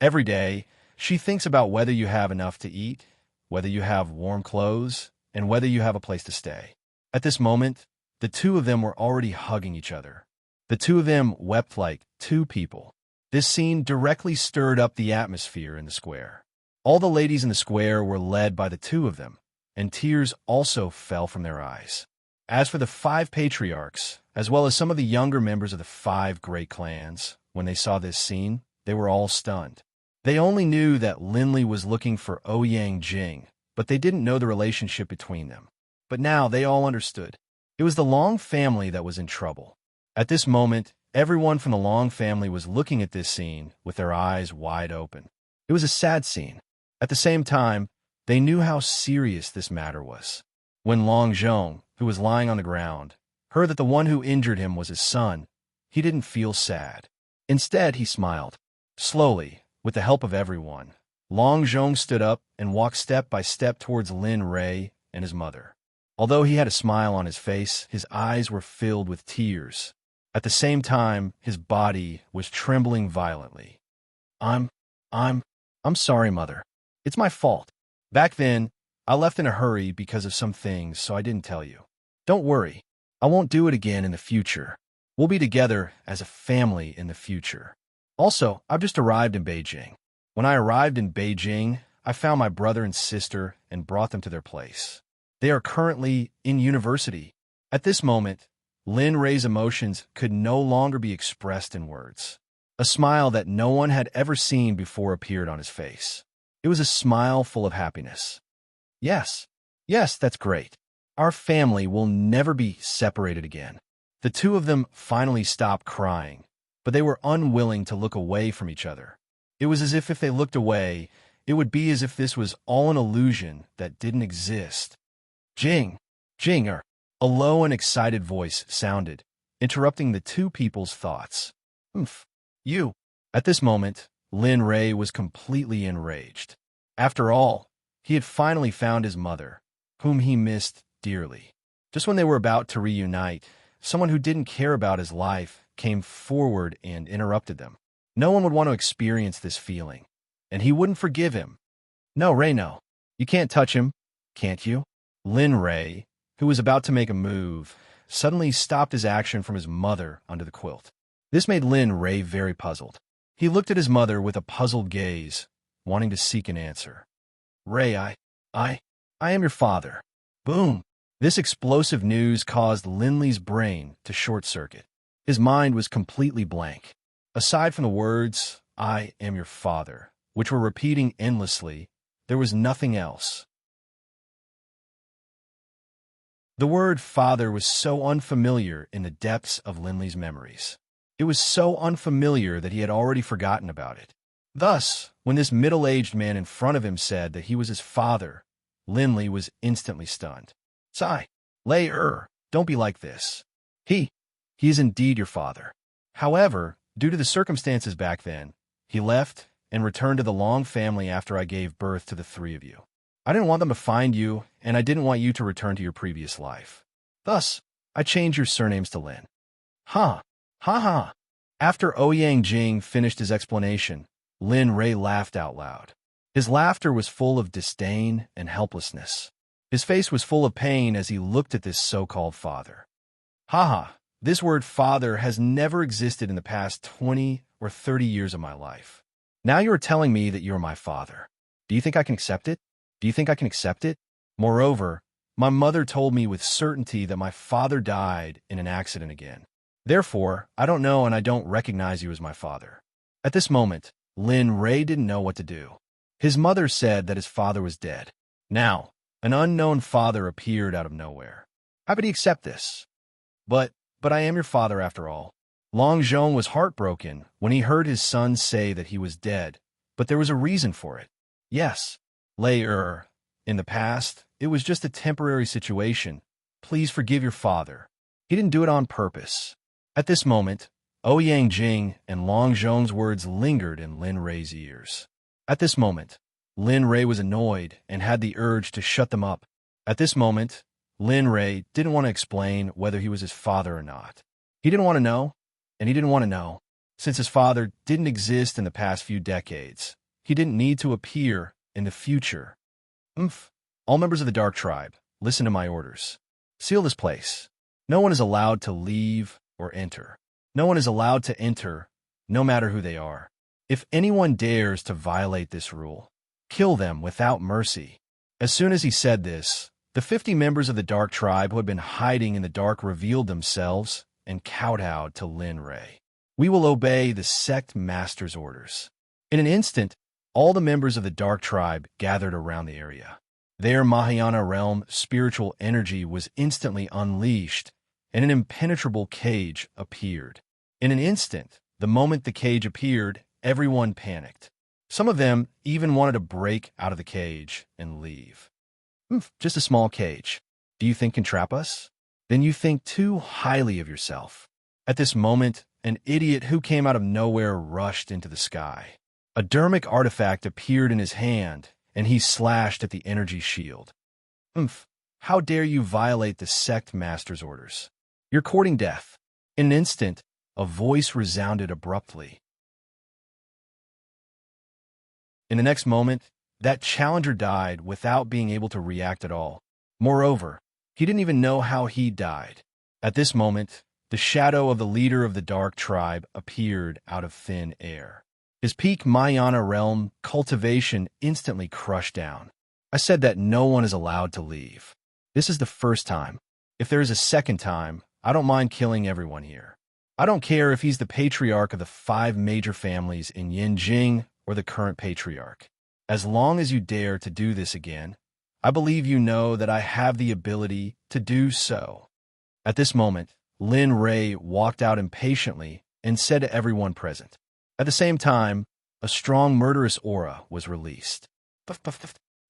Every day, she thinks about whether you have enough to eat, whether you have warm clothes, and whether you have a place to stay. At this moment, the two of them were already hugging each other. The two of them wept like two people. This scene directly stirred up the atmosphere in the square. All the ladies in the square were led by the two of them, and tears also fell from their eyes. As for the 5 patriarchs, as well as some of the younger members of the 5 great clans, when they saw this scene, they were all stunned. They only knew that Linley was looking for Ouyang Jing, but they didn't know the relationship between them. But now they all understood. It was the Long family that was in trouble. At this moment, everyone from the Long family was looking at this scene with their eyes wide open. It was a sad scene. At the same time, they knew how serious this matter was. When Long Zhong, who was lying on the ground, heard that the one who injured him was his son, he didn't feel sad. Instead, he smiled. Slowly, with the help of everyone, Long Zhong stood up and walked step by step towards Lin Rei and his mother. Although he had a smile on his face, his eyes were filled with tears. At the same time, his body was trembling violently. I'm sorry, Mother. It's my fault. Back then, I left in a hurry because of some things, so I didn't tell you. Don't worry. I won't do it again in the future. We'll be together as a family in the future. Also, I've just arrived in Beijing. When I arrived in Beijing, I found my brother and sister and brought them to their place. They are currently in university. At this moment, Lin Rei's emotions could no longer be expressed in words. A smile that no one had ever seen before appeared on his face. It was a smile full of happiness. Yes, that's great. Our family will never be separated again. The two of them finally stopped crying, but they were unwilling to look away from each other. It was as if they looked away, it would be as if this was all an illusion that didn't exist. Jing, a low and excited voice sounded, interrupting the two people's thoughts. You. At this moment, Lin Rei was completely enraged. After all, he had finally found his mother, whom he missed dearly. Just when they were about to reunite, someone who didn't care about his life came forward and interrupted them. No one would want to experience this feeling, and he wouldn't forgive him. No, Rei, no. You can't touch him, can't you? Lin Rei, who was about to make a move, suddenly stopped his action from his mother under the quilt. This made Lin Rei very puzzled. He looked at his mother with a puzzled gaze, wanting to seek an answer. Rei, I am your father. Boom! This explosive news caused Linley's brain to short-circuit. His mind was completely blank. Aside from the words, I am your father, which were repeating endlessly, there was nothing else. The word father was so unfamiliar in the depths of Linley's memories. It was so unfamiliar that he had already forgotten about it. Thus, when this middle-aged man in front of him said that he was his father, Linley was instantly stunned. Sigh, Lei, don't be like this. He is indeed your father. However, due to the circumstances back then, he left and returned to the Long family after I gave birth to the 3 of you. I didn't want them to find you, and I didn't want you to return to your previous life. Thus, I changed your surnames to Lin. Ha ha. After Ouyang Jing finished his explanation, Lin Rei laughed out loud. His laughter was full of disdain and helplessness. His face was full of pain as he looked at this so-called father. Ha. This word father has never existed in the past 20 or 30 years of my life. Now you are telling me that you are my father. Do you think I can accept it? Moreover, my mother told me with certainty that my father died in an accident again. Therefore, I don't know and I don't recognize you as my father. At this moment, Lin Rei didn't know what to do. His mother said that his father was dead. Now, an unknown father appeared out of nowhere. How could he accept this? But I am your father after all. Long Zhong was heartbroken when he heard his son say that he was dead, but there was a reason for it. Yes, Lei, In the past, it was just a temporary situation. Please forgive your father. He didn't do it on purpose. At this moment, Ouyang Jing and Long Zhong's words lingered in Lin Rei's ears. At this moment, Lin Rei was annoyed and had the urge to shut them up. At this moment, Lin Rei didn't want to explain whether he was his father or not. He didn't want to know, and he didn't want to know. Since his father didn't exist in the past few decades, he didn't need to appear in the future. All members of the Dark Tribe, listen to my orders. Seal this place. No one is allowed to leave or enter. No one is allowed to enter, no matter who they are. If anyone dares to violate this rule, kill them without mercy. As soon as he said this, the 50 members of the Dark Tribe who had been hiding in the dark revealed themselves and kowtowed to Lin Rei. We will obey the Sect Master's orders. In an instant, all the members of the Dark Tribe gathered around the area. Their Mahayana realm spiritual energy was instantly unleashed, and an impenetrable cage appeared. In an instant, the moment the cage appeared, everyone panicked. Some of them even wanted to break out of the cage and leave. Just a small cage. Do you think can trap us? Then you think too highly of yourself. At this moment, an idiot who came out of nowhere rushed into the sky. A dermic artifact appeared in his hand, and he slashed at the energy shield. How dare you violate the Sect Master's orders? You're courting death. In an instant, a voice resounded abruptly. In the next moment, that challenger died without being able to react at all. Moreover, he didn't even know how he died. At this moment, the shadow of the leader of the Dark Tribe appeared out of thin air. His peak Mahayana realm cultivation instantly crushed down. I said that no one is allowed to leave. This is the first time. If there is a second time, I don't mind killing everyone here. I don't care if he's the patriarch of the 5 major families in Yinjing or the current patriarch. As long as you dare to do this again, I believe you know that I have the ability to do so. At this moment, Lin Rei walked out impatiently and said to everyone present. At the same time, a strong murderous aura was released.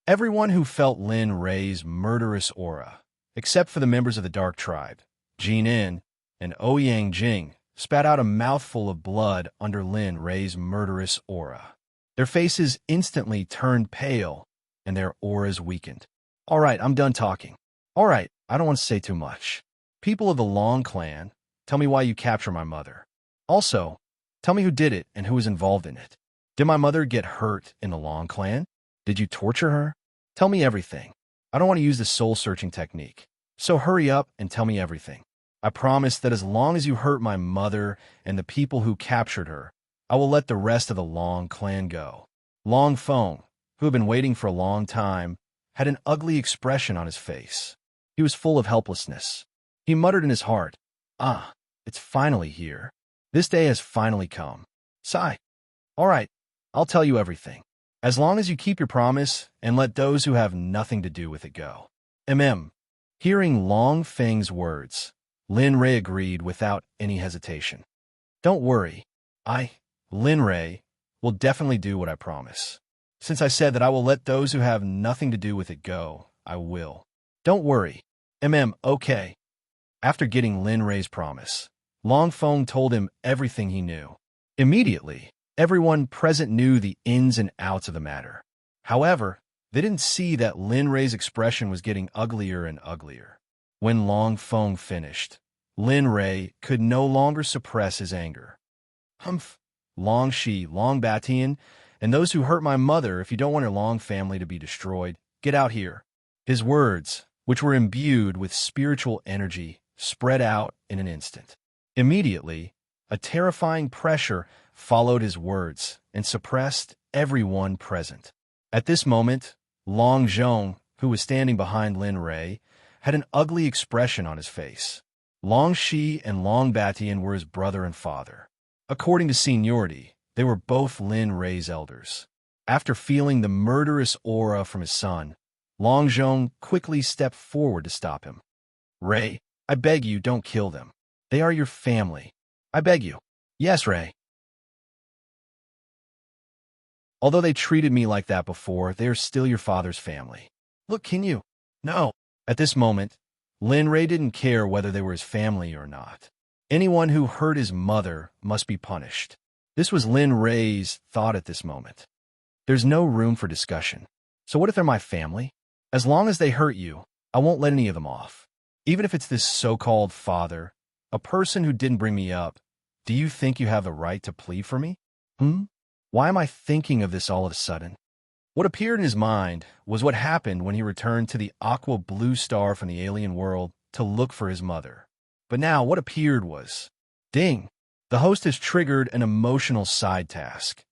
Everyone who felt Lin Rei's murderous aura, except for the members of the Dark Tribe, Jinin and Ouyang Jing, spat out a mouthful of blood under Lin Rei's murderous aura. Their faces instantly turned pale, and their auras weakened. All right, I'm done talking. All right, I don't want to say too much. People of the Long clan, tell me why you captured my mother. Also, tell me who did it and who was involved in it. Did my mother get hurt in the Long clan? Did you torture her? Tell me everything. I don't want to use the soul-searching technique. So hurry up and tell me everything. I promise that as long as you hurt my mother and the people who captured her, I will let the rest of the Long clan go. Long Feng, who had been waiting for a long time, had an ugly expression on his face. He was full of helplessness. He muttered in his heart, it's finally here. This day has finally come. Sigh. All right, I'll tell you everything. As long as you keep your promise and let those who have nothing to do with it go. Hearing Long Feng's words, Lin Rei agreed without any hesitation. Don't worry. Lin Rei, will definitely do what I promise. Since I said that I will let those who have nothing to do with it go, I will. Don't worry. Okay. After getting Lin Rei's promise, Long Feng told him everything he knew. Immediately, everyone present knew the ins and outs of the matter. However, they didn't see that Lin Rei's expression was getting uglier and uglier. When Long Feng finished, Lin Rei could no longer suppress his anger. Long Shi, Long Batian, and those who hurt my mother, if you don't want your Long family to be destroyed, get out here. His words, which were imbued with spiritual energy, spread out in an instant. Immediately, a terrifying pressure followed his words and suppressed everyone present. At this moment, Long Zhong, who was standing behind Lin Rei, had an ugly expression on his face. Long Shi and Long Batian were his brother and father. According to seniority, they were both Lin Rei's elders. After feeling the murderous aura from his son, Long Zhong quickly stepped forward to stop him. Rei, I beg you, don't kill them. They are your family. I beg you. Yes, Rei. Although they treated me like that before, they are still your father's family. Look, can you? No. At this moment, Lin Ray didn't care whether they were his family or not. Anyone who hurt his mother must be punished. This was Lin Ray's thought at this moment. There's no room for discussion. So what if they're my family? As long as they hurt you, I won't let any of them off. Even if it's this so-called father, a person who didn't bring me up, do you think you have the right to plead for me? Why am I thinking of this all of a sudden? What appeared in his mind was what happened when he returned to the aqua blue star from the alien world to look for his mother. But now what appeared was, ding, the host has triggered an emotional side task.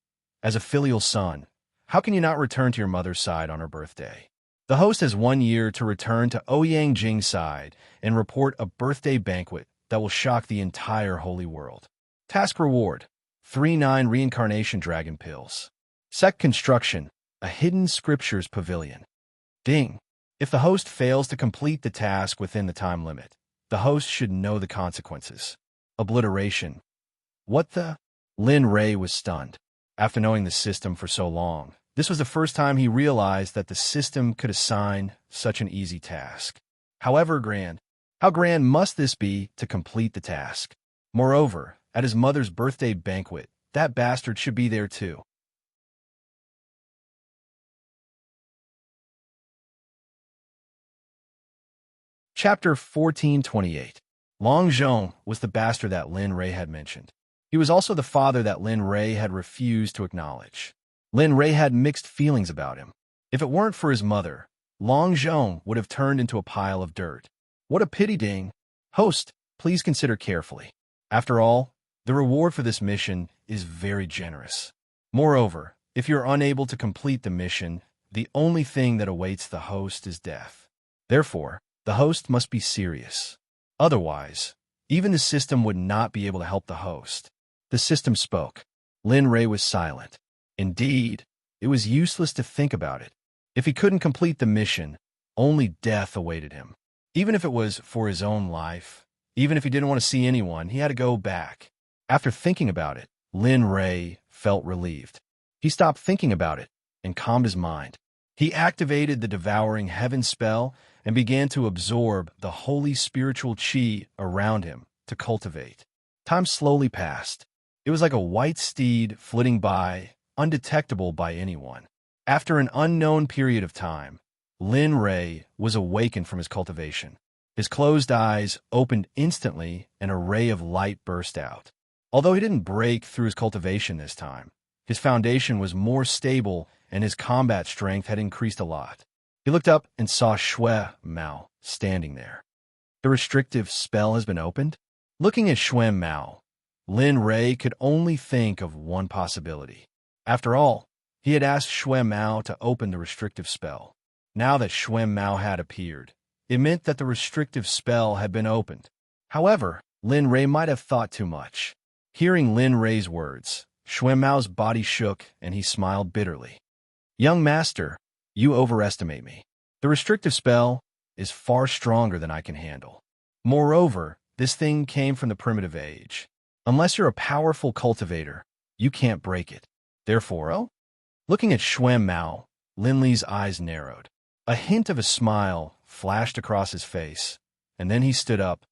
As a filial son, how can you not return to your mother's side on her birthday? The host has 1 year to return to Ouyang Jing's side and report a birthday banquet that will shock the entire holy world. Task reward, 3-9 reincarnation dragon pills. Sect construction, a hidden scriptures pavilion. Ding. If the host fails to complete the task within the time limit, the host should know the consequences. Obliteration. What the? Lin Ray was stunned. After knowing the system for so long, this was the first time he realized that the system could assign such an easy task. However grand, how grand must this be to complete the task? Moreover, at his mother's birthday banquet, that bastard should be there too. Chapter 1428. Long Zhong was the bastard that Lin Ray had mentioned. He was also the father that Lin Ray had refused to acknowledge. Lin Ray had mixed feelings about him. If it weren't for his mother, Long Zhong would have turned into a pile of dirt. What a pity, ding. Host, please consider carefully. After all, the reward for this mission is very generous. Moreover, if you're unable to complete the mission, the only thing that awaits the host is death. Therefore, the host must be serious. Otherwise, even the system would not be able to help the host. The system spoke. Lin Ray was silent. Indeed, it was useless to think about it. If he couldn't complete the mission, only death awaited him. Even if it was for his own life, even if he didn't want to see anyone, he had to go back. After thinking about it, Lin Ray felt relieved. He stopped thinking about it and calmed his mind. He activated the devouring heaven spell and began to absorb the holy spiritual chi around him to cultivate. Time slowly passed. It was like a white steed flitting by, undetectable by anyone. After an unknown period of time, Lin Ray was awakened from his cultivation. His closed eyes opened instantly and a ray of light burst out. Although he didn't break through his cultivation this time, his foundation was more stable and his combat strength had increased a lot. He looked up and saw Shui Mao standing there. The restrictive spell has been opened? Looking at Shui Mao, Lin Ray could only think of one possibility. After all, he had asked Shui Mao to open the restrictive spell. Now that Shui Mao had appeared, it meant that the restrictive spell had been opened. However, Lin Ray might have thought too much. Hearing Lin Ray's words, Shui Mao's body shook and he smiled bitterly. Young master, you overestimate me. The restrictive spell is far stronger than I can handle. Moreover, this thing came from the primitive age. Unless you're a powerful cultivator, you can't break it. Therefore, looking at Shui Mao, Lin Li's eyes narrowed. A hint of a smile flashed across his face, and then he stood up.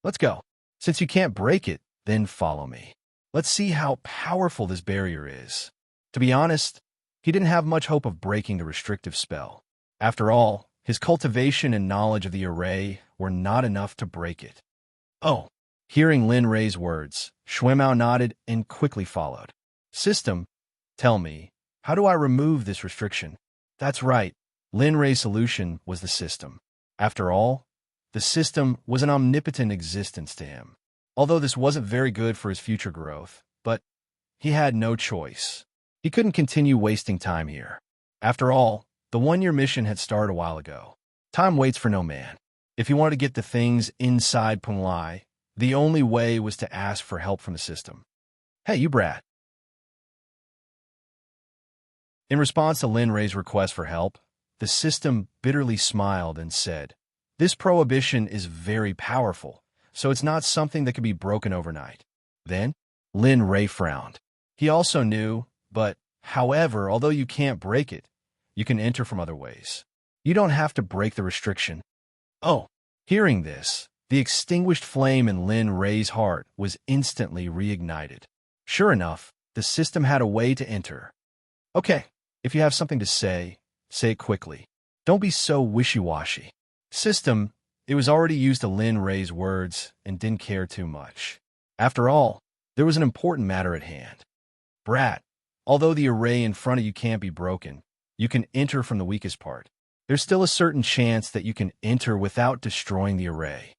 Let's go. Since you can't break it, then follow me. Let's see how powerful this barrier is. To be honest, he didn't have much hope of breaking the restrictive spell. After all, his cultivation and knowledge of the array were not enough to break it. Oh. Hearing Lin Ray's words, Shui Mao nodded and quickly followed. System, tell me, how do I remove this restriction? That's right. Lin Ray's solution was the system. After all, the system was an omnipotent existence to him. Although this wasn't very good for his future growth, but he had no choice. He couldn't continue wasting time here. After all, the 1-year mission had started a while ago. Time waits for no man. If he wanted to get the things inside Punlai, the only way was to ask for help from the system. Hey, you brat. In response to Lin Ray's request for help, the system bitterly smiled and said, this prohibition is very powerful, so it's not something that can be broken overnight. Then, Lin Ray frowned. He also knew, but, however, although you can't break it, you can enter from other ways. You don't have to break the restriction. Oh, hearing this, the extinguished flame in Lin Ray's heart was instantly reignited. Sure enough, the system had a way to enter. Okay, if you have something to say it quickly. Don't be so wishy-washy. System, it was already used to Lin Ray's words and didn't care too much. After all, there was an important matter at hand. Brat, although the array in front of you can't be broken, you can enter from the weakest part. There's still a certain chance that you can enter without destroying the array.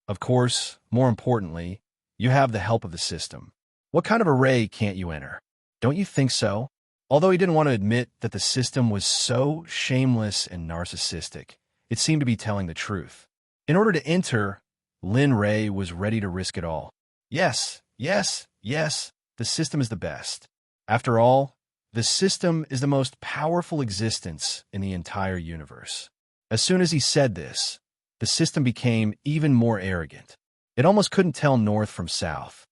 Of course, more importantly, you have the help of the system. What kind of array can't you enter? Don't you think so? Although he didn't want to admit that the system was so shameless and narcissistic, it seemed to be telling the truth. In order to enter, Lin Ray was ready to risk it all. Yes, yes, yes, the system is the best. After all, the system is the most powerful existence in the entire universe. As soon as he said this, the system became even more arrogant. It almost couldn't tell north from south.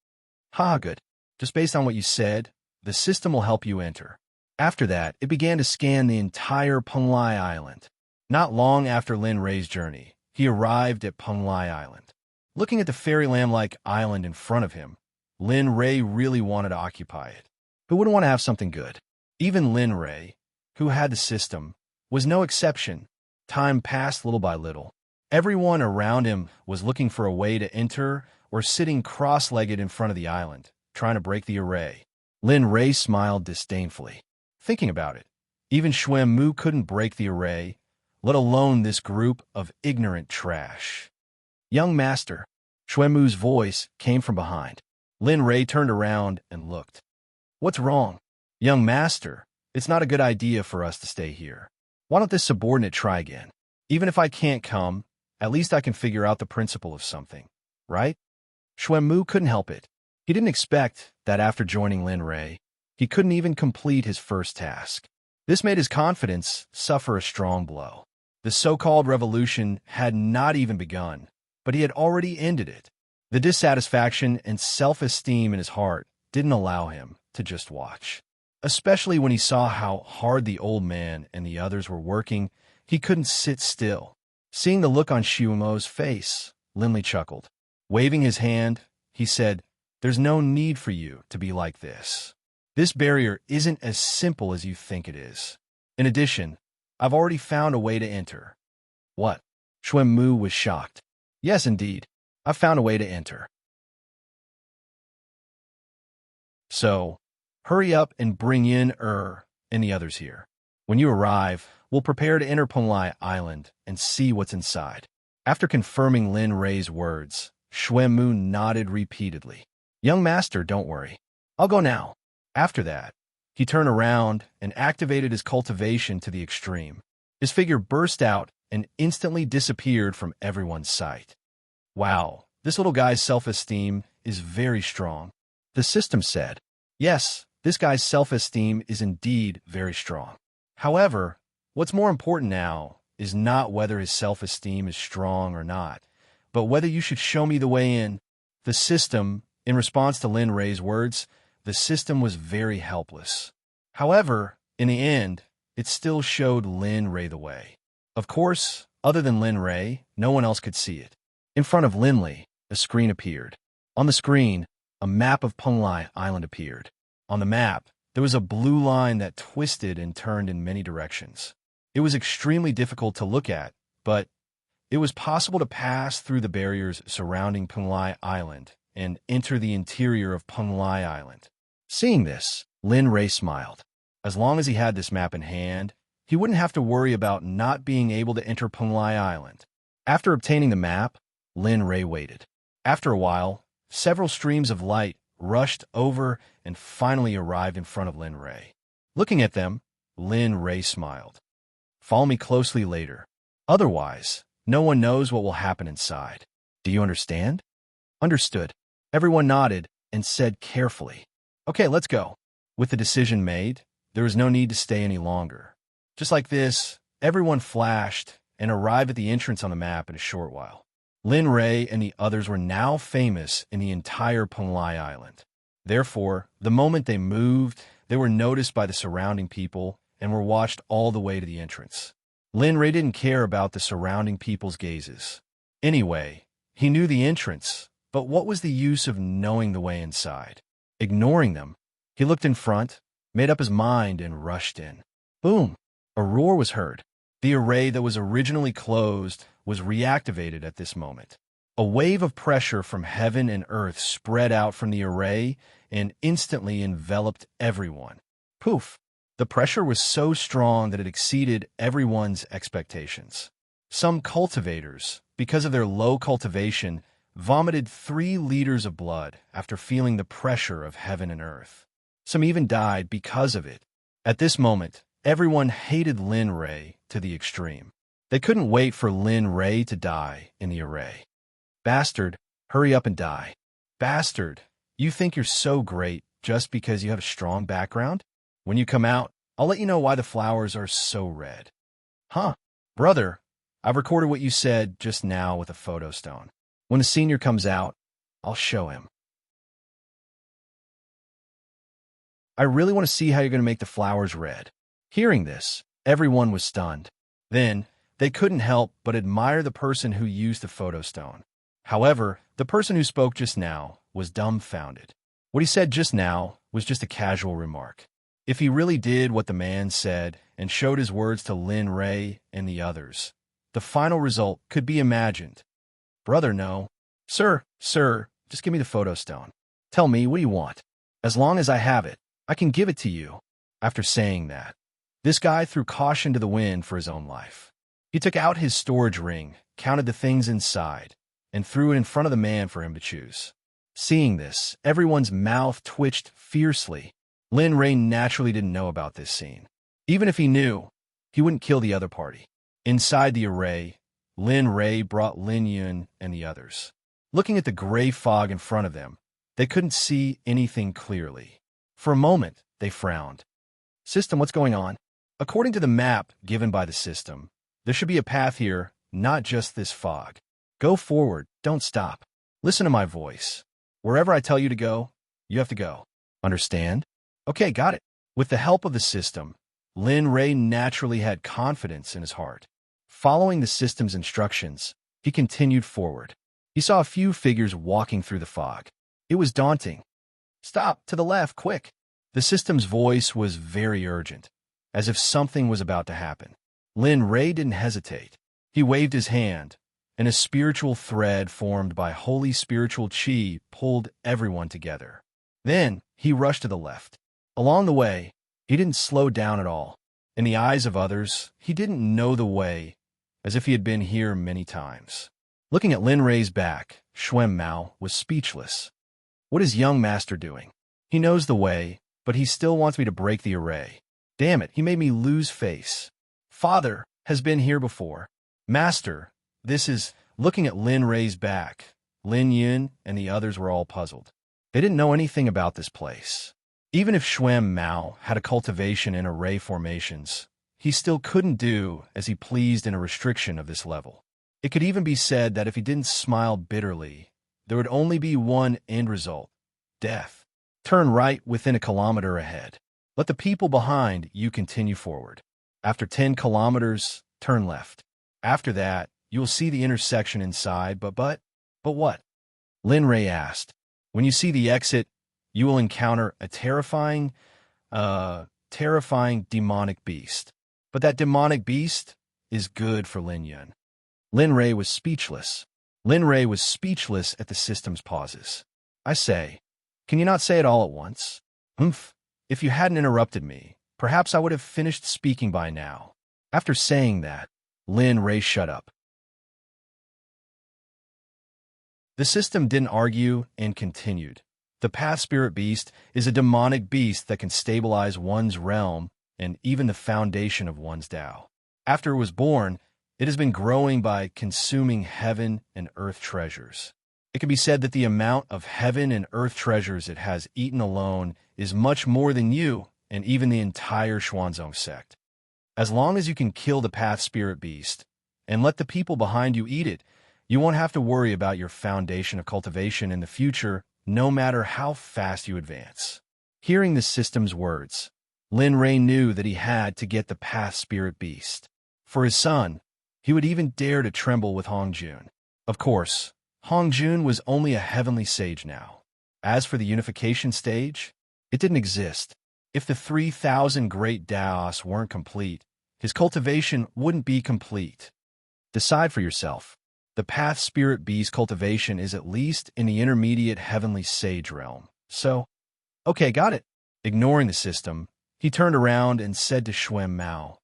Ha, good. Just based on what you said, the system will help you enter. After that, it began to scan the entire Penglai Island. Not long after Lin Ray's journey, he arrived at Penglai Island. Looking at the fairyland-like island in front of him, Lin Ray really wanted to occupy it. Who wouldn't want to have something good? Even Lin Ray, who had the system, was no exception. Time passed little by little. Everyone around him was looking for a way to enter or sitting cross-legged in front of the island, trying to break the array. Lin Ray smiled disdainfully. Thinking about it, even Xuan Mu couldn't break the array, let alone this group of ignorant trash. Young master, Xuan Mu's voice came from behind. Lin Ray turned around and looked. What's wrong? Young master, it's not a good idea for us to stay here. Why don't this subordinate try again? Even if I can't come, at least I can figure out the principle of something, right? Xuan Mu couldn't help it. He didn't expect that after joining Lin Ray, he couldn't even complete his first task. This made his confidence suffer a strong blow. The so-called revolution had not even begun, but he had already ended it. The dissatisfaction and self-esteem in his heart didn't allow him to just watch. Especially when he saw how hard the old man and the others were working, he couldn't sit still. Seeing the look on Xuanmu's face, Linley chuckled. Waving his hand, he said, "There's no need for you to be like this. This barrier isn't as simple as you think it is. In addition, I've already found a way to enter." What? Xuan Mu was shocked. Yes, indeed. I've found a way to enter. So, hurry up and bring in and the others here. When you arrive, we'll prepare to enter Penglai Island and see what's inside. After confirming Lin Ray's words, Xuan Mu nodded repeatedly. Young master, don't worry. I'll go now. After that, he turned around and activated his cultivation to the extreme. His figure burst out and instantly disappeared from everyone's sight. Wow, this little guy's self-esteem is very strong. The system said, yes, this guy's self-esteem is indeed very strong. However, what's more important now is not whether his self-esteem is strong or not, but whether you should show me the way in. The system, in response to Lin Ray's words, the system was very helpless. However, in the end, it still showed Lin Ray the way. Of course, other than Lin Ray, no one else could see it. In front of Linley, a screen appeared. On the screen, a map of Penglai Island appeared. On the map, there was a blue line that twisted and turned in many directions. It was extremely difficult to look at, but it was possible to pass through the barriers surrounding Penglai Island and enter the interior of Penglai Island. Seeing this, Lin Ray smiled. As long as he had this map in hand, he wouldn't have to worry about not being able to enter Penglai Island. After obtaining the map, Lin Ray waited. After a while, several streams of light rushed over and finally arrived in front of Lin Ray. Looking at them, Lin Ray smiled. Follow me closely later. Otherwise, no one knows what will happen inside. Do you understand? Understood. Everyone nodded and said carefully, Okay, let's go. With the decision made, there was no need to stay any longer. Just like this, everyone flashed and arrived at the entrance on the map in a short while. Lin Ray and the others were now famous in the entire Penglai Island. Therefore, the moment they moved, they were noticed by the surrounding people and were watched all the way to the entrance. Lin Ray didn't care about the surrounding people's gazes. Anyway, he knew the entrance, but what was the use of knowing the way inside? Ignoring them, he looked in front, made up his mind, and rushed in. Boom! A roar was heard. The array that was originally closed was reactivated at this moment. A wave of pressure from heaven and earth spread out from the array and instantly enveloped everyone. Poof! The pressure was so strong that it exceeded everyone's expectations. Some cultivators, because of their low cultivation, vomited 3 liters of blood after feeling the pressure of heaven and earth. Some even died because of it. At this moment, everyone hated Lin Ray to the extreme. They couldn't wait for Lin Ray to die in the array. Bastard, hurry up and die. Bastard, you think you're so great just because you have a strong background? When you come out, I'll let you know why the flowers are so red. Huh, brother, I've recorded what you said just now with a photo stone. When the senior comes out, I'll show him. I really want to see how you're going to make the flowers red. Hearing this, everyone was stunned. Then, they couldn't help but admire the person who used the photo stone. However, the person who spoke just now was dumbfounded. What he said just now was just a casual remark. If he really did what the man said and showed his words to Lin Ray and the others, the final result could be imagined. Brother, no. Sir, just give me the photo stone. Tell me, what do you want? As long as I have it, I can give it to you. After saying that, this guy threw caution to the wind for his own life. He took out his storage ring, counted the things inside, and threw it in front of the man for him to choose. Seeing this, everyone's mouth twitched fiercely. Lin Ray naturally didn't know about this scene. Even if he knew, he wouldn't kill the other party. Inside the array, Lin Ray brought Lin Yun and the others. Looking at the gray fog in front of them, they couldn't see anything clearly. For a moment, they frowned. System, what's going on? According to the map given by the system, there should be a path here, not just this fog. Go forward, don't stop. Listen to my voice. Wherever I tell you to go, you have to go. Understand? Okay, got it. With the help of the system, Lin Ray naturally had confidence in his heart. Following the system's instructions, he continued forward. He saw a few figures walking through the fog. It was daunting. Stop, to the left, quick. The system's voice was very urgent, as if something was about to happen. Lin Ray didn't hesitate. He waved his hand, and a spiritual thread formed by holy spiritual chi pulled everyone together. Then he rushed to the left. Along the way, he didn't slow down at all. In the eyes of others, he didn't know the way, as if he had been here many times. Looking at Lin Ray's back, Xuan Mao was speechless. What is young master doing? He knows the way, but he still wants me to break the array. Damn it, he made me lose face. Father has been here before. Master, this is... Looking at Lin Ray's back, Lin Yun and the others were all puzzled. They didn't know anything about this place. Even if Xuan Mao had a cultivation in array formations, he still couldn't do as he pleased in a restriction of this level. It could even be said that if he didn't smile bitterly, there would only be one end result: death. Turn right within a kilometer ahead. Let the people behind you continue forward. After 10 kilometers, turn left. After that, you will see the intersection inside, but what? Lin Ray asked. When you see the exit, you will encounter a terrifying demonic beast. But that demonic beast is good for Lin Yun. Lin Ray was speechless. Lin Ray was speechless at the system's pauses. I say, can you not say it all at once? Humph. If you hadn't interrupted me, perhaps I would have finished speaking by now. After saying that, Lin Ray shut up. The system didn't argue and continued. The Path Spirit Beast is a demonic beast that can stabilize one's realm and even the foundation of one's Tao. After it was born, it has been growing by consuming heaven and earth treasures. It can be said that the amount of heaven and earth treasures it has eaten alone is much more than you and even the entire Xuanzong sect. As long as you can kill the Path Spirit Beast and let the people behind you eat it, you won't have to worry about your foundation of cultivation in the future, no matter how fast you advance. Hearing the system's words, Lin Ray knew that he had to get the Path Spirit Beast. For his son, he would even dare to tremble with Hongjun. Of course, Hongjun was only a heavenly sage now. As for the unification stage, it didn't exist. If the 3,000 great Daos weren't complete, his cultivation wouldn't be complete. Decide for yourself. The Path Spirit Beast cultivation is at least in the intermediate heavenly sage realm. So, okay, got it. Ignoring the system, he turned around and said to Xuan Mao,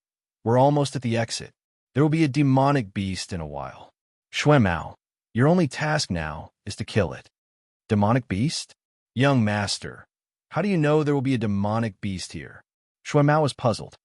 "We're almost at the exit. There will be a demonic beast in a while. Xuan Mao, your only task now is to kill it." Demonic beast? Young master, how do you know there will be a demonic beast here? Xuan Mao was puzzled.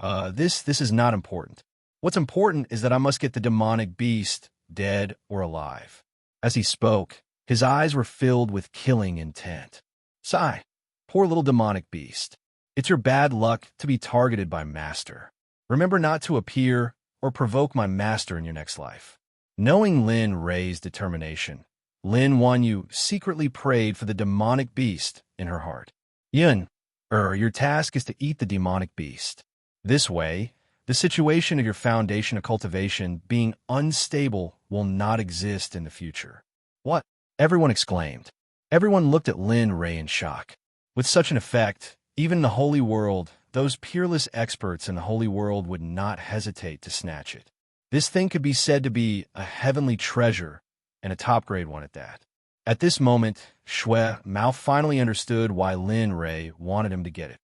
This is not important. What's important is that I must get the demonic beast, dead or alive. As he spoke, his eyes were filled with killing intent. Sigh, poor little demonic beast. It's your bad luck to be targeted by master. Remember not to appear or provoke my master in your next life. Knowing Lin Rei's determination, Lin Wanyu secretly prayed for the demonic beast in her heart. Yun, your task is to eat the demonic beast. This way, the situation of your foundation of cultivation being unstable will not exist in the future. What? Everyone exclaimed. Everyone looked at Lin Rei in shock. With such an effect, even in the holy world, those peerless experts in the holy world would not hesitate to snatch it. This thing could be said to be a heavenly treasure, and a top-grade one at that. At this moment, Xuan Mao finally understood why Lin Rei wanted him to get it.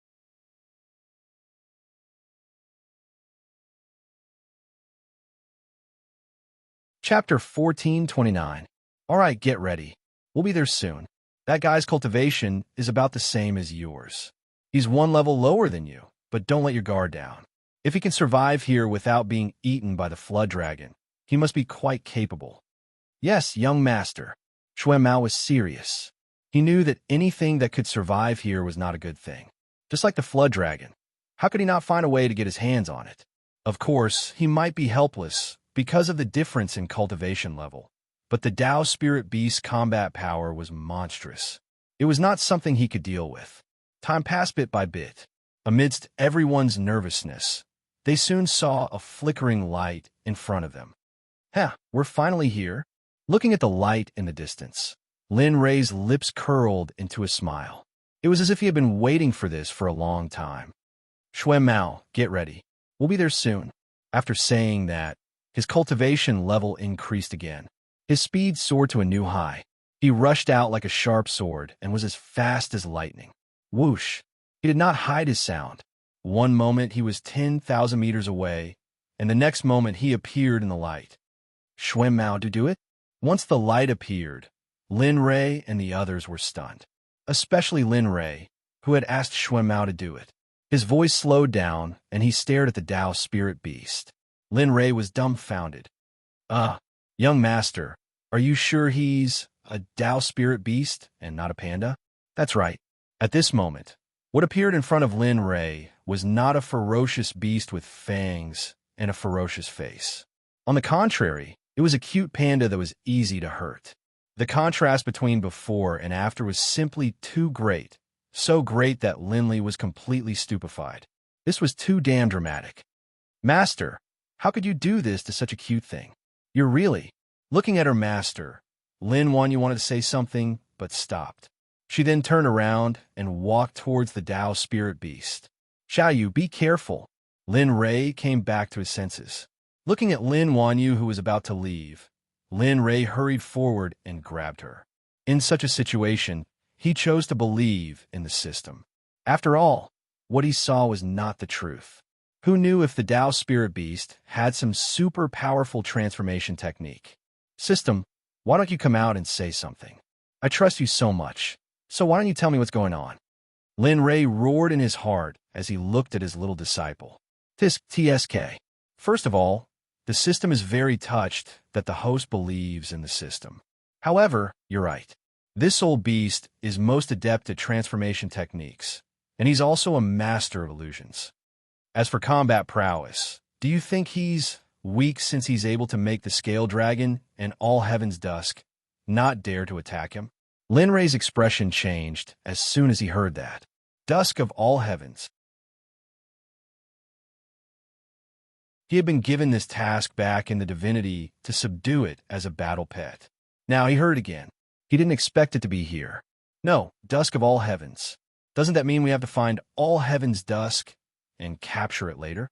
Chapter 1429. All right, get ready. We'll be there soon. That guy's cultivation is about the same as yours. He's one level lower than you, but don't let your guard down. If he can survive here without being eaten by the flood dragon, he must be quite capable. Yes, young master. Xuan Mao was serious. He knew that anything that could survive here was not a good thing. Just like the flood dragon. How could he not find a way to get his hands on it? Of course, he might be helpless because of the difference in cultivation level. But the Tao Spirit Beast's combat power was monstrous. It was not something he could deal with. Time passed bit by bit. Amidst everyone's nervousness, they soon saw a flickering light in front of them. We're finally here. Looking at the light in the distance, Lin Rei's lips curled into a smile. It was as if he had been waiting for this for a long time. Xuan Mao, get ready. We'll be there soon. After saying that, his cultivation level increased again. His speed soared to a new high. He rushed out like a sharp sword and was as fast as lightning. Whoosh! He did not hide his sound. One moment he was 10,000 meters away, and the next moment he appeared in the light. Xuan Mao to do it? Once the light appeared, Lin Rei and the others were stunned. Especially Lin Rei, who had asked Xuan Mao to do it. His voice slowed down, and he stared at the Tao Spirit Beast. Lin Rei was dumbfounded. Young master, are you sure he's a Tao Spirit Beast and not a panda? That's right. At this moment, what appeared in front of Lin Rei was not a ferocious beast with fangs and a ferocious face. On the contrary, it was a cute panda that was easy to hurt. The contrast between before and after was simply too great, so great that Linley was completely stupefied. This was too damn dramatic. Master, how could you do this to such a cute thing? You're really... Looking at her master, Lin Wanyu wanted to say something, but stopped. She then turned around and walked towards the Tao Spirit Beast. Xiaoyu, be careful. Lin Rei came back to his senses. Looking at Lin Wanyu, who was about to leave, Lin Rei hurried forward and grabbed her. In such a situation, he chose to believe in the system. After all, what he saw was not the truth. Who knew if the Tao Spirit Beast had some super powerful transformation technique? System, why don't you come out and say something? I trust you so much, so why don't you tell me what's going on? Lin Rei roared in his heart as he looked at his little disciple. Tisk TSK. First of all, the system is very touched that the host believes in the system. However, you're right. This old beast is most adept at transformation techniques, and he's also a master of illusions. As for combat prowess, do you think he's weak since he's able to make the scale dragon and all heaven's dusk not dare to attack him? Lin Rei's expression changed as soon as he heard that. Dusk of all heavens. He had been given this task back in the divinity to subdue it as a battle pet. Now he heard again. He didn't expect it to be here. No, dusk of all heavens. Doesn't that mean we have to find all heaven's dusk and capture it later?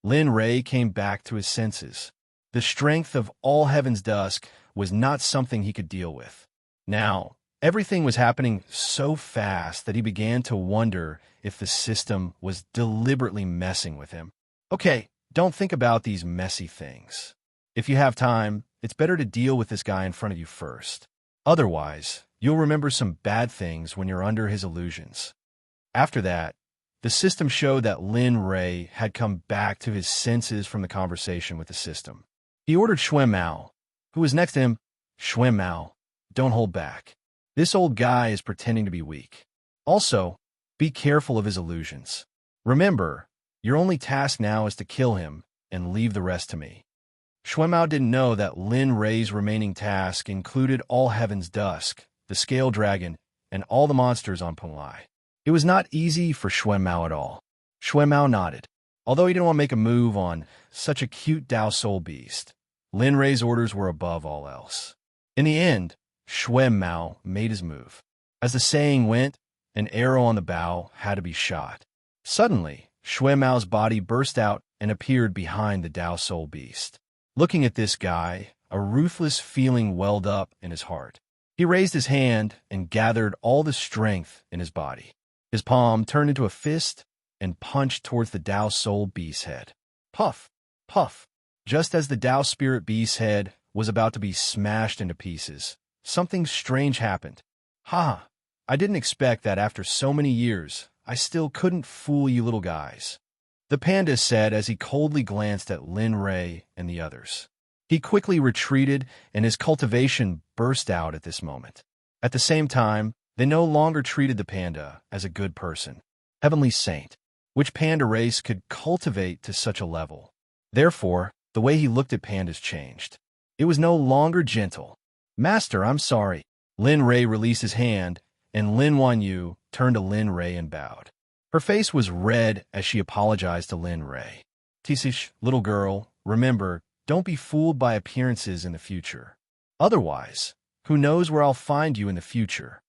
Lin Ray came back to his senses. The strength of all heaven's dusk was not something he could deal with. Now, everything was happening so fast that he began to wonder if the system was deliberately messing with him. Okay, don't think about these messy things. If you have time, it's better to deal with this guy in front of you first. Otherwise, you'll remember some bad things when you're under his illusions. After that, the system showed that Lin Ray had come back to his senses from the conversation with the system. He ordered Shui Mao, who was next to him. Shui Mao, don't hold back. This old guy is pretending to be weak. Also, be careful of his illusions. Remember, your only task now is to kill him and leave the rest to me. Shui Mao didn't know that Lin Ray's remaining task included all heaven's dusk, the scale dragon, and all the monsters on Punlai. It was not easy for Shui Mao at all. Shui Mao nodded. Although he didn't want to make a move on such a cute Dao Soul beast, Lin Ray's orders were above all else. In the end, Shui Mao made his move. As the saying went, an arrow on the bow had to be shot. Suddenly, Shui Mao's body burst out and appeared behind the Dao Soul beast. Looking at this guy, a ruthless feeling welled up in his heart. He raised his hand and gathered all the strength in his body. His palm turned into a fist and punched towards the Dao Soul beast's head. Puff! Puff! Just as the Dao Spirit beast's head was about to be smashed into pieces, something strange happened. Ha! I didn't expect that after so many years, I still couldn't fool you little guys. The panda said as he coldly glanced at Lin Ray and the others. He quickly retreated, and his cultivation burst out at this moment. At the same time, they no longer treated the panda as a good person. Heavenly saint, which panda race could cultivate to such a level? Therefore, the way he looked at pandas changed. It was no longer gentle. Master, I'm sorry. Lin Ray released his hand, and Lin Wanyu turned to Lin Ray and bowed. Her face was red as she apologized to Lin Ray. Tisish, little girl, remember, don't be fooled by appearances in the future. Otherwise, who knows where I'll find you in the future?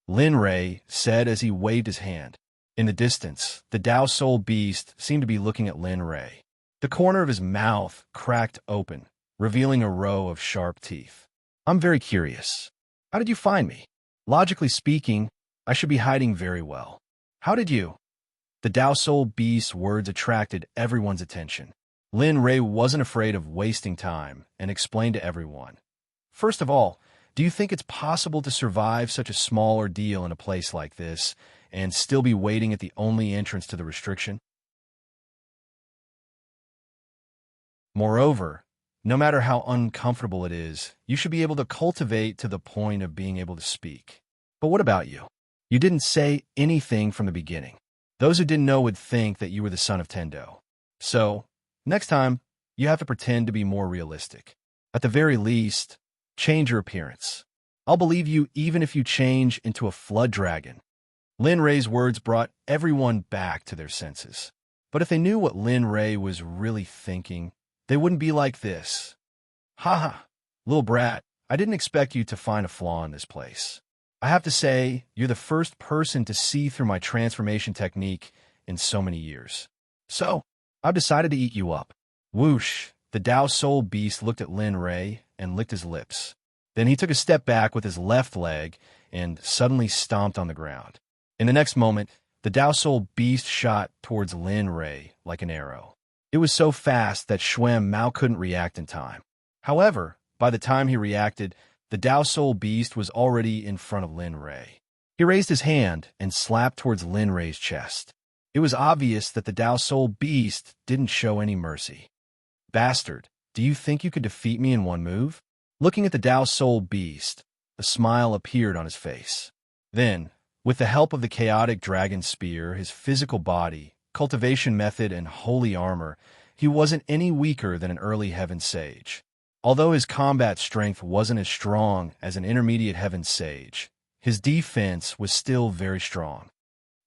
Lin Ray said as he waved his hand. In the distance, the Dao Soul beast seemed to be looking at Lin Ray. The corner of his mouth cracked open, revealing a row of sharp teeth. I'm very curious. How did you find me? Logically speaking, I should be hiding very well. How did you? The Dao Soul beast's words attracted everyone's attention. Lin Ray wasn't afraid of wasting time and explained to everyone. First of all, do you think it's possible to survive such a small ordeal in a place like this and still be waiting at the only entrance to the restriction? Moreover, no matter how uncomfortable it is, you should be able to cultivate to the point of being able to speak. But what about you? You didn't say anything from the beginning. Those who didn't know would think that you were the son of Tendo. So, next time, you have to pretend to be more realistic. At the very least, change your appearance. I'll believe you even if you change into a flood dragon. Lin Ray's words brought everyone back to their senses. But if they knew what Lin Ray was really thinking, they wouldn't be like this. Ha ha, little brat, I didn't expect you to find a flaw in this place. I have to say, you're the first person to see through my transformation technique in so many years. So, I've decided to eat you up. Whoosh, the Dao Soul beast looked at Lin Ray and licked his lips. Then he took a step back with his left leg and suddenly stomped on the ground. In the next moment, the Dao Soul beast shot towards Lin Ray like an arrow. It was so fast that Shui Mao couldn't react in time. However, by the time he reacted, the Dao Soul beast was already in front of Lin Ray. He raised his hand and slapped towards Lin Ray's chest. It was obvious that the Dao Soul beast didn't show any mercy. Bastard, do you think you could defeat me in one move? Looking at the Dao Soul beast, a smile appeared on his face. Then, with the help of the chaotic dragon spear, his physical body, cultivation method, and holy armor, he wasn't any weaker than an early heaven sage. Although his combat strength wasn't as strong as an intermediate heaven sage, his defense was still very strong.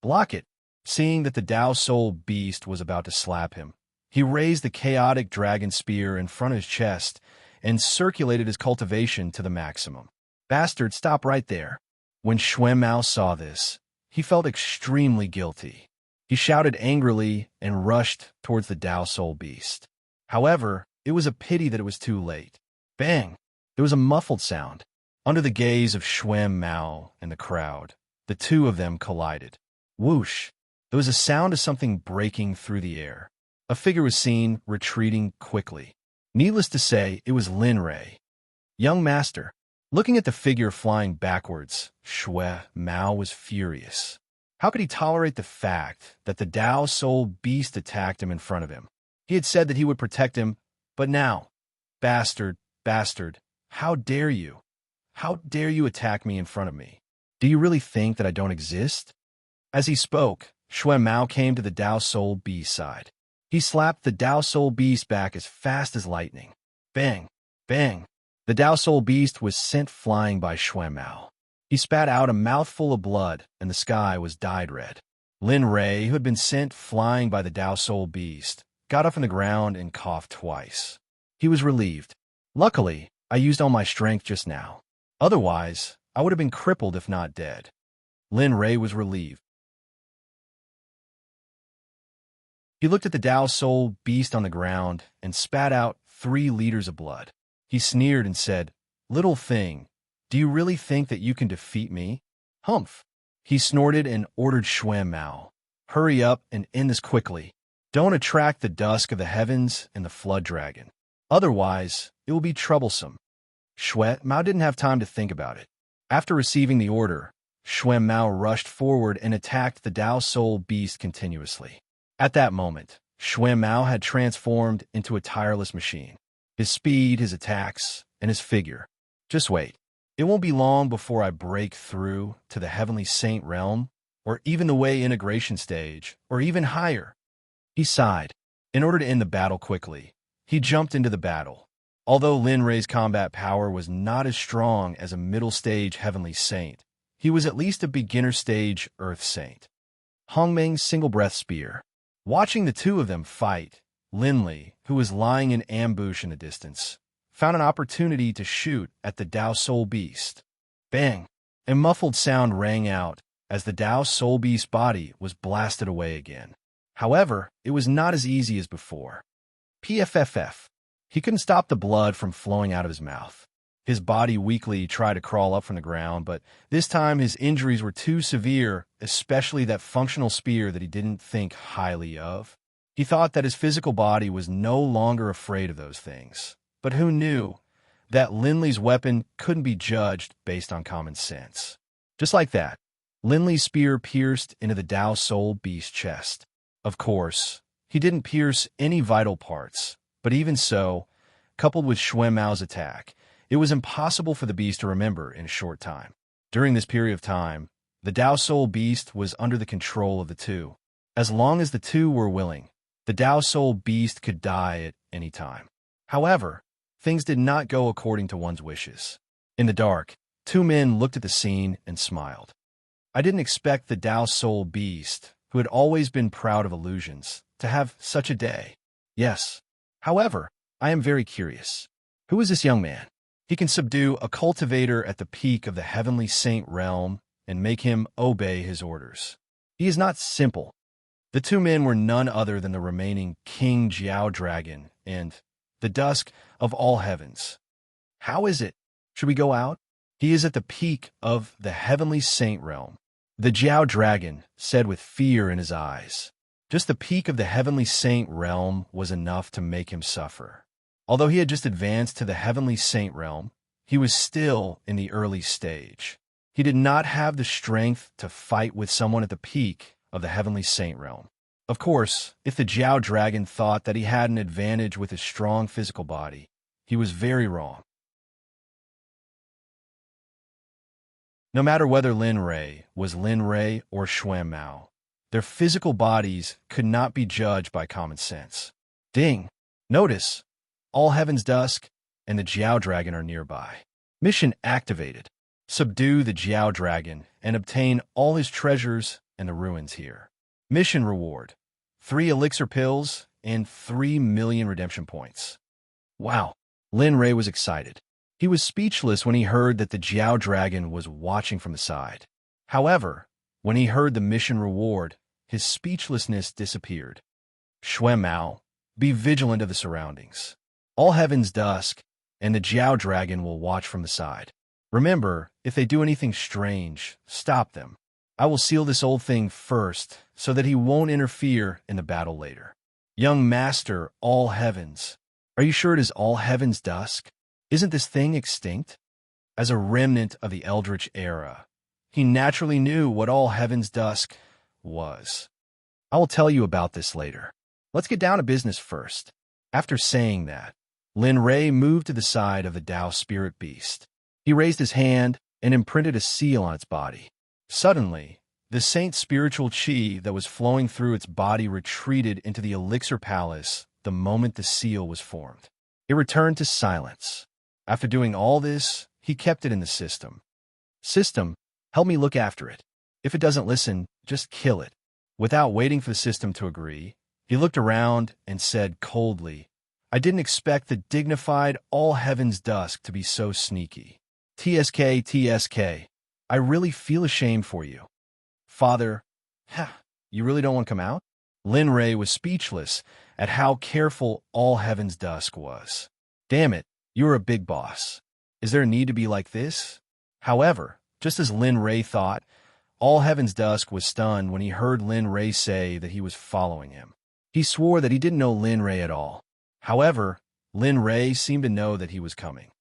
Block it. Seeing that the Dao Soul beast was about to slap him, He raised the chaotic dragon spear in front of his chest and circulated his cultivation to the maximum. Bastard, stop right there. When Xuan Mao saw this, he felt extremely guilty. He shouted angrily and rushed towards the Tao Soul Beast. However, it was a pity that it was too late. Bang! There was a muffled sound. Under the gaze of Xuan Mao and the crowd, the two of them collided. Whoosh! There was a sound of something breaking through the air. A figure was seen retreating quickly. Needless to say, it was Lin Rei. Young master. Looking at the figure flying backwards, Xuan Mao was furious. How could he tolerate the fact that the Tao Soul Beast attacked him in front of him? He had said that he would protect him, but now, bastard, how dare you? How dare you attack me in front of me? Do you really think that I don't exist? As he spoke, Xuan Mao came to the Tao Soul Beast side. He slapped the Tao Soul Beast back as fast as lightning. Bang! Bang! The Tao Soul Beast was sent flying by Xuan Mao. He spat out a mouthful of blood, and the sky was dyed red. Lin Rei, who had been sent flying by the Tao Soul Beast, got up from the ground and coughed twice. He was relieved. Luckily, I used all my strength just now. Otherwise, I would have been crippled if not dead. Lin Rei was relieved. He looked at the Tao Soul Beast on the ground and spat out 3 liters of blood. He sneered and said, "Little thing, do you really think that you can defeat me?" Humph! He snorted and ordered Xuan Mao, "Hurry up and end this quickly. Don't attract the dusk of the heavens and the flood dragon. Otherwise, it will be troublesome." Xuan Mao didn't have time to think about it. After receiving the order, Xuan Mao rushed forward and attacked the Tao Soul Beast continuously. At that moment, Xuan Mao had transformed into a tireless machine. His speed, his attacks, and his figure. Just wait. It won't be long before I break through to the Heavenly Saint realm, or even the Way integration stage, or even higher. He sighed. In order to end the battle quickly, he jumped into the battle. Although Lin Rei's combat power was not as strong as a middle-stage Heavenly Saint, he was at least a beginner-stage Earth Saint. Hongmeng's single-breath spear. Watching the two of them fight, Lin Li, who was lying in ambush in the distance, found an opportunity to shoot at the Tao Soul Beast. Bang! A muffled sound rang out as the Tao Soul Beast's body was blasted away again. However, it was not as easy as before. PFFF. He couldn't stop the blood from flowing out of his mouth. His body weakly tried to crawl up from the ground, but this time his injuries were too severe, especially that functional spear that he didn't think highly of. He thought that his physical body was no longer afraid of those things. But who knew that Lin Li's weapon couldn't be judged based on common sense? Just like that, Lin Li's spear pierced into the Tao Soul Beast's chest. Of course, he didn't pierce any vital parts, but even so, coupled with Xuan Mao's attack, it was impossible for the beast to remember in a short time. During this period of time, the Tao Soul Beast was under the control of the two. As long as the two were willing, the Tao Soul Beast could die at any time. However, things did not go according to one's wishes. In the dark, 2 men looked at the scene and smiled. I didn't expect the Tao Soul Beast, who had always been proud of illusions, to have such a day. Yes. However, I am very curious. Who is this young man? He can subdue a cultivator at the peak of the Heavenly Saint realm and make him obey his orders. He is not simple. The 2 men were none other than the remaining King Jiao Dragon and the dusk of all heavens. How is it? Should we go out? He is at the peak of the Heavenly Saint realm. The Jiao Dragon said with fear in his eyes. Just the peak of the Heavenly Saint realm was enough to make him suffer. Although he had just advanced to the Heavenly Saint realm, he was still in the early stage. He did not have the strength to fight with someone at the peak of the Heavenly Saint realm. Of course, if the Jiao Dragon thought that he had an advantage with his strong physical body, he was very wrong. No matter whether Lin Rei was Lin Rei or Xuan Mao, their physical bodies could not be judged by common sense. Ding! Notice, all heaven's dusk and the Jiao Dragon are nearby. Mission activated. Subdue the Jiao Dragon and obtain all his treasures and the ruins here. Mission reward: 3 elixir pills and 3 million redemption points. Wow. Lin Rei was excited. He was speechless when he heard that the Jiao Dragon was watching from the side. However, when he heard the mission reward, his speechlessness disappeared. Shui Mao, be vigilant of the surroundings. All heaven's dusk, and the Jiao Dragon will watch from the side. Remember, if they do anything strange, stop them. I will seal this old thing first, so that he won't interfere in the battle later. Young Master, all heavens. Are you sure it is all heaven's dusk? Isn't this thing extinct? As a remnant of the Eldritch era, he naturally knew what all heaven's dusk was. I will tell you about this later. Let's get down to business first. After saying that, Lin Rei moved to the side of the Tao spirit beast. He raised his hand and imprinted a seal on its body. Suddenly, the saint's spiritual chi that was flowing through its body retreated into the elixir palace the moment the seal was formed. It returned to silence. After doing all this, he kept it in the system. System, help me look after it. If it doesn't listen, just kill it. Without waiting for the system to agree, he looked around and said coldly, I didn't expect the dignified all heaven's dusk to be so sneaky. TSK, I really feel ashamed for you. Father, you really don't want to come out? Lin Rei was speechless at how careful all heaven's dusk was. Damn it, you're a big boss. Is there a need to be like this? However, just as Lin Rei thought, all heaven's dusk was stunned when he heard Lin Rei say that he was following him. He swore that he didn't know Lin Rei at all. However, Lin Rei seemed to know that he was coming.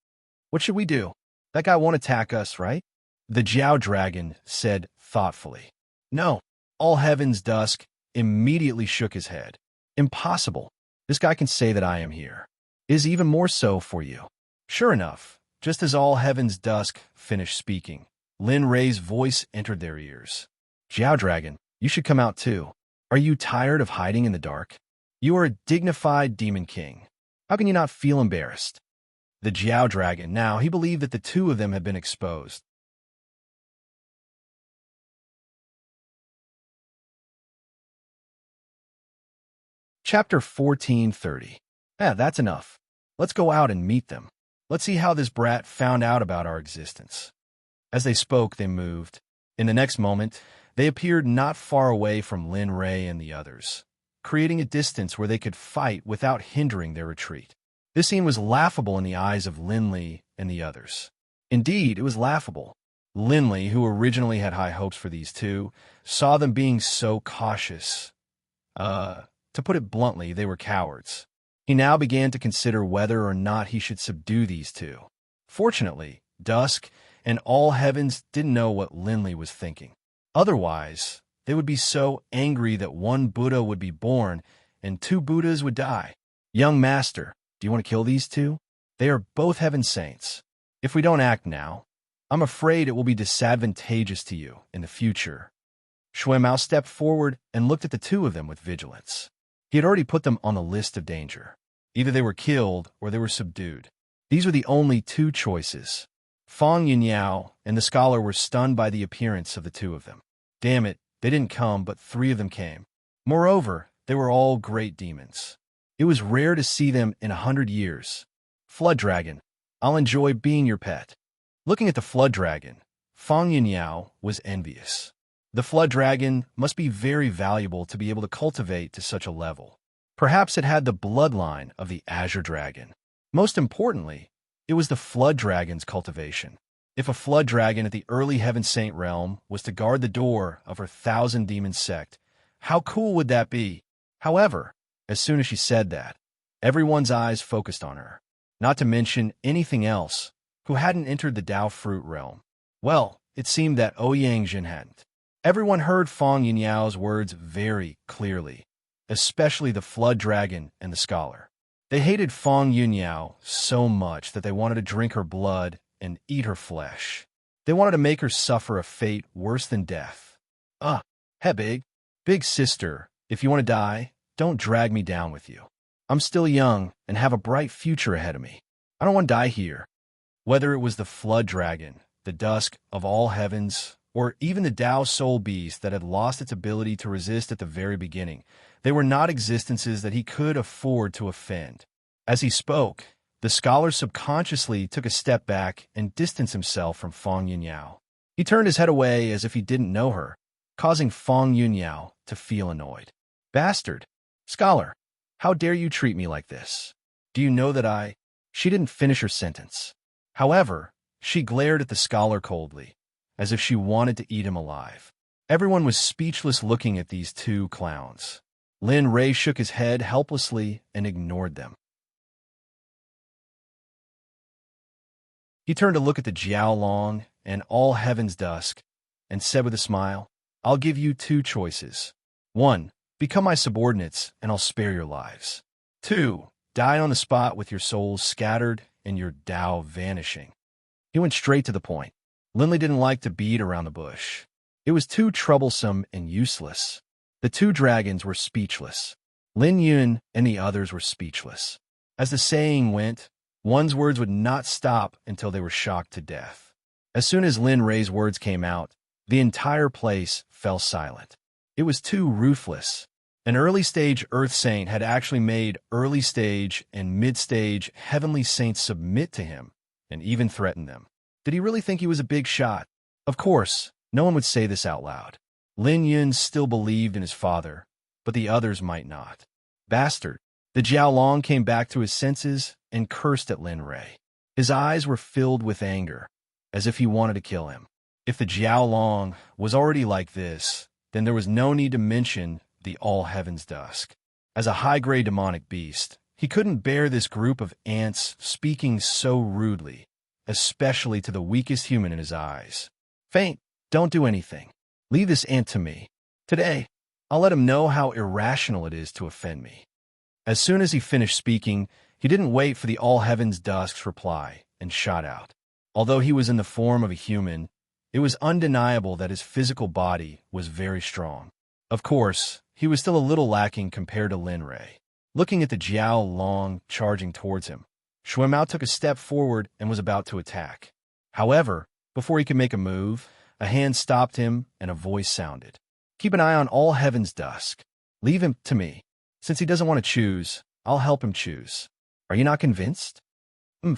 What should we do? That guy won't attack us, right? The Jiao Dragon said thoughtfully. No. All heaven's dusk immediately shook his head. Impossible. This guy can say that I am here. Is even more so for you. Sure enough, just as all heaven's dusk finished speaking, Lin Rei's voice entered their ears. Jiao Dragon, you should come out too. Are you tired of hiding in the dark? You are a dignified demon king. How can you not feel embarrassed? The Jiao Dragon, now he believed that the two of them had been exposed. Chapter 1430. That's enough. Let's go out and meet them. Let's see how this brat found out about our existence. As they spoke, they moved. In the next moment, they appeared not far away from Lin Rei and the others, creating a distance where they could fight without hindering their retreat. This scene was laughable in the eyes of Lin Li and the others. Indeed, it was laughable. Lin Li, who originally had high hopes for these two, saw them being so cautious. To put it bluntly, they were cowards. He now began to consider whether or not he should subdue these two. Fortunately, Dusk and all heavens didn't know what Lin Li was thinking. Otherwise, they would be so angry that one Buddha would be born and two Buddhas would die. Young Master, do you want to kill these two? They are both heaven saints. If we don't act now, I'm afraid it will be disadvantageous to you in the future. Shui Mao stepped forward and looked at the two of them with vigilance. He had already put them on the list of danger. Either they were killed or they were subdued. These were the only two choices. Fang Yunyao and the scholar were stunned by the appearance of the two of them. Damn it, they didn't come, but three of them came. Moreover, they were all great demons. It was rare to see them in 100 years. Flood Dragon, I'll enjoy being your pet. Looking at the Flood Dragon, Fang Yunyao was envious. The Flood Dragon must be very valuable to be able to cultivate to such a level. Perhaps it had the bloodline of the Azure Dragon. Most importantly, it was the Flood Dragon's cultivation. If a Flood Dragon at the early Heaven Saint realm was to guard the door of her 1,000-demon sect, how cool would that be? However, as soon as she said that, everyone's eyes focused on her, not to mention anything else, who hadn't entered the Dao Fruit realm. Well, it seemed that Ouyang Jin hadn't. Everyone heard Fang Yunyao's words very clearly, especially the Flood Dragon and the scholar. They hated Fang Yunyao so much that they wanted to drink her blood and eat her flesh. They wanted to make her suffer a fate worse than death. Hey, big sister, if you want to die, don't drag me down with you. I'm still young and have a bright future ahead of me. I don't want to die here. Whether it was the Flood Dragon, the dusk of all heavens, or even the Tao soul beast that had lost its ability to resist at the very beginning. They were not existences that he could afford to offend. As he spoke, the scholar subconsciously took a step back and distanced himself from Fong Yunyao. He turned his head away as if he didn't know her, causing Fong Yunyao to feel annoyed. Bastard! Scholar, how dare you treat me like this? Do you know that I— She didn't finish her sentence. However, she glared at the scholar coldly, as if she wanted to eat him alive. Everyone was speechless looking at these two clowns. Lin Rei shook his head helplessly and ignored them. He turned to look at the Jiao Long and all heaven's dusk and said with a smile, I'll give you two choices. 1. Become my subordinates and I'll spare your lives. 2. Die on the spot with your souls scattered and your Tao vanishing. He went straight to the point. Linley didn't like to beat around the bush. It was too troublesome and useless. The two dragons were speechless. Lin Yun and the others were speechless. As the saying went, one's words would not stop until they were shocked to death. As soon as Lin Rei's words came out, the entire place fell silent. It was too ruthless. An early-stage Earth Saint had actually made early-stage and mid-stage Heavenly Saints submit to him and even threaten them. Did he really think he was a big shot? Of course, no one would say this out loud. Lin Yun still believed in his father, but the others might not. Bastard! The Jiao Long came back to his senses and cursed at Lin Rei. His eyes were filled with anger, as if he wanted to kill him. If the Jiao Long was already like this, then there was no need to mention the all heaven's dusk. As a high-grade demonic beast, he couldn't bear this group of ants speaking so rudely, especially to the weakest human in his eyes. Faint, don't do anything. Leave this ant to me. Today, I'll let him know how irrational it is to offend me. As soon as he finished speaking, he didn't wait for the all heaven's dusk's reply and shot out. Although he was in the form of a human, it was undeniable that his physical body was very strong. Of course, he was still a little lacking compared to Lin Rei. Looking at the Jiao Long charging towards him, Shui Mao took a step forward and was about to attack. However, before he could make a move, a hand stopped him and a voice sounded. Keep an eye on all heaven's dusk. Leave him to me. Since he doesn't want to choose, I'll help him choose. Are you not convinced? Then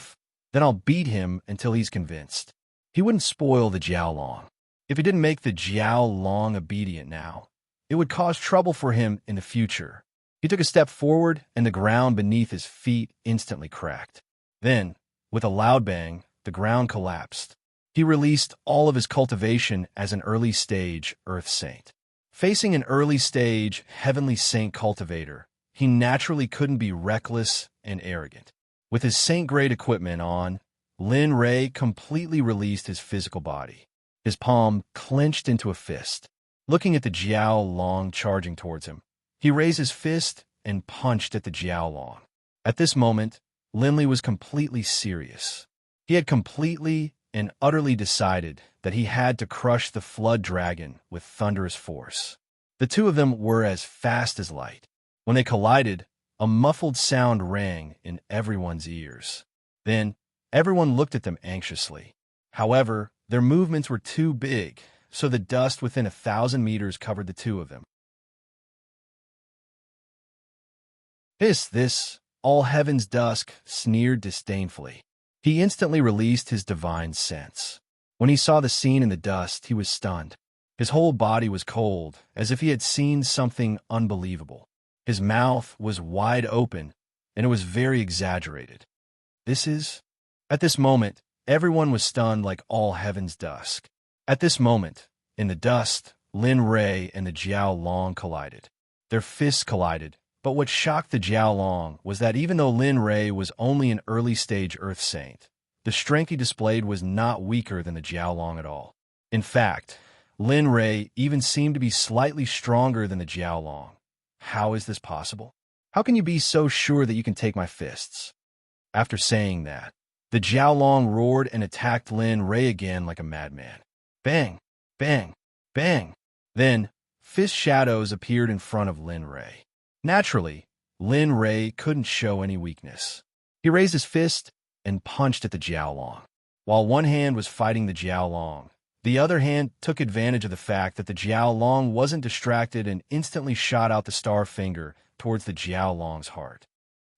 I'll beat him until he's convinced. He wouldn't spoil the Jiao Long. If he didn't make the Jiao Long obedient now, it would cause trouble for him in the future. He took a step forward, and the ground beneath his feet instantly cracked. Then, with a loud bang, the ground collapsed. He released all of his cultivation as an early-stage Earth Saint. Facing an early-stage Heavenly Saint cultivator, he naturally couldn't be reckless and arrogant. With his Saint-grade equipment on, Lin Rei completely released his physical body. His palm clenched into a fist. Looking at the Jiao Long charging towards him, he raised his fist and punched at the Jiao Long. At this moment, Linley was completely serious. He had completely and utterly decided that he had to crush the Flood Dragon with thunderous force. The two of them were as fast as light. When they collided, a muffled sound rang in everyone's ears. Then, everyone looked at them anxiously. However, their movements were too big, so the dust within 1,000 meters covered the two of them. This, all heaven's dusk, sneered disdainfully. He instantly released his divine sense. When he saw the scene in the dust, he was stunned. His whole body was cold, as if he had seen something unbelievable. His mouth was wide open, and it was very exaggerated. At this moment, everyone was stunned like all heaven's dusk. At this moment, in the dust, Lin Rei and the Jiao Long collided. Their fists collided, but what shocked the Jiao Long was that even though Lin Rei was only an early-stage Earth Saint, the strength he displayed was not weaker than the Jiao Long at all. In fact, Lin Rei even seemed to be slightly stronger than the Jiao Long. How is this possible? How can you be so sure that you can take my fists? After saying that, the Jiao Long roared and attacked Lin Rei again like a madman. Bang! Bang! Bang! Then, fist shadows appeared in front of Lin Rei. Naturally, Lin Rei couldn't show any weakness. He raised his fist and punched at the Jiao Long. While one hand was fighting the Jiao Long, The other hand took advantage of the fact that the Jiao Long wasn't distracted and instantly shot out the star finger towards the Jiao Long's heart.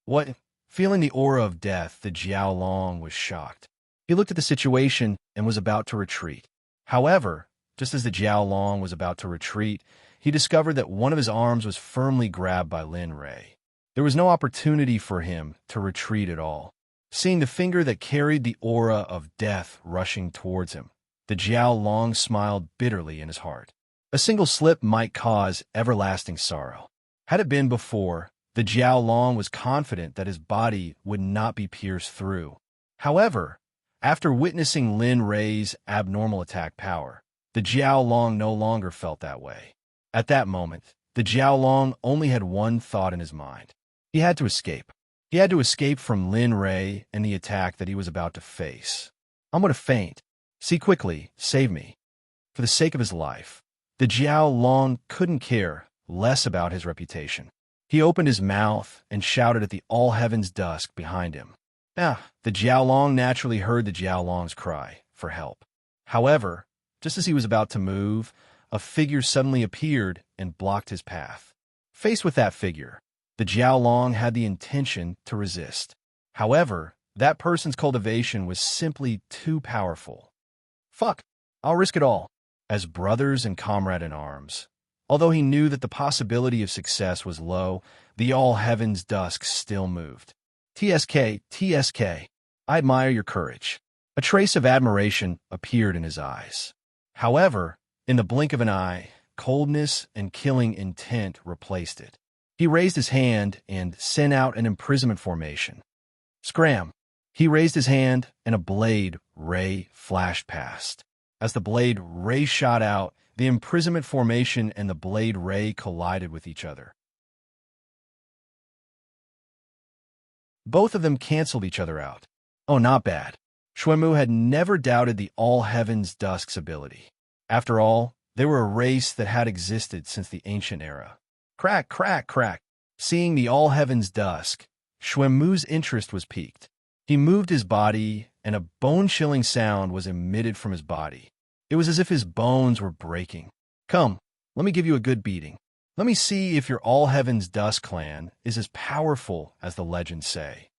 What? Feeling the aura of death, the Jiao Long was shocked. He looked at the situation and was about to retreat. However, just as the Jiao Long was about to retreat, he discovered that one of his arms was firmly grabbed by Lin Rei. There was no opportunity for him to retreat at all. Seeing the finger that carried the aura of death rushing towards him, the Jiao Long smiled bitterly in his heart. A single slip might cause everlasting sorrow. Had it been before, the Jiao Long was confident that his body would not be pierced through. However, after witnessing Lin Rei's abnormal attack power, the Jiao Long no longer felt that way. At that moment, the Jiao Long only had one thought in his mind. He had to escape. He had to escape from Lin Rei and the attack that he was about to face. I'm going to faint. See quickly, save me. For the sake of his life, the Jiao Long couldn't care less about his reputation. He opened his mouth and shouted at the all heaven's dusk behind him. The Jiao Long naturally heard the Jiao Long's cry for help. However, just as he was about to move, a figure suddenly appeared and blocked his path. Faced with that figure, the Jiao Long had the intention to resist. However, that person's cultivation was simply too powerful. Fuck, I'll risk it all. As brothers and comrade in arms, although he knew that the possibility of success was low, the all heaven's dusk still moved. TSK, TSK, I admire your courage. A trace of admiration appeared in his eyes. However, in the blink of an eye, coldness and killing intent replaced it. He raised his hand and sent out an imprisonment formation. Scram! He raised his hand and a blade ray flashed past. As the blade ray shot out, the imprisonment formation and the blade ray collided with each other. Both of them canceled each other out. Oh, not bad. Xuanmu had never doubted the all heaven's dusk's ability. After all, they were a race that had existed since the ancient era. Crack, crack, crack. Seeing the all heaven's dusk, Xuanmu's interest was piqued. He moved his body, and a bone-chilling sound was emitted from his body. It was as if his bones were breaking. Come, let me give you a good beating. Let me see if your all heaven's dusk clan is as powerful as the legends say.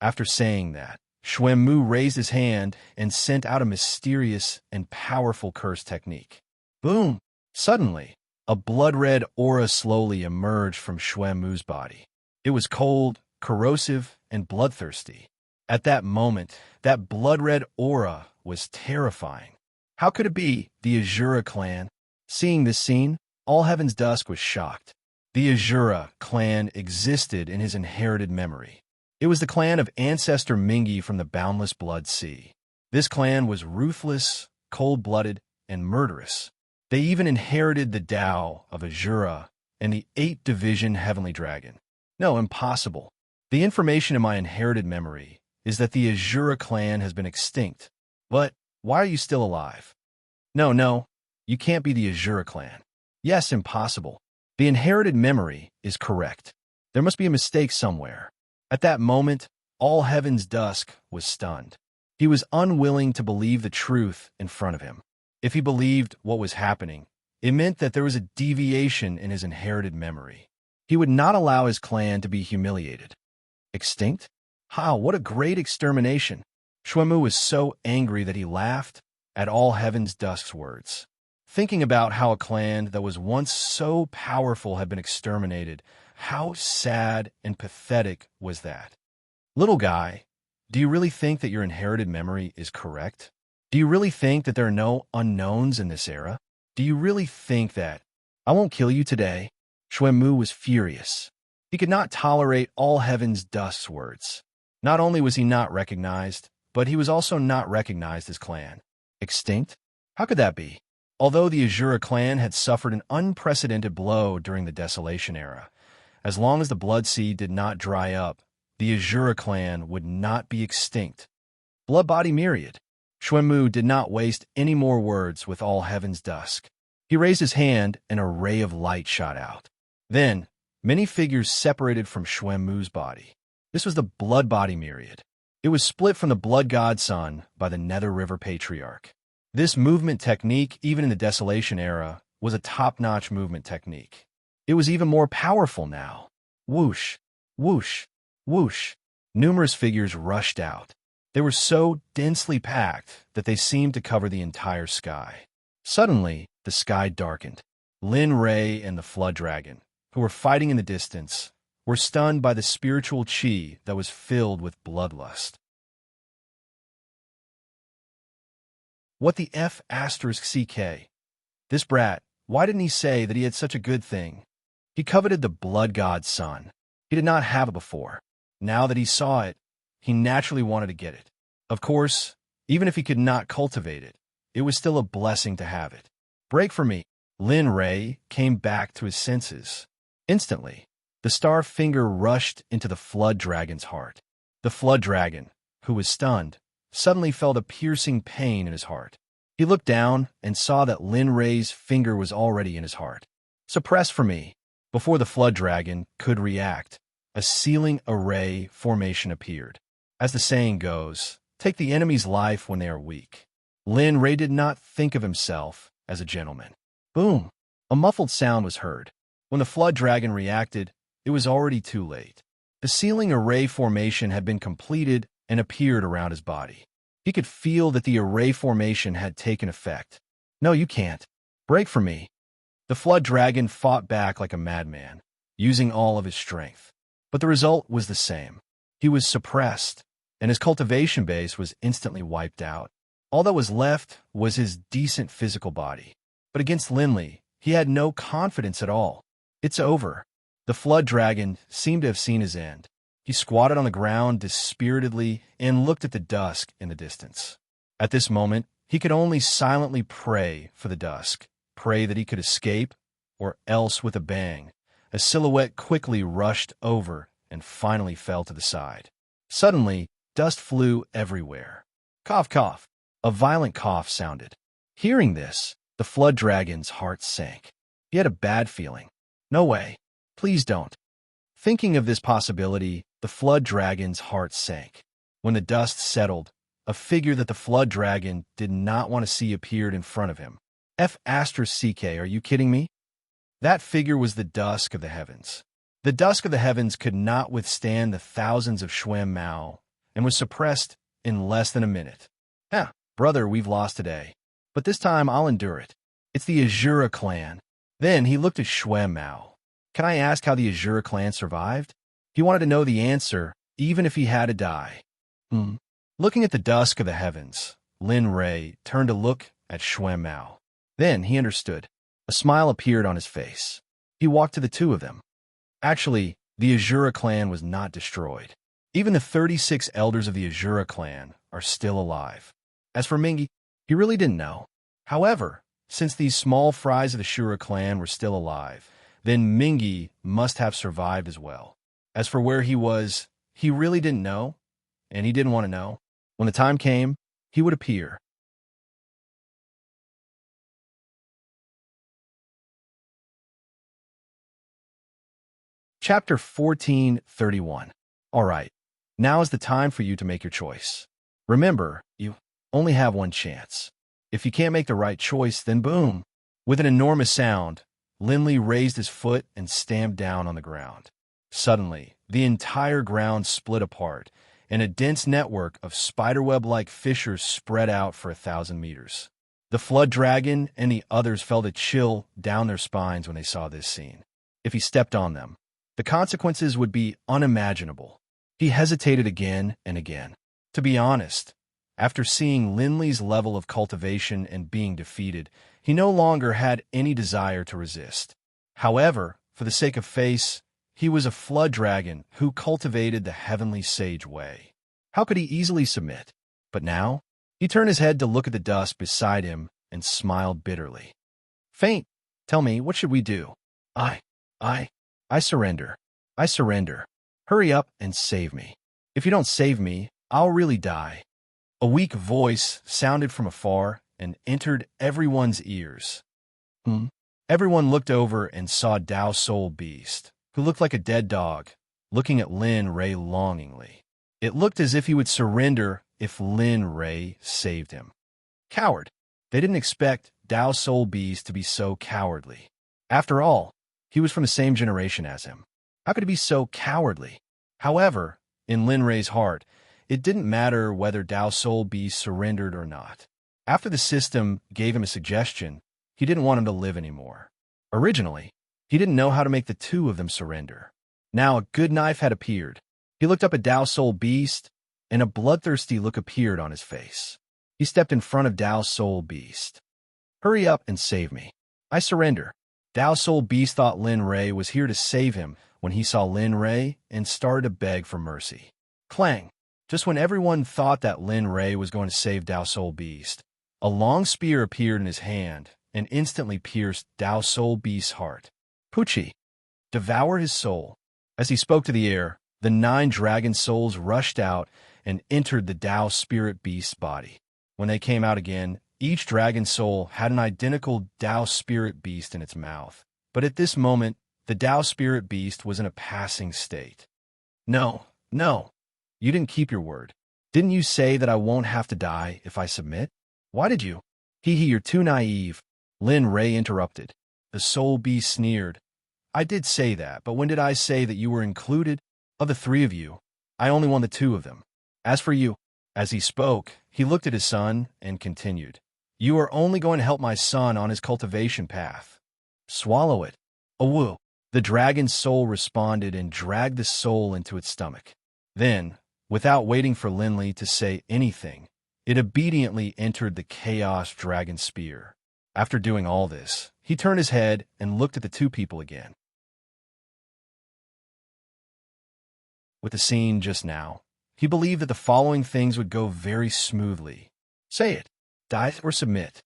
After saying that, Xuanmu raised his hand and sent out a mysterious and powerful curse technique. Boom! Suddenly, a blood-red aura slowly emerged from Xuanmu's body. It was cold, corrosive, and bloodthirsty. At that moment, that blood-red aura was terrifying. How could it be the Azura clan? Seeing this scene, All Heaven's Dusk was shocked. The Azura clan existed in his inherited memory. It was the clan of ancestor Mingi from the boundless Blood Sea. This clan was ruthless, cold-blooded, and murderous. They even inherited the Tao of Azura and the 8th-division Heavenly Dragon. No, impossible. The information in my inherited memory is that the Azura clan has been extinct. But why are you still alive? No, you can't be the Azura clan. Yes, impossible. The inherited memory is correct. There must be a mistake somewhere. At that moment, All Heaven's Dusk was stunned. He was unwilling to believe the truth in front of him. If he believed what was happening, it meant that there was a deviation in his inherited memory. He would not allow his clan to be humiliated. Extinct? How, what a great extermination! Xuanmu was so angry that he laughed at All Heaven's Dusk's words. Thinking about how a clan that was once so powerful had been exterminated, how sad and pathetic was that? Little guy, do you really think that your inherited memory is correct? Do you really think that there are no unknowns in this era? Do you really think that I won't kill you today? Xuanmu was furious. He could not tolerate All Heaven's Dusk's words. Not only was he not recognized, but he was also not recognized as clan. Extinct? How could that be? Although the Azura clan had suffered an unprecedented blow during the Desolation era, as long as the Blood Sea did not dry up, the Azura clan would not be extinct. Blood Body Myriad. Xuanmu did not waste any more words with All Heaven's Dusk. He raised his hand and a ray of light shot out. Then, many figures separated from Xuanmu's body. This was the Blood Body Myriad. It was split from the Blood God Son by the Nether River Patriarch. This movement technique, even in the Desolation era, was a top-notch movement technique. It was even more powerful now. Whoosh, whoosh, whoosh. Numerous figures rushed out. They were so densely packed that they seemed to cover the entire sky. Suddenly, the sky darkened. Lin Ray and the Flood Dragon, who were fighting in the distance, were stunned by the spiritual chi that was filled with bloodlust. What the F***CK? This brat, why didn't he say that he had such a good thing? He coveted the blood god's son. He did not have it before. Now that he saw it, he naturally wanted to get it. Of course, even if he could not cultivate it, it was still a blessing to have it. Break for me. Lin Ray came back to his senses. Instantly, the star finger rushed into the Flood Dragon's heart. The Flood Dragon, who was stunned, suddenly felt a piercing pain in his heart. He looked down and saw that Lin Ray's finger was already in his heart. Suppress for me. Before the Flood Dragon could react, a sealing array formation appeared. As the saying goes, take the enemy's life when they are weak. Lin Ray did not think of himself as a gentleman. Boom! A muffled sound was heard. When the Flood Dragon reacted, it was already too late. The sealing array formation had been completed and appeared around his body. He could feel that the array formation had taken effect. No, you can't. Break for me. The Flood Dragon fought back like a madman, using all of his strength. But the result was the same. He was suppressed, and his cultivation base was instantly wiped out. All that was left was his decent physical body. But against Linley, he had no confidence at all. It's over. The Flood Dragon seemed to have seen his end. He squatted on the ground dispiritedly and looked at the dusk in the distance. At this moment, he could only silently pray for the dusk, pray that he could escape, or else with a bang, a silhouette quickly rushed over and finally fell to the side. Suddenly, dust flew everywhere. Cough, cough. A violent cough sounded. Hearing this, the Flood Dragon's heart sank. He had a bad feeling. No way. Please don't. Thinking of this possibility, the Flood Dragon's heart sank. When the dust settled, a figure that the Flood Dragon did not want to see appeared in front of him. F***CK, are you kidding me? That figure was the dusk of the heavens. The dusk of the heavens could not withstand the thousands of Shwem Mao and was suppressed in less than a minute. Brother, we've lost today. But this time I'll endure it. It's the Azura clan. Then he looked at Shwem Mao. Can I ask how the Azura clan survived? He wanted to know the answer, even if he had to die. Looking at the dusk of the heavens, Lin Ray turned to look at Shwem Mao. Then he understood. A smile appeared on his face. He walked to the two of them. Actually, the Azura clan was not destroyed. Even the 36 elders of the Azura clan are still alive. As for Mingi, he really didn't know. However, since these small fries of the Shura clan were still alive, then Mingi must have survived as well. As for where he was, he really didn't know, and he didn't want to know. When the time came, he would appear. Chapter 1431. All right, now is the time for you to make your choice. Remember, you only have one chance. If you can't make the right choice, then boom. With an enormous sound, Linley raised his foot and stamped down on the ground. Suddenly, the entire ground split apart, and a dense network of spiderweb-like fissures spread out for 1,000 meters. The Flood Dragon and the others felt a chill down their spines when they saw this scene. If he stepped on them, the consequences would be unimaginable. He hesitated again and again. To be honest, after seeing Linley's level of cultivation and being defeated, he no longer had any desire to resist. However, for the sake of face, he was a Flood Dragon who cultivated the heavenly sage way. How could he easily submit? But now, he turned his head to look at the dust beside him and smiled bitterly. Faint, tell me, what should we do? I surrender. I surrender. Hurry up and save me. If you don't save me, I'll really die. A weak voice sounded from afar and entered everyone's ears. Everyone looked over and saw Dao Soul Beast, who looked like a dead dog, looking at Lin Ray longingly. It looked as if he would surrender if Lin Ray saved him. Coward! They didn't expect Dao Soul Beast to be so cowardly. After all, he was from the same generation as him. How could he be so cowardly? However, in Lin Rei's heart, it didn't matter whether Dao Soul Beast surrendered or not. After the system gave him a suggestion, he didn't want him to live anymore. Originally, he didn't know how to make the two of them surrender. Now a good knife had appeared. He looked up at Dao Soul Beast, and a bloodthirsty look appeared on his face. He stepped in front of Dao Soul Beast. "Hurry up and save me. I surrender." Dao Soul Beast thought Lin Rei was here to save him when he saw Lin Rei and started to beg for mercy. Clang! Just when everyone thought that Lin Rei was going to save Dao Soul Beast, a long spear appeared in his hand and instantly pierced Dao Soul Beast's heart. Pucci! Devour his soul. As he spoke to the air, the 9 dragon souls rushed out and entered the Dao Spirit Beast's body. When they came out again, each dragon soul had an identical Dao Spirit Beast in its mouth. But at this moment, the Dao Spirit Beast was in a passing state. No, you didn't keep your word. Didn't you say that I won't have to die if I submit? Why did you? You're too naive. Lin Rei interrupted. The Soul Beast sneered. I did say that, but when did I say that you were included? Of the 3 of you, I only won the 2 of them. As for you, as he spoke, he looked at his son and continued. You are only going to help my son on his cultivation path. Swallow it. Awoo. The dragon's soul responded and dragged the soul into its stomach. Then, without waiting for Linley to say anything, it obediently entered the Chaos Dragon Spear. After doing all this, he turned his head and looked at the 2 people again. With the scene just now, he believed that the following things would go very smoothly. Say it. Die or submit.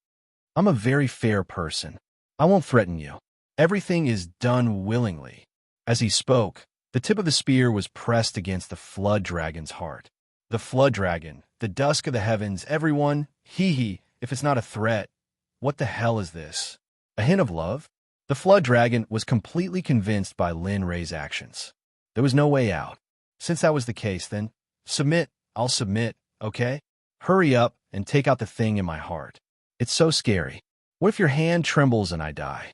I'm a very fair person. I won't threaten you. Everything is done willingly. As he spoke, the tip of the spear was pressed against the Flood Dragon's heart. The Flood Dragon, the dusk of the heavens, everyone, if it's not a threat, what the hell is this? A hint of love? The Flood Dragon was completely convinced by Lin Rei's actions. There was no way out. Since that was the case, then, submit, I'll submit, okay? Hurry up and take out the thing in my heart. It's so scary. What if your hand trembles and I die?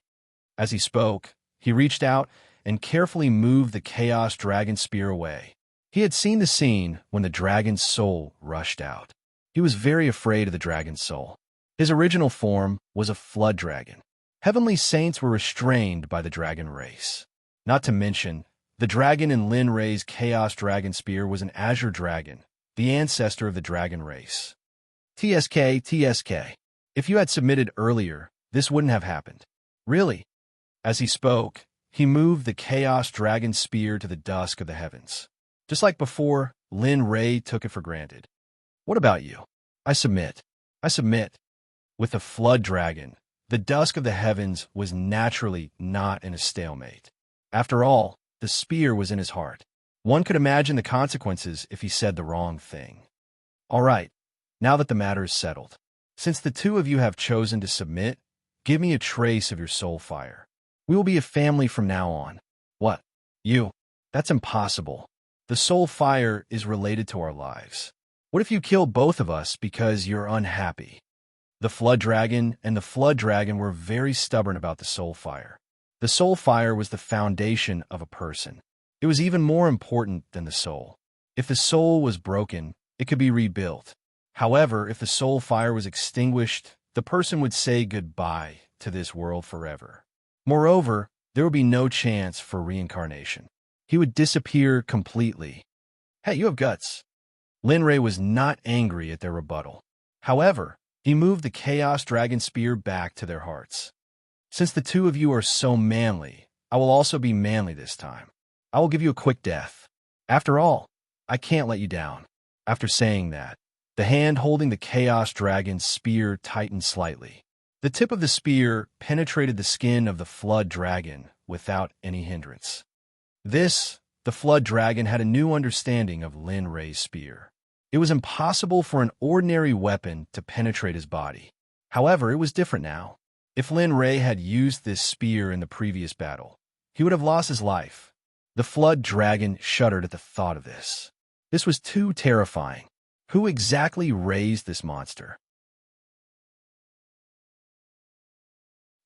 As he spoke, he reached out and carefully moved the Chaos Dragon Spear away. He had seen the scene when the dragon's soul rushed out. He was very afraid of the dragon's soul. His original form was a flood dragon. Heavenly saints were restrained by the dragon race. Not to mention, the dragon in Lin Rei's Chaos Dragon Spear was an azure dragon, the ancestor of the dragon race. TSK. If you had submitted earlier, this wouldn't have happened. Really? As he spoke, he moved the Chaos Dragon Spear to the dusk of the heavens. Just like before, Lin Rei took it for granted. What about you? I submit. With the Flood Dragon, the dusk of the heavens was naturally not in a stalemate. After all, the spear was in his heart. One could imagine the consequences if he said the wrong thing. All right, now that the matter is settled, since the 2 of you have chosen to submit, give me a trace of your soul fire. We will be a family from now on. What? You? That's impossible. The soul fire is related to our lives. What if you kill both of us because you're unhappy? The Flood Dragon and the Flood Dragon were very stubborn about the soul fire. The soul fire was the foundation of a person. It was even more important than the soul. If the soul was broken, it could be rebuilt. However, if the soul fire was extinguished, the person would say goodbye to this world forever. Moreover, there would be no chance for reincarnation. He would disappear completely. Hey, you have guts. Lin Rei was not angry at their rebuttal. However, he moved the Chaos Dragon Spear back to their hearts. Since the 2 of you are so manly, I will also be manly this time. I will give you a quick death. After all, I can't let you down. After saying that, the hand holding the Chaos Dragon's spear tightened slightly. The tip of the spear penetrated the skin of the Flood Dragon without any hindrance. The Flood Dragon had a new understanding of Lin Rei's spear. It was impossible for an ordinary weapon to penetrate his body. However, it was different now. If Lin Rei had used this spear in the previous battle, he would have lost his life. The Flood Dragon shuddered at the thought of this. This was too terrifying. Who exactly raised this monster?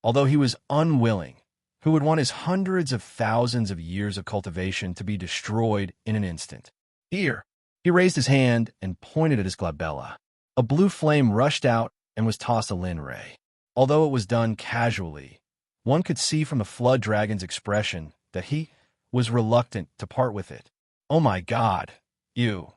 although he was unwilling, who would want his hundreds of thousands of years of cultivation to be destroyed in an instant. Here, he raised his hand and pointed at his glabella. A blue flame rushed out and was tossed to Lin Ray. Although it was done casually, one could see from the flood dragon's expression that he was reluctant to part with it. Oh my God, you.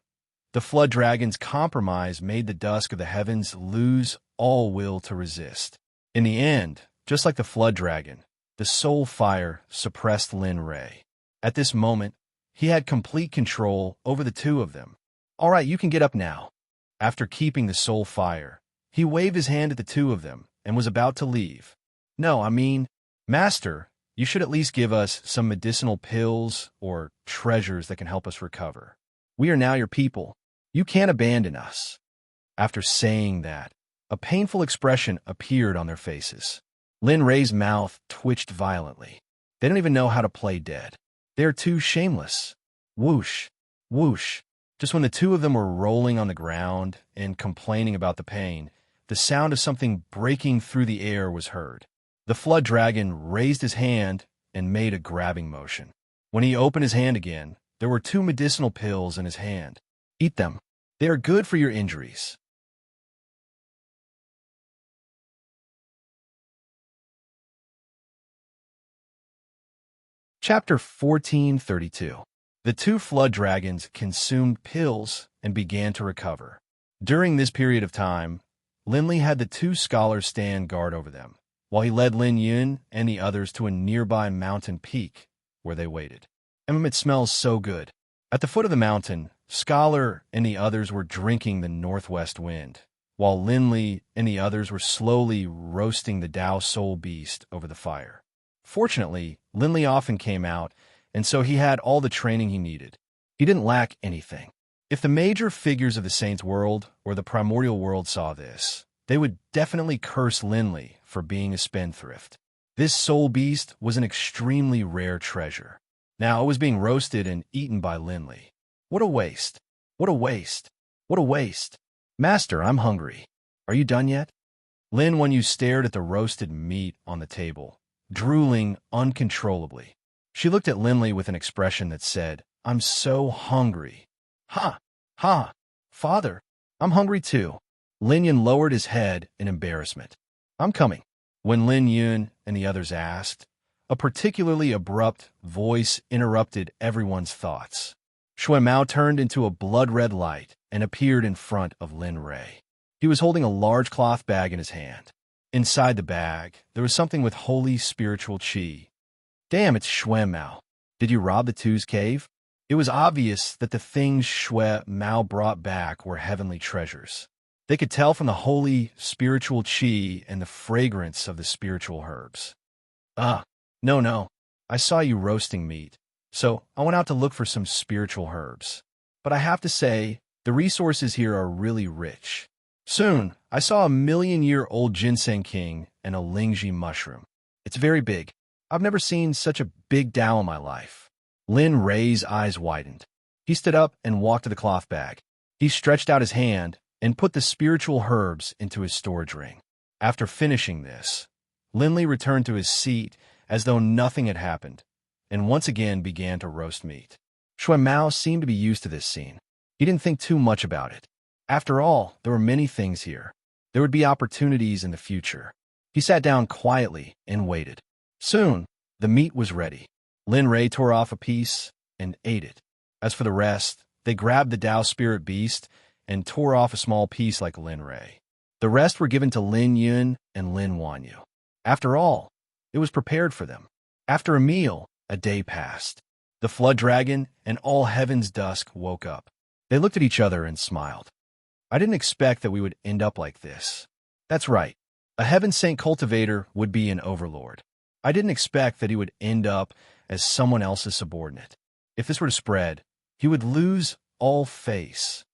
The flood dragon's compromise made the dusk of the heavens lose all will to resist. In the end, just like the flood dragon, the soul fire suppressed Lin Ray. At this moment, he had complete control over the two of them. All right, you can get up now. After keeping the soul fire, he waved his hand at the two of them and was about to leave. No, I mean, Master, you should at least give us some medicinal pills or treasures that can help us recover. We are now your people. You can't abandon us. After saying that, a painful expression appeared on their faces. Lin Ray's mouth twitched violently. They don't even know how to play dead. They are too shameless. Whoosh, whoosh. Just when the two of them were rolling on the ground and complaining about the pain, the sound of something breaking through the air was heard. The flood dragon raised his hand and made a grabbing motion. When he opened his hand again, there were 2 medicinal pills in his hand. Eat them. They are good for your injuries. Chapter 1432. The 2 flood dragons consumed pills and began to recover. During this period of time, Linley had the 2 scholars stand guard over them, while he led Lin Yun and the others to a nearby mountain peak, where they waited. It smells so good. At the foot of the mountain, Scholar and the others were drinking the northwest wind, while Linley and the others were slowly roasting the Tao Soul Beast over the fire. Fortunately, Linley often came out, and so he had all the training he needed. He didn't lack anything. If the major figures of the Saints world or the primordial world saw this, they would definitely curse Linley for being a spendthrift. This soul beast was an extremely rare treasure. Now it was being roasted and eaten by Linley. What a waste. What a waste. What a waste. Master, I'm hungry. Are you done yet? Lin Wenyu stared at the roasted meat on the table, drooling uncontrollably. She looked at Linley with an expression that said, I'm so hungry. Ha! Ha! Father, I'm hungry too. Lin Yun lowered his head in embarrassment. I'm coming. When Lin Yun and the others asked, a particularly abrupt voice interrupted everyone's thoughts. Shui Mao turned into a blood-red light and appeared in front of Lin Ray. He was holding a large cloth bag in his hand. Inside the bag, there was something with holy spiritual qi. Damn, it's Shui Mao. Did you rob the Two's cave? It was obvious that the things Shui Mao brought back were heavenly treasures. They could tell from the holy spiritual qi and the fragrance of the spiritual herbs. No. I saw you roasting meat, so I went out to look for some spiritual herbs. But I have to say, the resources here are really rich. Soon, I saw a 1,000,000-year-old ginseng king and a lingji mushroom. It's very big. I've never seen such a big Tao in my life. Lin Ray's eyes widened. He stood up and walked to the cloth bag. He stretched out his hand and put the spiritual herbs into his storage ring. After finishing this, Linley returned to his seat as though nothing had happened, and once again began to roast meat. Shui Mao seemed to be used to this scene. He didn't think too much about it. After all, there were many things here. There would be opportunities in the future. He sat down quietly and waited. Soon, the meat was ready. Lin Ray tore off a piece and ate it. As for the rest, they grabbed the Tao Spirit Beast and tore off a small piece like Lin Ray. The rest were given to Lin Yun and Lin Wanyu. After all, it was prepared for them. After a meal, a day passed. The flood dragon and all heaven's dusk woke up. They looked at each other and smiled. I didn't expect that we would end up like this. That's right. A heaven saint cultivator would be an overlord. I didn't expect that he would end up as someone else's subordinate. If this were to spread, he would lose all face.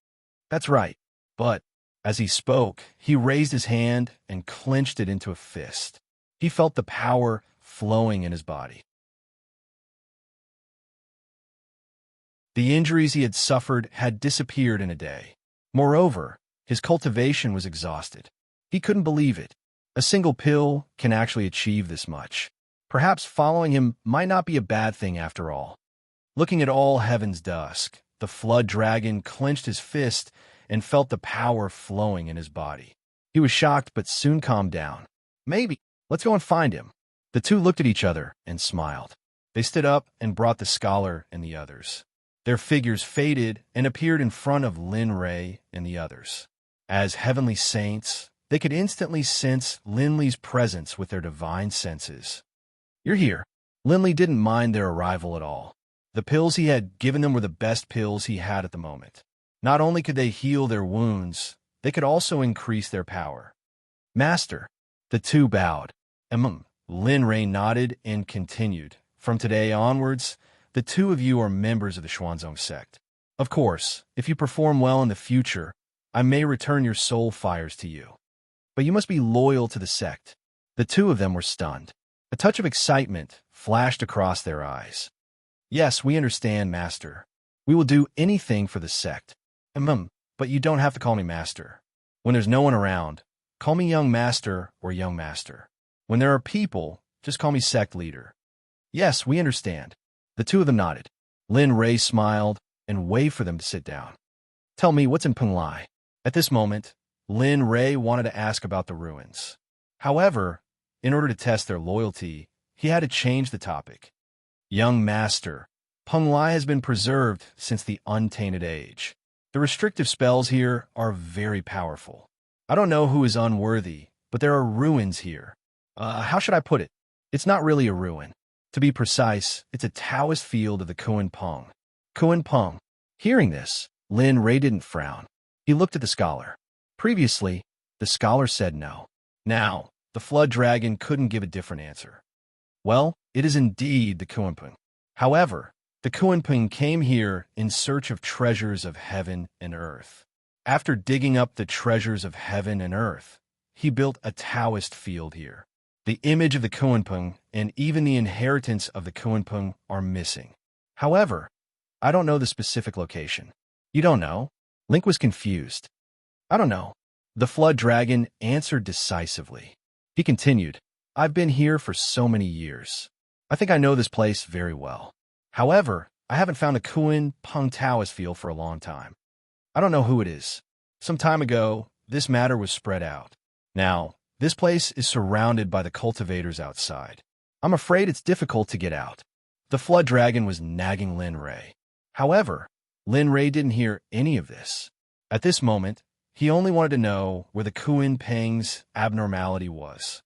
That's right. But as he spoke, he raised his hand and clenched it into a fist. He felt the power flowing in his body. The injuries he had suffered had disappeared in a day. Moreover, his cultivation was exhausted. He couldn't believe it. A single pill can actually achieve this much. Perhaps following him might not be a bad thing after all. Looking at all heaven's dusk, the flood dragon clenched his fist and felt the power flowing in his body. He was shocked but soon calmed down. Maybe. Let's go and find him. The two looked at each other and smiled. They stood up and brought the scholar and the others. Their figures faded and appeared in front of Lin Ray and the others. As heavenly saints, they could instantly sense Linley's presence with their divine senses. "You're here." Linley didn't mind their arrival at all. The pills he had given them were the best pills he had at the moment. Not only could they heal their wounds, they could also increase their power. "Master." The two bowed. Lin Ray nodded and continued. "From today onwards, the two of you are members of the Xuanzong Sect. Of course, if you perform well in the future, I may return your soul fires to you. But you must be loyal to the sect." The two of them were stunned. A touch of excitement flashed across their eyes. "Yes, we understand, Master. We will do anything for the sect. But you don't have to call me Master. When there's no one around, call me Young Master or Young Master. When there are people, just call me Sect Leader." "Yes, we understand." The two of them nodded. Lin Ray smiled and waved for them to sit down. "Tell me, what's in Penglai?" At this moment, Lin Ray wanted to ask about the ruins. However, in order to test their loyalty, he had to change the topic. "Young Master, Penglai has been preserved since the Untainted Age. The restrictive spells here are very powerful. I don't know who is unworthy, but there are ruins here. How should I put it? It's not really a ruin. To be precise, it's a Taoist field of the Kuan Peng." Kuan Peng. Hearing this, Lin Ray didn't frown. He looked at the scholar. Previously, the scholar said no. Now, the flood dragon couldn't give a different answer. "Well, it is indeed the Kuan Peng. However, the Kuan Peng came here in search of treasures of heaven and earth. After digging up the treasures of heaven and earth, he built a Taoist field here. The image of the Kuan Peng and even the inheritance of the Kuan Peng are missing. However, I don't know the specific location." "You don't know?" Link was confused. "I don't know." The flood dragon answered decisively. He continued, "I've been here for so many years. I think I know this place very well. However, I haven't found a Kuan Peng Taoist field for a long time. I don't know who it is. Some time ago, this matter was spread out. Now, this place is surrounded by the cultivators outside. I'm afraid it's difficult to get out." The flood dragon was nagging Lin Ray. However, Lin Ray didn't hear any of this. At this moment, he only wanted to know where the Kuan Peng's abnormality was.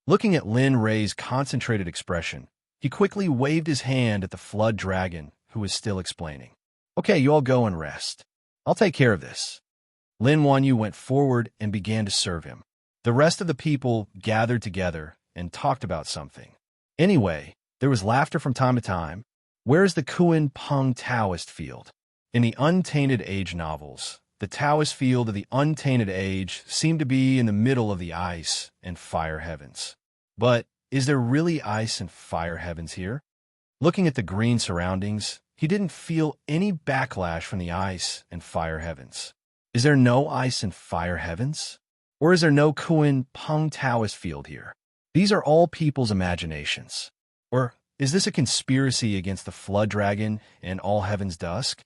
Looking at Lin Ray's concentrated expression, he quickly waved his hand at the flood dragon, who was still explaining. "Okay, you all go and rest. I'll take care of this." Lin Wanyu went forward and began to serve him. The rest of the people gathered together and talked about something. Anyway, there was laughter from time to time. "Where is the Kuan Peng Taoist field?" In the Untainted Age novels, the Taoist field of the Untainted Age seemed to be in the middle of the ice and fire heavens. But is there really ice and fire heavens here? Looking at the green surroundings, he didn't feel any backlash from the ice and fire heavens. Is there no ice and fire heavens? Or is there no Kuan Peng Taoist field here? These are all people's imaginations. Or is this a conspiracy against the flood dragon and all heaven's dusk?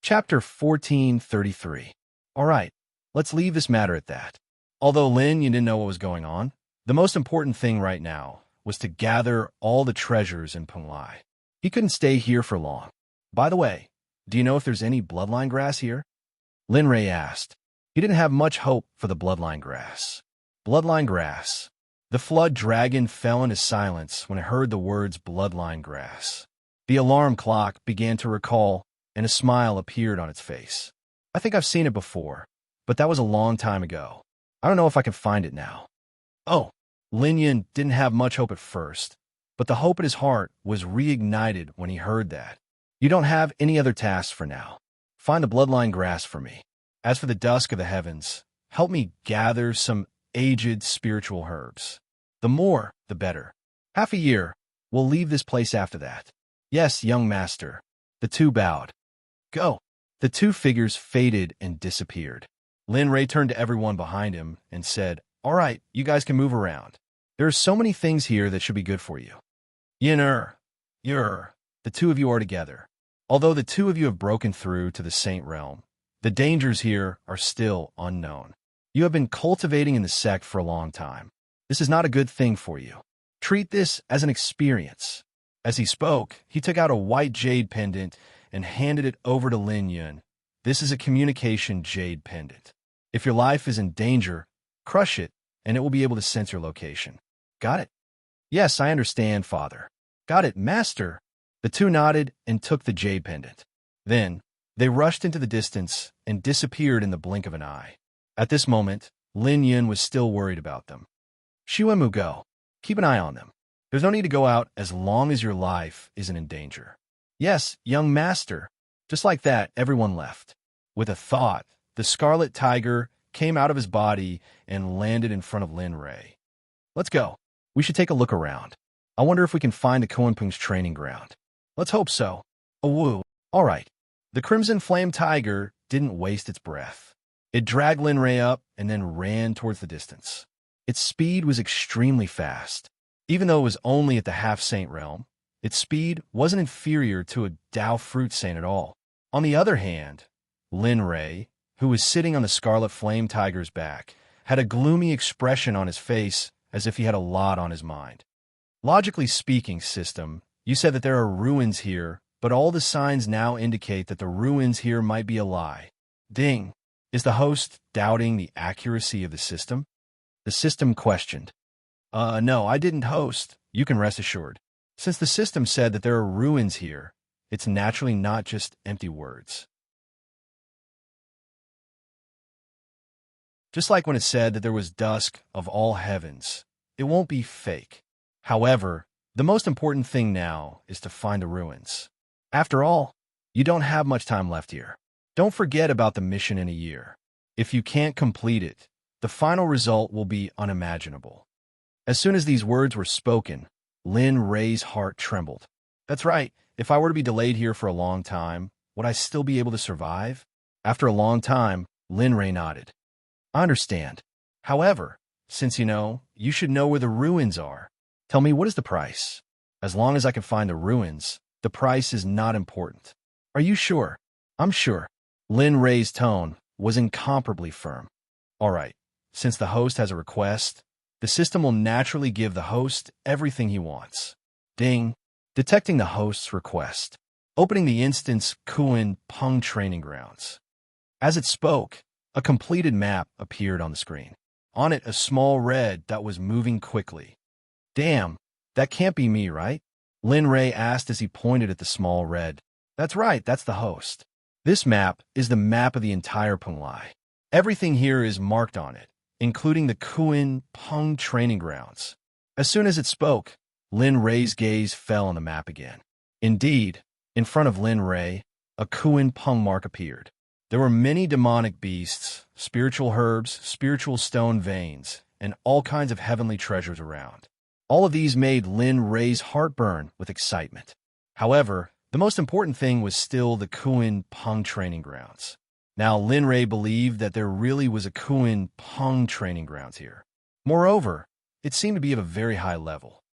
Chapter 1433. All right, let's leave this matter at that. Although Lin, you didn't know what was going on, the most important thing right now was to gather all the treasures in Penglai. He couldn't stay here for long. By the way, do you know if there's any bloodline grass here? Lin Ray asked. He didn't have much hope for the bloodline grass. Bloodline grass. The flood dragon fell into silence when it heard the words bloodline grass. The alarm clock began to recall, and a smile appeared on its face. "I think I've seen it before, but that was a long time ago. I don't know if I can find it now." Oh, Lin Yin didn't have much hope at first, but the hope in his heart was reignited when he heard that. "You don't have any other tasks for now. Find the bloodline grass for me. As for the dusk of the heavens, help me gather some aged spiritual herbs. The more, the better. Half a year, We'll leave this place after that. Yes, young master. The two bowed. Go. The two figures faded and disappeared. Lin Rei turned to everyone behind him and said, All right, you guys can move around. There are so many things here that should be good for you. Yin-er, Yer, the two of you are together. Although the two of you have broken through to the Saint Realm, the dangers here are still unknown. You have been cultivating in the sect for a long time. This is not a good thing for you. Treat this as an experience. As he spoke, he took out a white jade pendant and handed it over to Lin Yun. This is a communication jade pendant. If your life is in danger, crush it, and it will be able to sense your location. Got it? Yes, I understand, Father. Got it, Master. The two nodded and took the jade pendant. Then, they rushed into the distance and disappeared in the blink of an eye. At this moment, Lin Yun was still worried about them. Xuemu, go. Keep an eye on them. There's no need to go out as long as your life isn't in danger. Yes, young master. Just like that, everyone left. With a thought, the scarlet tiger came out of his body and landed in front of Lin Rei. Let's go. We should take a look around. I wonder if we can find the Kuanping's training ground. Let's hope so. Awoo. All right. The crimson flame tiger didn't waste its breath. It dragged Lin Rei up and then ran towards the distance. Its speed was extremely fast. Even though it was only at the half-saint realm, its speed wasn't inferior to a Dao fruit saint at all. On the other hand, Lin Rei, who was sitting on the scarlet flame tiger's back, had a gloomy expression on his face as if he had a lot on his mind. Logically speaking, system, you said that there are ruins here, but all the signs now indicate that the ruins here might be a lie. Ding. Is the host doubting the accuracy of the system? The system questioned. No, I didn't host. You can rest assured. Since the system said that there are ruins here, it's naturally not just empty words. Just like when it said that there was dusk of all heavens, it won't be fake. However, the most important thing now is to find the ruins. After all, you don't have much time left here. Don't forget about the mission in a year. If you can't complete it, the final result will be unimaginable. As soon as these words were spoken, Lin Rei's heart trembled. That's right. If I were to be delayed here for a long time, would I still be able to survive? After a long time, Lin Rei nodded. I understand. However, since you should know where the ruins are. Tell me, what is the price? As long as I can find the ruins, the price is not important. Are you sure? I'm sure. Lin Rei's tone was incomparably firm. All right. Since the host has a request, the system will naturally give the host everything he wants. Ding. Detecting the host's request. Opening the instance Kuan Peng training grounds. As it spoke, a completed map appeared on the screen. On it, a small red that was moving quickly. Damn, that can't be me, right? Lin Rei asked as he pointed at the small red. That's right, that's the host. This map is the map of the entire Penglai. Everything here is marked on it, including the Kuan Peng training grounds. As soon as it spoke, Lin Rei's gaze fell on the map again. Indeed, in front of Lin Rei, a Kuan Peng mark appeared. There were many demonic beasts, spiritual herbs, spiritual stone veins, and all kinds of heavenly treasures around. All of these made Lin Rei's heart burn with excitement. However, the most important thing was still the Kuan Peng training grounds. Now, Lin Rei believed that there really was a Kuan Peng training grounds here. Moreover, it seemed to be of a very high level.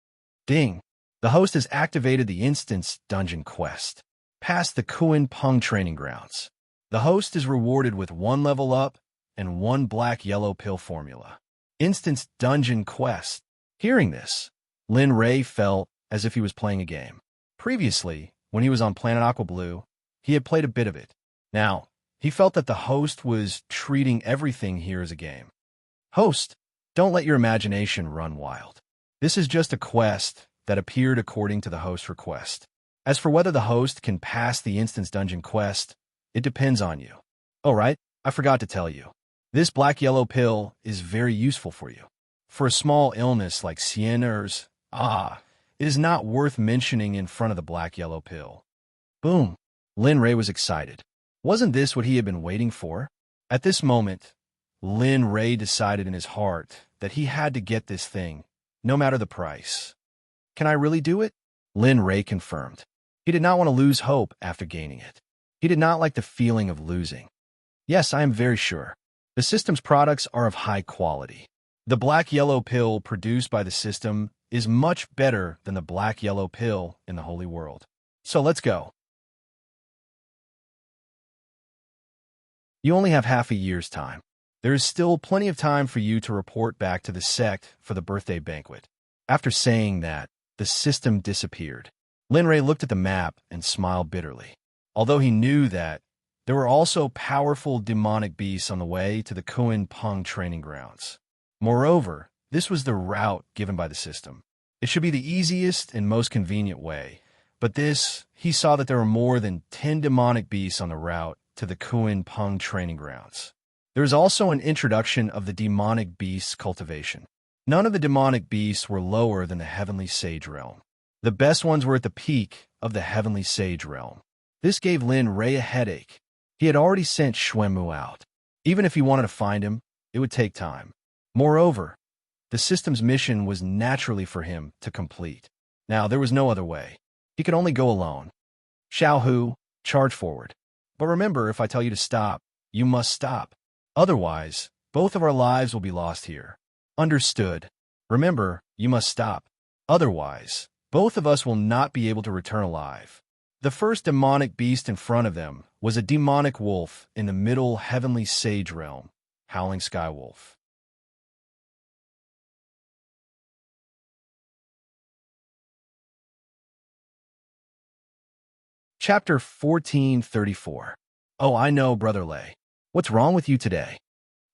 Ding! The host has activated the instance dungeon quest. Past the Kuan Peng training grounds. The host is rewarded with 1 level up and 1 black-yellow pill formula. Instance dungeon quest. Hearing this, Lin Rei felt as if he was playing a game. Previously, when he was on Planet Aqua Blue, he had played a bit of it. Now, he felt that the host was treating everything here as a game. Host, don't let your imagination run wild. This is just a quest that appeared according to the host's request. As for whether the host can pass the instance dungeon quest, it depends on you. Oh, right, I forgot to tell you. This black-yellow pill is very useful for you. For a small illness like Sienner's, it is not worth mentioning in front of the black-yellow pill. Boom. Lin Rei was excited. Wasn't this what he had been waiting for? At this moment, Lin Rei decided in his heart that he had to get this thing, no matter the price. Can I really do it? Lin Ray confirmed. He did not want to lose hope after gaining it. He did not like the feeling of losing. Yes, I am very sure. The system's products are of high quality. The black-yellow pill produced by the system is much better than the black-yellow pill in the Holy World. So let's go. You only have half a year's time. There is still plenty of time for you to report back to the Sect for the birthday banquet. After saying that, the system disappeared. Lin Ray looked at the map and smiled bitterly. Although he knew that there were also powerful demonic beasts on the way to the Kuan Peng training grounds. Moreover, this was the route given by the system. It should be the easiest and most convenient way, but he saw that there were more than 10 demonic beasts on the route to the Kuan Peng training grounds. There is also an introduction of the demonic beasts cultivation. None of the demonic beasts were lower than the heavenly sage realm. The best ones were at the peak of the heavenly sage realm. This gave Lin Ray a headache. He had already sent Xuanmu out. Even if he wanted to find him, it would take time. Moreover, the system's mission was naturally for him to complete. Now, there was no other way. He could only go alone. Xiao Hu, charge forward. But remember, if I tell you to stop, you must stop. Otherwise, both of our lives will be lost here. Understood. Remember, you must stop. Otherwise, both of us will not be able to return alive. The first demonic beast in front of them was a demonic wolf in the middle heavenly sage realm, Howling Sky Wolf. Chapter 1434. Oh, I know, Brother Lei. What's wrong with you today?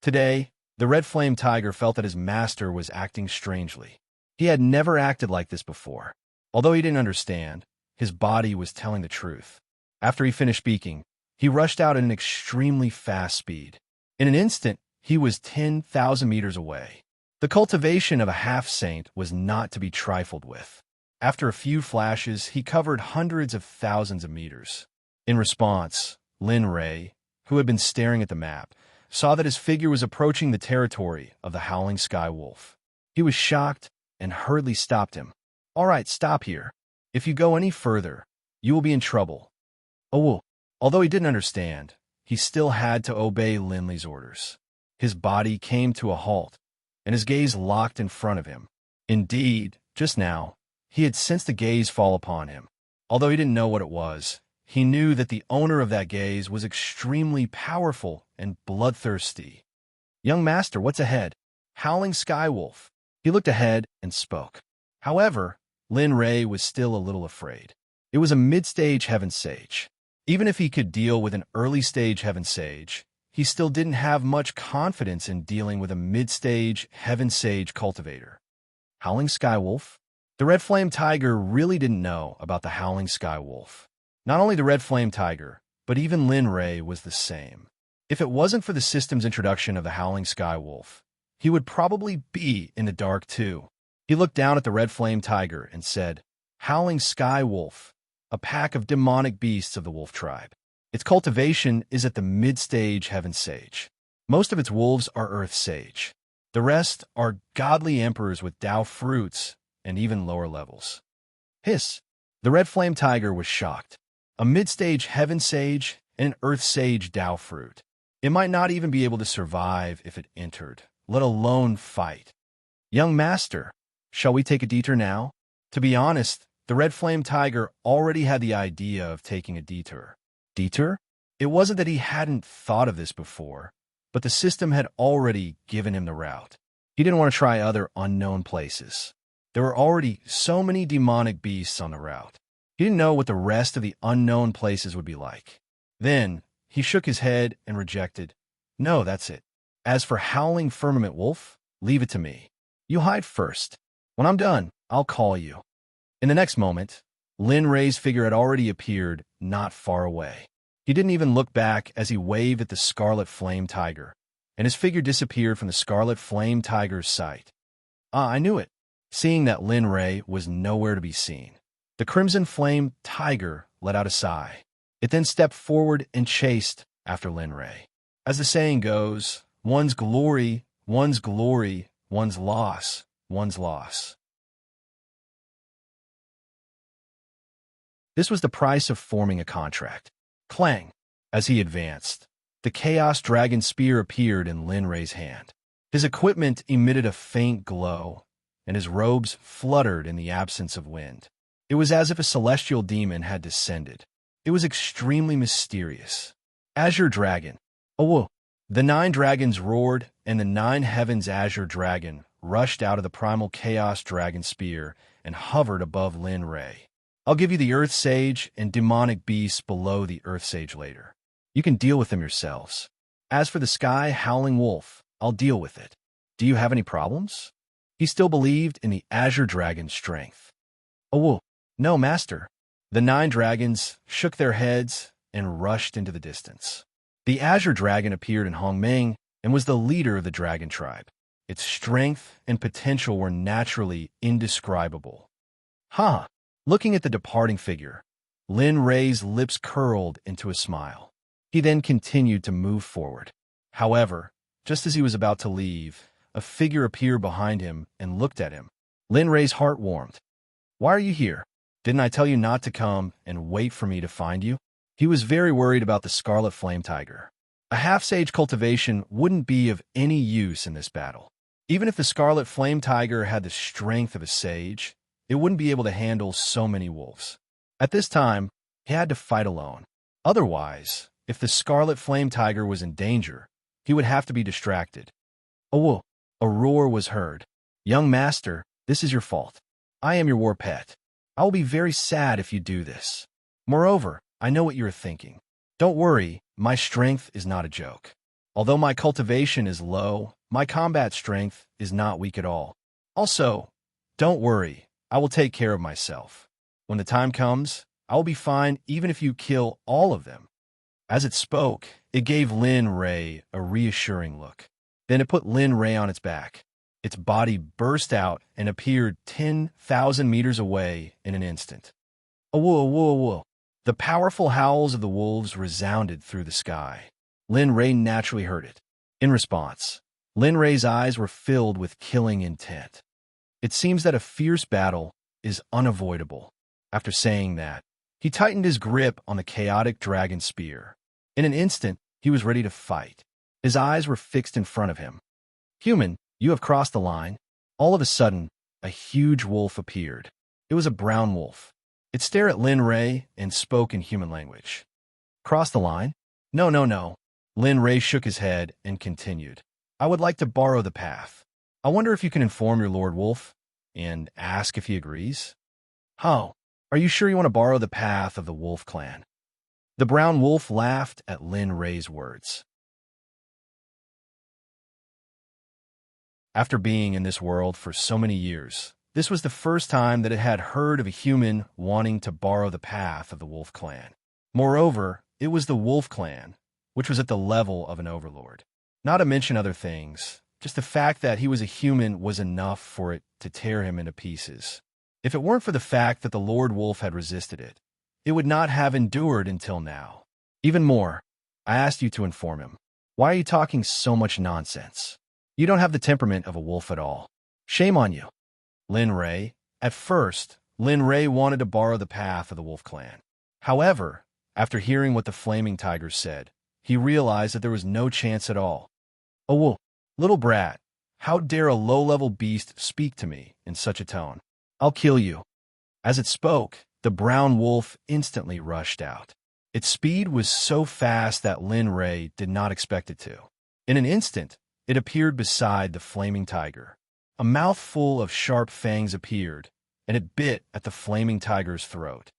Today, the red flame tiger felt that his master was acting strangely. He had never acted like this before. Although he didn't understand, his body was telling the truth. After he finished speaking, he rushed out at an extremely fast speed. In an instant, he was 10,000 meters away. The cultivation of a half-saint was not to be trifled with. After a few flashes, he covered hundreds of thousands of meters. In response, Lin Ray, who had been staring at the map, saw that his figure was approaching the territory of the Howling Sky Wolf. He was shocked and hurriedly stopped him. All right, stop here. If you go any further, you will be in trouble. Oh, although he didn't understand, he still had to obey Linley's orders. His body came to a halt, and his gaze locked in front of him. Indeed, just now, he had sensed the gaze fall upon him. Although he didn't know what it was, he knew that the owner of that gaze was extremely powerful and bloodthirsty. Young master, what's ahead? Howling Sky Wolf. He looked ahead and spoke. However, Lin Ray was still a little afraid. It was a mid-stage Heaven Sage. Even if he could deal with an early-stage Heaven Sage, he still didn't have much confidence in dealing with a mid-stage Heaven Sage cultivator. Howling Sky Wolf? The Red Flame Tiger really didn't know about the Howling Sky Wolf. Not only the Red Flame Tiger, but even Lin Ray was the same. If it wasn't for the system's introduction of the Howling Sky Wolf, he would probably be in the dark too. He looked down at the Red Flame Tiger and said, Howling Sky Wolf, a pack of demonic beasts of the wolf tribe. Its cultivation is at the mid-stage Heaven Sage. Most of its wolves are Earth Sage. The rest are godly emperors with Tao fruits and even lower levels. Hiss! The Red Flame Tiger was shocked. A mid-stage Heaven Sage and an Earth Sage Tao fruit. It might not even be able to survive if it entered, let alone fight. Young master, shall we take a detour now? To be honest, the Red Flame Tiger already had the idea of taking a detour. Detour? It wasn't that he hadn't thought of this before, but the system had already given him the route. He didn't want to try other unknown places. There were already so many demonic beasts on the route. He didn't know what the rest of the unknown places would be like. Then, he shook his head and rejected. No, that's it. As for Howling Firmament Wolf, leave it to me. You hide first. When I'm done, I'll call you. In the next moment, Lin Ray's figure had already appeared not far away. He didn't even look back as he waved at the Scarlet Flame Tiger, and his figure disappeared from the Scarlet Flame Tiger's sight. Ah, I knew it. Seeing that Lin Ray was nowhere to be seen, the Crimson Flame Tiger let out a sigh. It then stepped forward and chased after Lin Ray. As the saying goes, one's glory, one's loss, one's loss. This was the price of forming a contract. Clang! As he advanced, the Chaos Dragon Spear appeared in Lin Rei's hand. His equipment emitted a faint glow, and his robes fluttered in the absence of wind. It was as if a celestial demon had descended. It was extremely mysterious. Azure Dragon. Oh, the 9 dragons roared, and the 9 heavens Azure Dragon rushed out of the primal Chaos Dragon Spear and hovered above Lin Rei. I'll give you the Earth Sage and demonic beasts below the Earth Sage later. You can deal with them yourselves. As for the Sky Howling Wolf, I'll deal with it. Do you have any problems? He still believed in the Azure Dragon's strength. Oh, no, Master. The 9 dragons shook their heads and rushed into the distance. The Azure Dragon appeared in Hongmeng and was the leader of the dragon tribe. Its strength and potential were naturally indescribable. Ha! Looking at the departing figure, Lin Rei's lips curled into a smile. He then continued to move forward. However, just as he was about to leave, a figure appeared behind him and looked at him. Lin Rei's heart warmed. Why are you here? Didn't I tell you not to come and wait for me to find you? He was very worried about the Scarlet Flame Tiger. A half-sage cultivation wouldn't be of any use in this battle. Even if the Scarlet Flame Tiger had the strength of a sage, it wouldn't be able to handle so many wolves. At this time, he had to fight alone. Otherwise, if the Scarlet Flame Tiger was in danger, he would have to be distracted. Oh, a roar was heard. Young master, this is your fault. I am your war pet. I will be very sad if you do this. Moreover, I know what you are thinking. Don't worry, my strength is not a joke. Although my cultivation is low, my combat strength is not weak at all. Also, don't worry, I will take care of myself. When the time comes, I will be fine even if you kill all of them. As it spoke, it gave Lin Rei a reassuring look. Then it put Lin Rei on its back. Its body burst out and appeared 10,000 meters away in an instant. Whoa, whoa, whoa. The powerful howls of the wolves resounded through the sky. Lin Rei naturally heard it. In response, Lin Rei's eyes were filled with killing intent. It seems that a fierce battle is unavoidable. After saying that, he tightened his grip on the chaotic dragon spear. In an instant, he was ready to fight. His eyes were fixed in front of him. Human, you have crossed the line. All of a sudden, a huge wolf appeared. It was a brown wolf. It stared at Lin Rei and spoke in human language. Cross the line? No, no, no. Lin Rei shook his head and continued. I would like to borrow the path. I wonder if you can inform your Lord Wolf and ask if he agrees? Oh, are you sure you want to borrow the path of the Wolf clan? The brown wolf laughed at Lin Rei's words. After being in this world for so many years, this was the first time that it had heard of a human wanting to borrow the path of the Wolf clan. Moreover, it was the Wolf clan, which was at the level of an overlord. Not to mention other things, just the fact that he was a human was enough for it to tear him into pieces. If it weren't for the fact that the Lord Wolf had resisted it, it would not have endured until now. Even more, I asked you to inform him. Why are you talking so much nonsense? You don't have the temperament of a wolf at all. Shame on you. Lin Rei. At first, Lin Rei wanted to borrow the path of the Wolf clan. However, after hearing what the Flaming Tiger said, he realized that there was no chance at all. Oh, wolf, little brat, how dare a low-level beast speak to me in such a tone? I'll kill you. As it spoke, the brown wolf instantly rushed out. Its speed was so fast that Lin Rei did not expect it to. In an instant, it appeared beside the Flaming Tiger. A mouthful of sharp fangs appeared, and it bit at the Flaming Tiger's throat.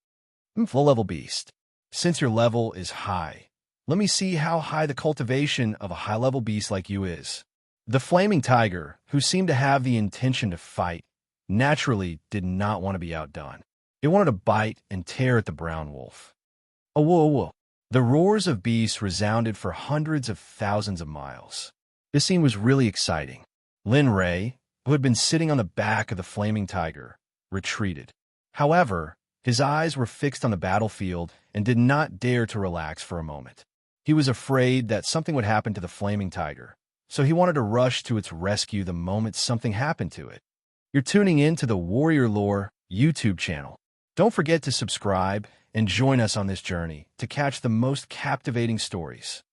Low-level beast, since your level is high, let me see how high the cultivation of a high-level beast like you is. The Flaming Tiger, who seemed to have the intention to fight, naturally did not want to be outdone. It wanted to bite and tear at the brown wolf. Oh, whoa, whoa. The roars of beasts resounded for hundreds of thousands of miles. This scene was really exciting. Lin Rei, who had been sitting on the back of the Flaming Tiger, retreated. However, his eyes were fixed on the battlefield and did not dare to relax for a moment. He was afraid that something would happen to the Flaming Tiger, so he wanted to rush to its rescue the moment something happened to it. You're tuning in to the Warrior Lore YouTube channel. Don't forget to subscribe and join us on this journey to catch the most captivating stories.